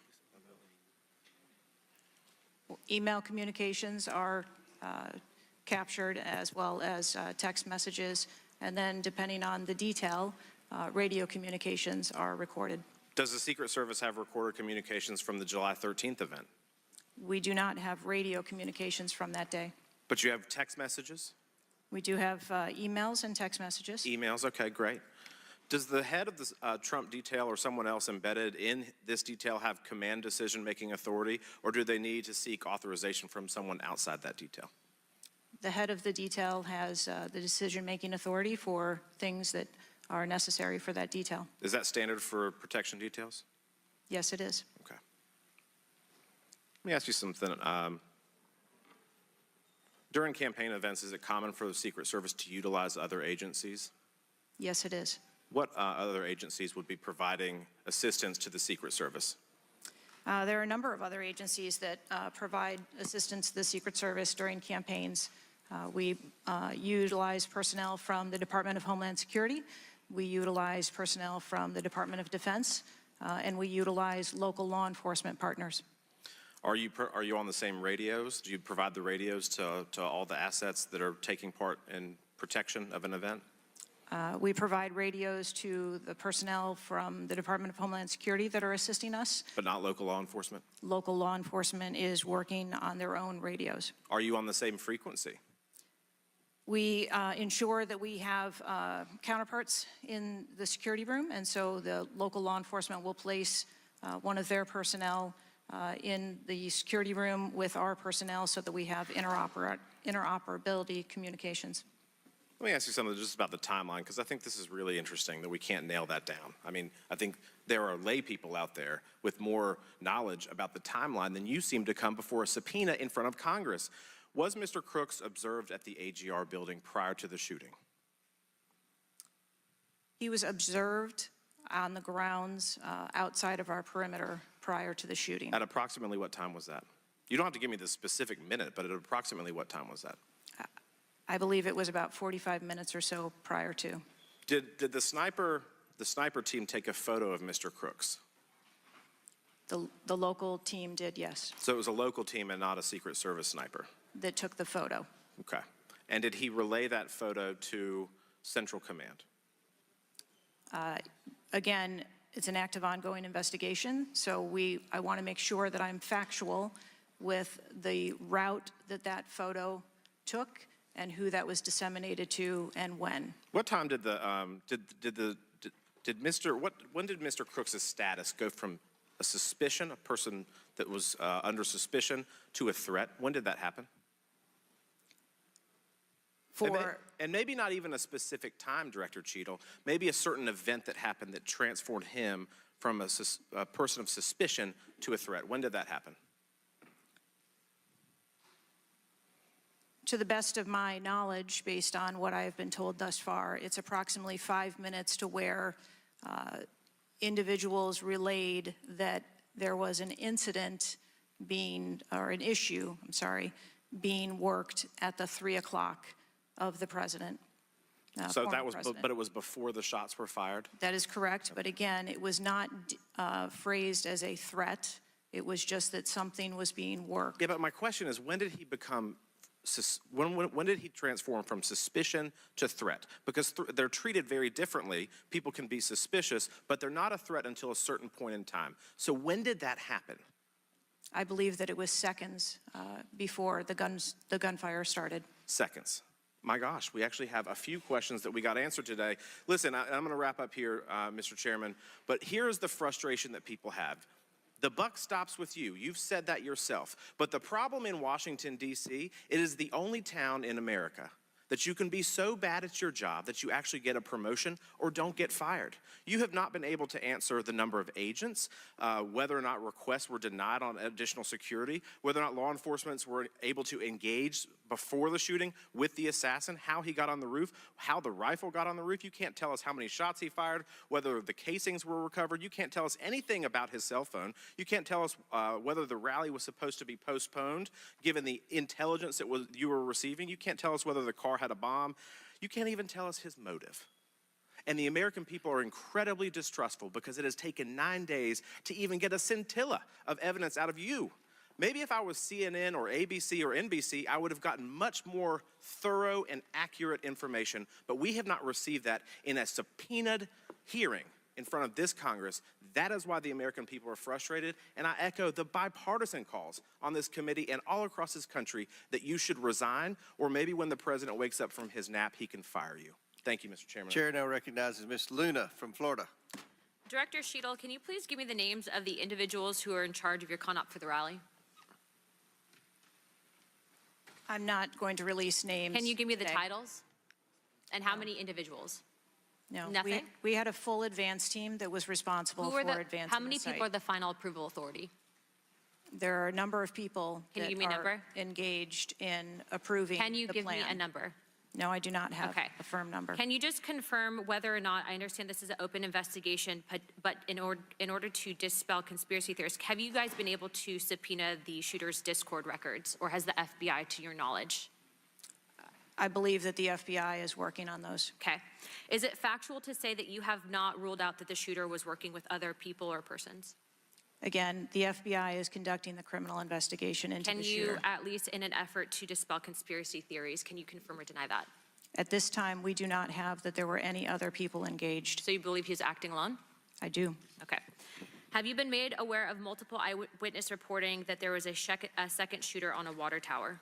Speaker 2: Email communications are captured, as well as text messages, and then depending on the detail, radio communications are recorded.
Speaker 5: Does the Secret Service have recorded communications from the July 13th event?
Speaker 2: We do not have radio communications from that day.
Speaker 5: But you have text messages?
Speaker 2: We do have emails and text messages.
Speaker 5: Emails, okay, great. Does the head of the Trump detail or someone else embedded in this detail have command decision-making authority, or do they need to seek authorization from someone outside that detail?
Speaker 2: The head of the detail has the decision-making authority for things that are necessary for that detail.
Speaker 5: Is that standard for protection details?
Speaker 2: Yes, it is.
Speaker 5: Okay. Let me ask you something. During campaign events, is it common for the Secret Service to utilize other agencies?
Speaker 2: Yes, it is.
Speaker 5: What other agencies would be providing assistance to the Secret Service?
Speaker 2: There are a number of other agencies that provide assistance to the Secret Service during campaigns. We utilize personnel from the Department of Homeland Security. We utilize personnel from the Department of Defense. and we utilize local law enforcement partners.
Speaker 5: Are you on the same radios? Do you provide the radios to all the assets that are taking part in protection of an event?
Speaker 2: We provide radios to the personnel from the Department of Homeland Security that are assisting us.
Speaker 5: But not local law enforcement?
Speaker 2: Local law enforcement is working on their own radios.
Speaker 5: Are you on the same frequency?
Speaker 2: We ensure that we have counterparts in the security room, and so the local law enforcement will place one of their personnel in the security room with our personnel so that we have interoperability communications.
Speaker 5: Let me ask you something just about the timeline, because I think this is really interesting that we can't nail that down. I mean, I think there are lay people out there with more knowledge about the timeline than you seem to come before a subpoena in front of Congress. Was Mr. Crooks observed at the AGR building prior to the shooting?
Speaker 2: He was observed on the grounds outside of our perimeter prior to the shooting.
Speaker 5: At approximately what time was that? You don't have to give me the specific minute, but at approximately what time was that?
Speaker 2: I believe it was about 45 minutes or so prior to.
Speaker 5: Did the sniper team take a photo of Mr. Crooks?
Speaker 2: The local team did, yes,
Speaker 5: So it was a local team and not a Secret Service sniper?
Speaker 2: that took the photo.
Speaker 5: Okay. And did he relay that photo to Central Command?
Speaker 2: Again, it's an active ongoing investigation, so I want to make sure that I'm factual with the route that that photo took and who that was disseminated to and when.
Speaker 5: What time did when did Mr. Crooks' status go from a suspicion, a person that was under suspicion, to a threat? When did that happen? And maybe not even a specific time, Director Cheatle, maybe a certain event that happened that transformed him from a person of suspicion to a threat. When did that happen?
Speaker 2: To the best of my knowledge, based on what I have been told thus far, it's approximately 5 minutes to where individuals relayed that there was an incident being worked at the 3 o'clock of the president.
Speaker 5: So
Speaker 2: former
Speaker 5: that was,
Speaker 2: president.
Speaker 5: but it was before the shots were fired?
Speaker 2: That is correct, but again, it was not phrased as a threat. It was just that something was being worked.
Speaker 5: Yeah, but my question is, when did he become, when did he transform from suspicion to threat? Because they're treated very differently. People can be suspicious, but they're not a threat until a certain point in time. So when did that happen?
Speaker 2: I believe that it was seconds before the gunfire started.
Speaker 5: Seconds. My gosh, we actually have a few questions that we got answered today. Listen, I'm going to wrap up here, Mr. Chairman, but here's the frustration that people have. The buck stops with you. You've said that yourself. But the problem in Washington, D.C., it is the only town in America that you can be so bad at your job that you actually get a promotion or don't get fired. You have not been able to answer the number of agents, whether or not requests were denied on additional security, whether or not law enforcement were able to engage before the shooting with the assassin, how he got on the roof, how the rifle got on the roof. You can't tell us how many shots he fired, whether the casings were recovered. You can't tell us anything about his cell phone. You can't tell us whether the rally was supposed to be postponed, given the intelligence that you were receiving. You can't tell us whether the car had a bomb. You can't even tell us his motive. And the American people are incredibly distrustful because it has taken 9 days to even get a scintilla of evidence out of you. Maybe if I was CNN or ABC or NBC, I would have gotten much more thorough and accurate information, but we have not received that in a subpoenaed hearing in front of this Congress. That is why the American people are frustrated, and I echo the bipartisan calls on this committee and all across this country that you should resign, or maybe when the president wakes up from his nap, he can fire you. Thank you, Mr. Chairman.
Speaker 3: Chair now recognizes Ms. Luna from Florida.
Speaker 6: Director Cheatle, can you please give me the names of the individuals who are in charge of your conduct for the rally?
Speaker 2: I'm not going to release names.
Speaker 6: Can you give me the
Speaker 2: today.
Speaker 6: titles? And how many individuals?
Speaker 2: No.
Speaker 6: Nothing?
Speaker 2: We had a full advance team that was responsible
Speaker 6: Who
Speaker 2: for
Speaker 6: are the,
Speaker 2: advancing
Speaker 6: how many
Speaker 2: the site.
Speaker 6: people are the final approval authority?
Speaker 2: There are a number of people
Speaker 6: Can you
Speaker 2: that
Speaker 6: give me a
Speaker 2: are
Speaker 6: number?
Speaker 2: engaged in approving
Speaker 6: Can you
Speaker 2: the
Speaker 6: give me
Speaker 2: plan.
Speaker 6: a number?
Speaker 2: No, I do not have
Speaker 6: Okay.
Speaker 2: a firm number.
Speaker 6: Can you just confirm whether or not, I understand this is an open investigation, but in order to dispel conspiracy theories, have you guys been able to subpoena the shooter's Discord records, or has the FBI, to your knowledge?
Speaker 2: I believe that the FBI is working on those.
Speaker 6: Okay. Is it factual to say that you have not ruled out that the shooter was working with other people or persons?
Speaker 2: Again, the FBI is conducting the criminal investigation into
Speaker 6: Can
Speaker 2: the
Speaker 6: you,
Speaker 2: shooter.
Speaker 6: at least in an effort to dispel conspiracy theories, can you confirm or deny that?
Speaker 2: At this time, we do not have that there were any other people engaged.
Speaker 6: So you believe he was acting alone?
Speaker 2: I do.
Speaker 6: Okay. Have you been made aware of multiple eyewitness reporting that there was a second shooter on a water tower?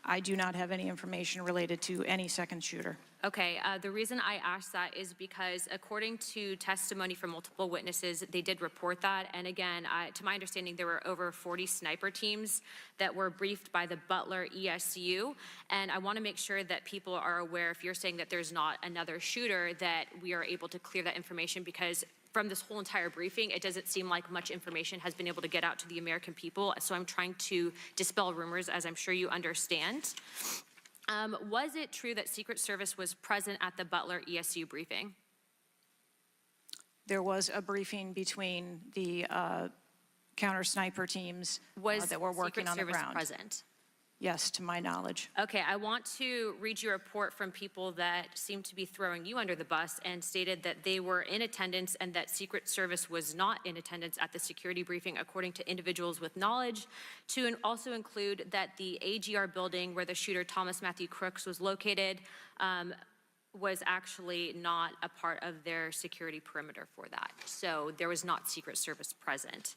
Speaker 2: I do not have any information related to any second shooter.
Speaker 6: Okay, the reason I asked that is because according to testimony from multiple witnesses, they did report that. And again, to my understanding, there were over 40 sniper teams that were briefed by the Butler ESU. And I want to make sure that people are aware, if you're saying that there's not another shooter, that we are able to clear that information, because from this whole entire briefing, it doesn't seem like much information has been able to get out to the American people. So I'm trying to dispel rumors, as I'm sure you understand. Was it true that Secret Service was present at the Butler ESU briefing?
Speaker 2: There was a briefing between the counter sniper teams that were working on the
Speaker 6: Secret Service
Speaker 2: ground.
Speaker 6: present?
Speaker 2: Yes, to my knowledge.
Speaker 6: Okay, I want to read you a report from people that seem to be throwing you under the bus and stated that they were in attendance and that Secret Service was not in attendance at the security briefing, according to individuals with knowledge, to also include that the AGR building where the shooter Thomas Matthew Crooks was located was actually not a part of their security perimeter for that. So there was not Secret Service present.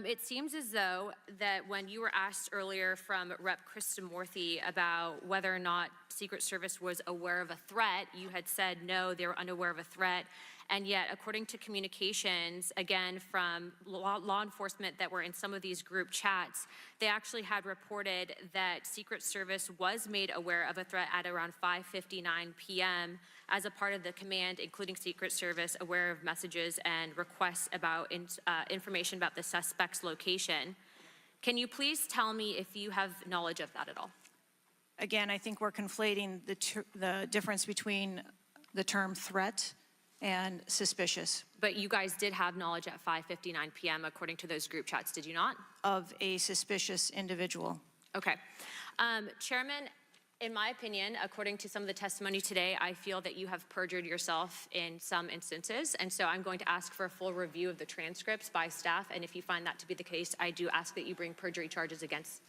Speaker 6: It seems as though that when you were asked earlier from Rep. Kristamorthy about whether or not Secret Service was aware of a threat, you had said no, they were unaware of a threat. And yet, according to communications, again, from law enforcement that were in some of these group chats, they actually had reported that Secret Service was made aware of a threat at around 5:59 p.m. as a part of the command, including Secret Service, aware of messages and requests about information about the suspect's location. Can you please tell me if you have knowledge of that at all?
Speaker 2: Again, I think we're conflating the difference between the term threat and suspicious.
Speaker 6: But you guys did have knowledge at 5:59 p.m. according to those group chats, did you not?
Speaker 2: Of a suspicious individual.
Speaker 6: Okay. Chairman, in my opinion, according to some of the testimony today, I feel that you have perjured yourself in some instances. And so I'm going to ask for a full review of the transcripts by staff. And if you find that to be the case, I do ask that you bring perjury charges against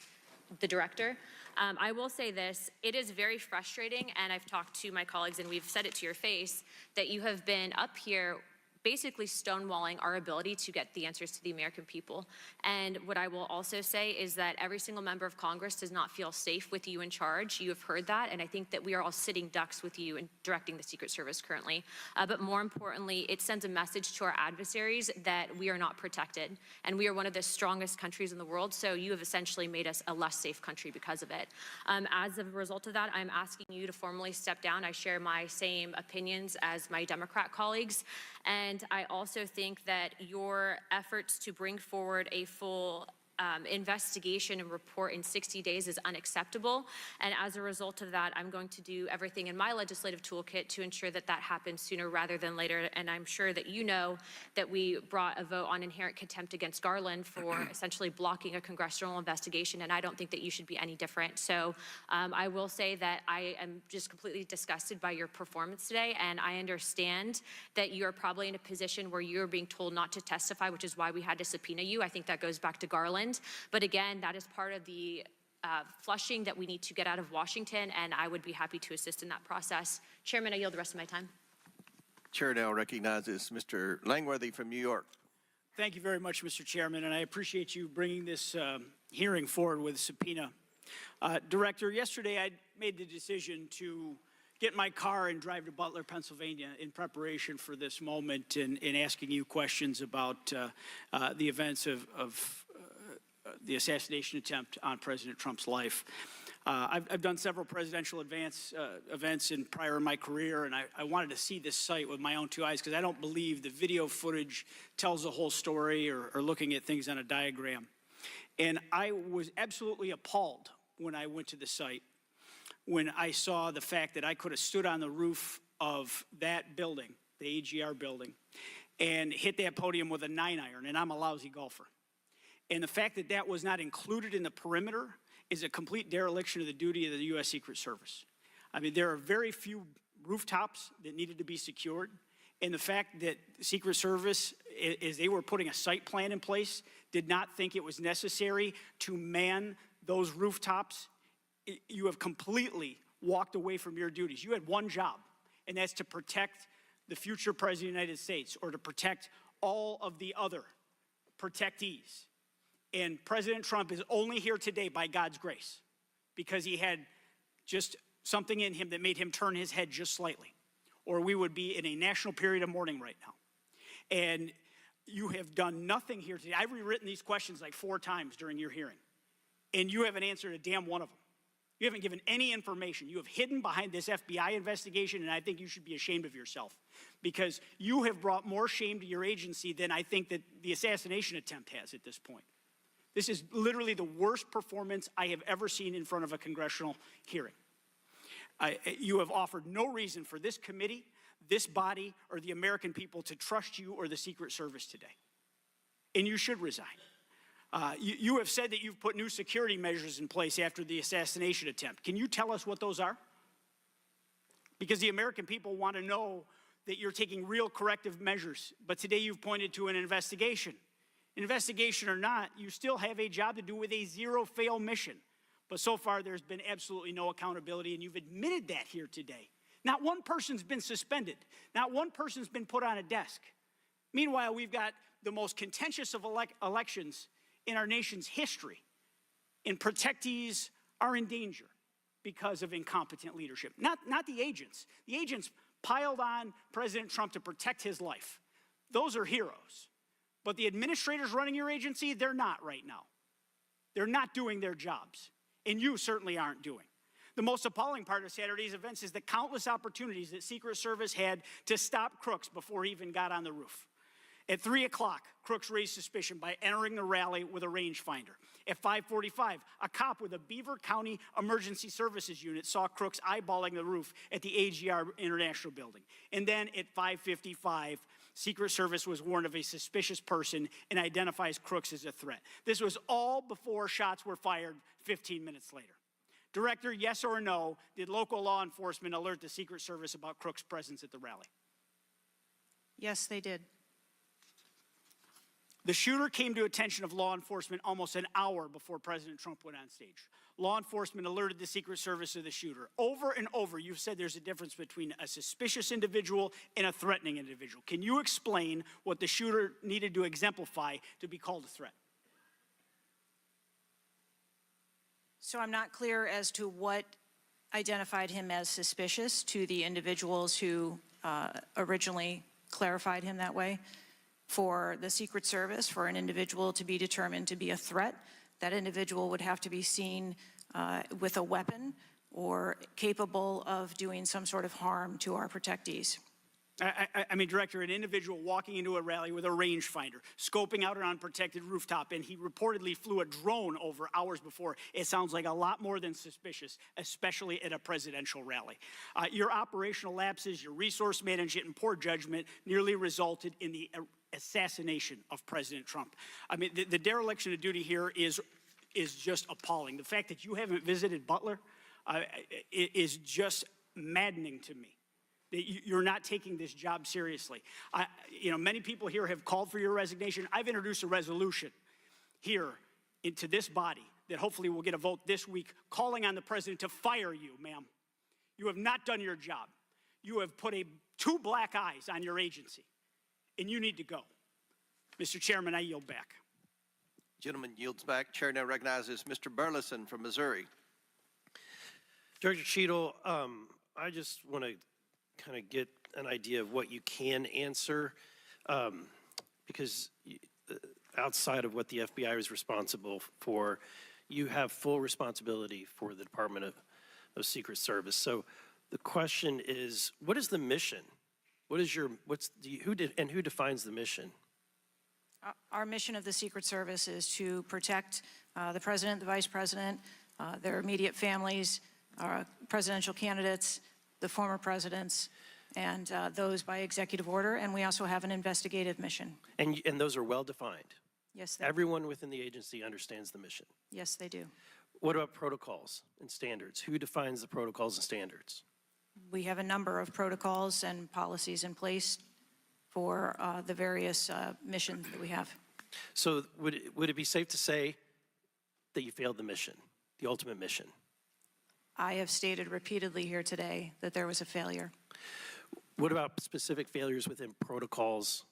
Speaker 6: the director. I will say this, it is very frustrating, and I've talked to my colleagues and we've said it to your face, that you have been up here basically stonewalling our ability to get the answers to the American people. And what I will also say is that every single member of Congress does not feel safe with you in charge. You have heard that, and I think that we are all sitting ducks with you in directing the Secret Service currently. But more importantly, it sends a message to our adversaries that we are not protected, and we are one of the strongest countries in the world, so you have essentially made us a less safe country because of it. As a result of that, I'm asking you to formally step down. I share my same opinions as my Democrat colleagues, and I also think that your efforts to bring forward a full investigation and report in 60 days is unacceptable. And as a result of that, I'm going to do everything in my legislative toolkit to ensure that that happens sooner rather than later. And I'm sure that you know that we brought a vote on inherent contempt against Garland for essentially blocking a congressional investigation, and I don't think that you should be any different. So I will say that I am just completely disgusted by your performance today, and I understand that you're probably in a position where you're being told not to testify, which is why we had to subpoena you. I think that goes back to Garland. But again, that is part of the flushing that we need to get out of Washington, and I would be happy to assist in that process. Chairman, I yield the rest of my time.
Speaker 3: Chair now recognizes Mr. Langworthy from New York.
Speaker 7: Thank you very much, Mr. Chairman, and I appreciate you bringing this hearing forward with subpoena. Director, yesterday I made the decision to get my car and drive to Butler, Pennsylvania in preparation for this moment and asking you questions about the events of the assassination attempt on President Trump's life. I've done several presidential events prior in my career, and I wanted to see this site with my own two eyes because I don't believe the video footage tells the whole story or looking at things on a diagram. And I was absolutely appalled when I went to the site, when I saw the fact that I could have stood on the roof of that building, the AGR building, and hit that podium with a 9-iron, and I'm a lousy golfer. And the fact that that was not included in the perimeter is a complete dereliction of the duty of the U.S. Secret Service. I mean, there are very few rooftops that needed to be secured. And the fact that the Secret Service, as they were putting a site plan in place, did not think it was necessary to man those rooftops, you have completely walked away from your duties. You had one job, and that's to protect the future President of the United States or to protect all of the other protectees. And President Trump is only here today by God's grace because he had just something in him that made him turn his head just slightly, or we would be in a national period of mourning right now. And you have done nothing here today. I've rewritten these questions like 4 times during your hearing, and you haven't answered a damn one of them. You haven't given any information. You have hidden behind this FBI investigation, and I think you should be ashamed of yourself because you have brought more shame to your agency than I think that the assassination attempt has at this point. This is literally the worst performance I have ever seen in front of a congressional hearing. You have offered no reason for this committee, this body, or the American people to trust you or the Secret Service today. And you should resign. You have said that you've put new security measures in place after the assassination attempt. Can you tell us what those are? Because the American people want to know that you're taking real corrective measures. But today you've pointed to an investigation. Investigation or not, you still have a job to do with a zero-fail mission. But so far, there's been absolutely no accountability, and you've admitted that here today. Not one person's been suspended. Not one person's been put on a desk. Meanwhile, we've got the most contentious of elections in our nation's history, and protectees are in danger because of incompetent leadership. Not the agents. The agents piled on President Trump to protect his life. Those are heroes. But the administrators running your agency, they're not right now. They're not doing their jobs, and you certainly aren't doing. The most appalling part of Saturday's events is the countless opportunities that Secret Service had to stop crooks before he even got on the roof. At 3 o'clock, crooks raised suspicion by entering the rally with a rangefinder. At 5:45, a cop with a Beaver County Emergency Services unit saw crooks eyeballing the roof at the AGR International Building. And then at 5:55, Secret Service was warned of a suspicious person and identifies crooks as a threat. This was all before shots were fired 15 minutes later. Director, yes or no, did local law enforcement alert the Secret Service about crooks' presence at the rally?
Speaker 2: Yes, they did.
Speaker 7: The shooter came to attention of law enforcement almost an hour before President Trump went on stage. Law enforcement alerted the Secret Service of the shooter. Over and over, you've said there's a difference between a suspicious individual and a threatening individual. Can you explain what the shooter needed to exemplify to be called a threat?
Speaker 2: So I'm not clear as to what identified him as suspicious to the individuals who originally clarified him that way. For the Secret Service, for an individual to be determined to be a threat, that individual would have to be seen with a weapon or capable of doing some sort of harm to our protectees.
Speaker 7: I mean, Director, an individual walking into a rally with a rangefinder, scoping out an unprotected rooftop, and he reportedly flew a drone over hours before. It sounds like a lot more than suspicious, especially at a presidential rally. Your operational lapses, your resource management, and poor judgment nearly resulted in the assassination of President Trump. I mean, the dereliction of duty here is just appalling. The fact that you haven't visited Butler is just maddening to me. That you're not taking this job seriously. Many people here have called for your resignation. I've introduced a resolution here into this body that hopefully will get a vote this week calling on the president to fire you, ma'am. You have not done your job. You have put 2 black eyes on your agency, and you need to go. Mr. Chairman, I yield back.
Speaker 3: Gentleman yields back. Chair now recognizes Mr. Burleson from Missouri.
Speaker 8: Director Cheatle, I just want to kind of get an idea of what you can answer, because outside of what the FBI is responsible for, you have full responsibility for the Department of Secret Service. So the question is, what is the mission? What is who defines the mission?
Speaker 2: Our mission of the Secret Service is to protect the president, the vice president, their immediate families, presidential candidates, the former presidents, and those by executive order. And we also have an investigative mission.
Speaker 8: And those are well defined?
Speaker 2: Yes,
Speaker 8: Everyone within the agency understands the mission?
Speaker 2: Yes, they do.
Speaker 8: What about protocols and standards? Who defines the protocols and standards?
Speaker 2: We have a number of protocols and policies in place for the various missions that we have.
Speaker 8: So would it be safe to say that you failed the mission, the ultimate mission?
Speaker 2: I have stated repeatedly here today that there was a failure.
Speaker 8: What about specific failures within protocols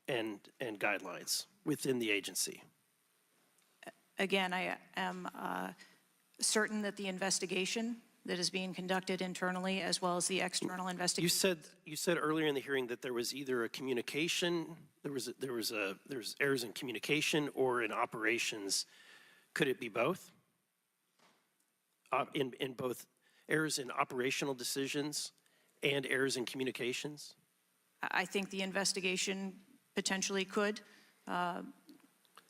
Speaker 8: and guidelines within the agency?
Speaker 2: Again, I am certain that the investigation that is being conducted internally as well as the external investigation.
Speaker 8: You said earlier in the hearing that there was either a communication, there was errors in communication or in operations. Could it be both? In both errors in operational decisions and errors in communications?
Speaker 2: I think the investigation potentially could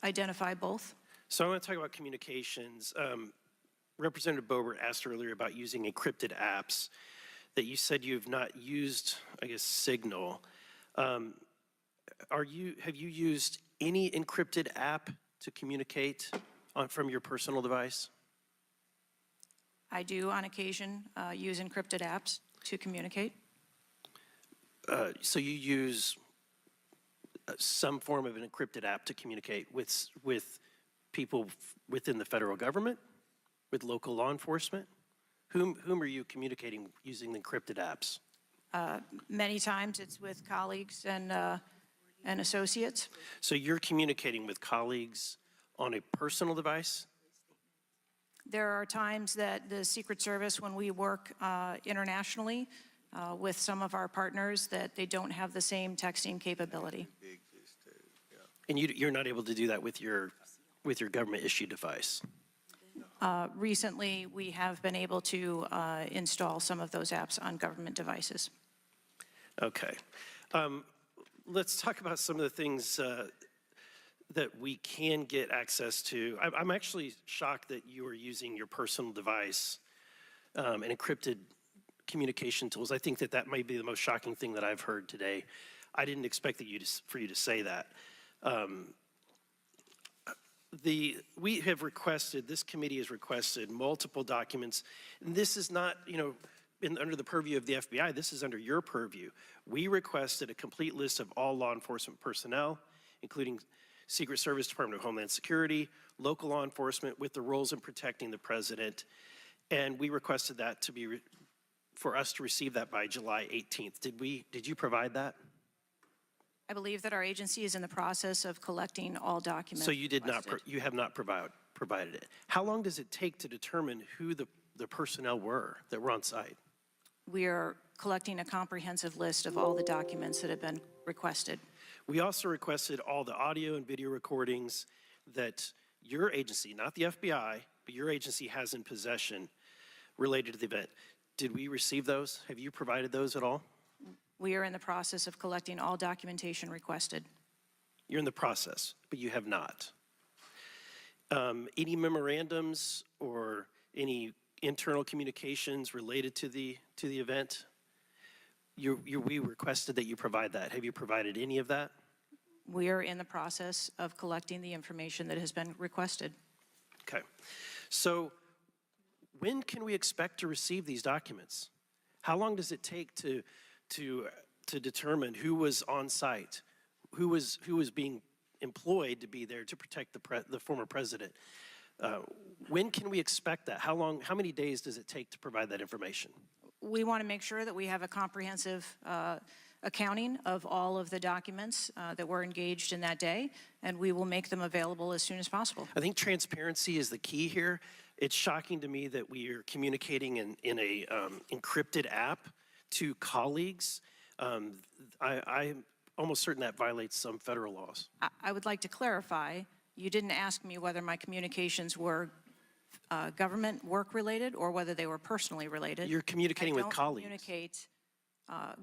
Speaker 2: identify both.
Speaker 8: So I want to talk about communications. Representative Boebert asked earlier about using encrypted apps, that you said you have not used, I guess, Signal. Have you used any encrypted app to communicate from your personal device?
Speaker 2: I do on occasion use encrypted apps to communicate.
Speaker 8: So you use some form of an encrypted app to communicate with people within the federal government, with local law enforcement? Whom are you communicating using the encrypted apps?
Speaker 2: Many times it's with colleagues and associates.
Speaker 8: So you're communicating with colleagues on a personal device?
Speaker 2: There are times that the Secret Service, when we work internationally with some of our partners, that they don't have the same texting capability.
Speaker 8: And you're not able to do that with your government-issued device?
Speaker 2: Recently, we have been able to install some of those apps on government devices.
Speaker 8: Okay. Let's talk about some of the things that we can get access to. I'm actually shocked that you are using your personal device and encrypted communication tools. I think that might be the most shocking thing that I've heard today. I didn't expect for you to say that. We have requested, this committee has requested multiple documents, and this is not, under the purview of the FBI, this is under your purview. We requested a complete list of all law enforcement personnel, including Secret Service, Department of Homeland Security, local law enforcement with the roles in protecting the president, and we requested that to be, for us to receive that by July 18th. Did you provide that?
Speaker 2: I believe that our agency is in the process of collecting all documents.
Speaker 8: So you did not,
Speaker 2: requested.
Speaker 8: you have not provided it. How long does it take to determine who the personnel were that were on site?
Speaker 2: We are collecting a comprehensive list of all the documents that have been requested.
Speaker 8: We also requested all the audio and video recordings that your agency, not the FBI, but your agency has in possession related to the event. Did we receive those? Have you provided those at all?
Speaker 2: We are in the process of collecting all documentation requested.
Speaker 8: You're in the process, but you have not. Any memorandums or any internal communications related to the event? We requested that you provide that. Have you provided any of that?
Speaker 2: We are in the process of collecting the information that has been requested.
Speaker 8: Okay. So when can we expect to receive these documents? How long does it take to determine who was on site, who was being employed to be there to protect the former president? When can we expect that? How many days does it take to provide that information?
Speaker 2: We want to make sure that we have a comprehensive accounting of all of the documents that were engaged in that day, and we will make them available as soon as possible.
Speaker 8: I think transparency is the key here. It's shocking to me that we are communicating in a encrypted app to colleagues. I'm almost certain that violates some federal laws.
Speaker 2: I would like to clarify, you didn't ask me whether my communications were government work related or whether they were personally related.
Speaker 8: You're communicating with colleagues.
Speaker 2: I don't communicate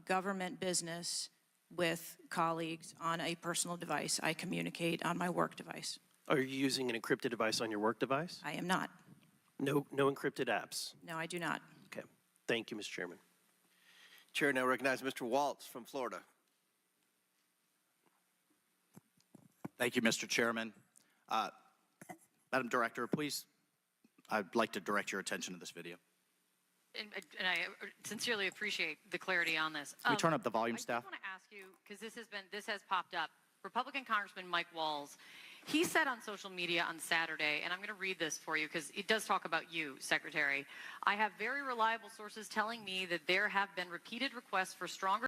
Speaker 2: government business with colleagues on a personal device. I communicate on my work device.
Speaker 8: Are you using an encrypted device on your work device?
Speaker 2: I am not.
Speaker 8: No encrypted apps?
Speaker 2: No, I do not.
Speaker 8: Okay. Thank you, Mr. Chairman.
Speaker 3: Chair now recognizes Mr. Waltz from Florida.
Speaker 9: Thank you, Mr. Chairman. Madam Director, please I'd like to direct your attention to this video.
Speaker 22: And I sincerely appreciate the clarity on this.
Speaker 9: Can we turn up the volume, staff?
Speaker 22: I want to ask you, because this has popped up. Republican Congressman Mike Walls, he said on social media on Saturday, and I'm going to read this for you because it does talk about you, Secretary. I have very reliable sources telling me that there have been repeated requests for stronger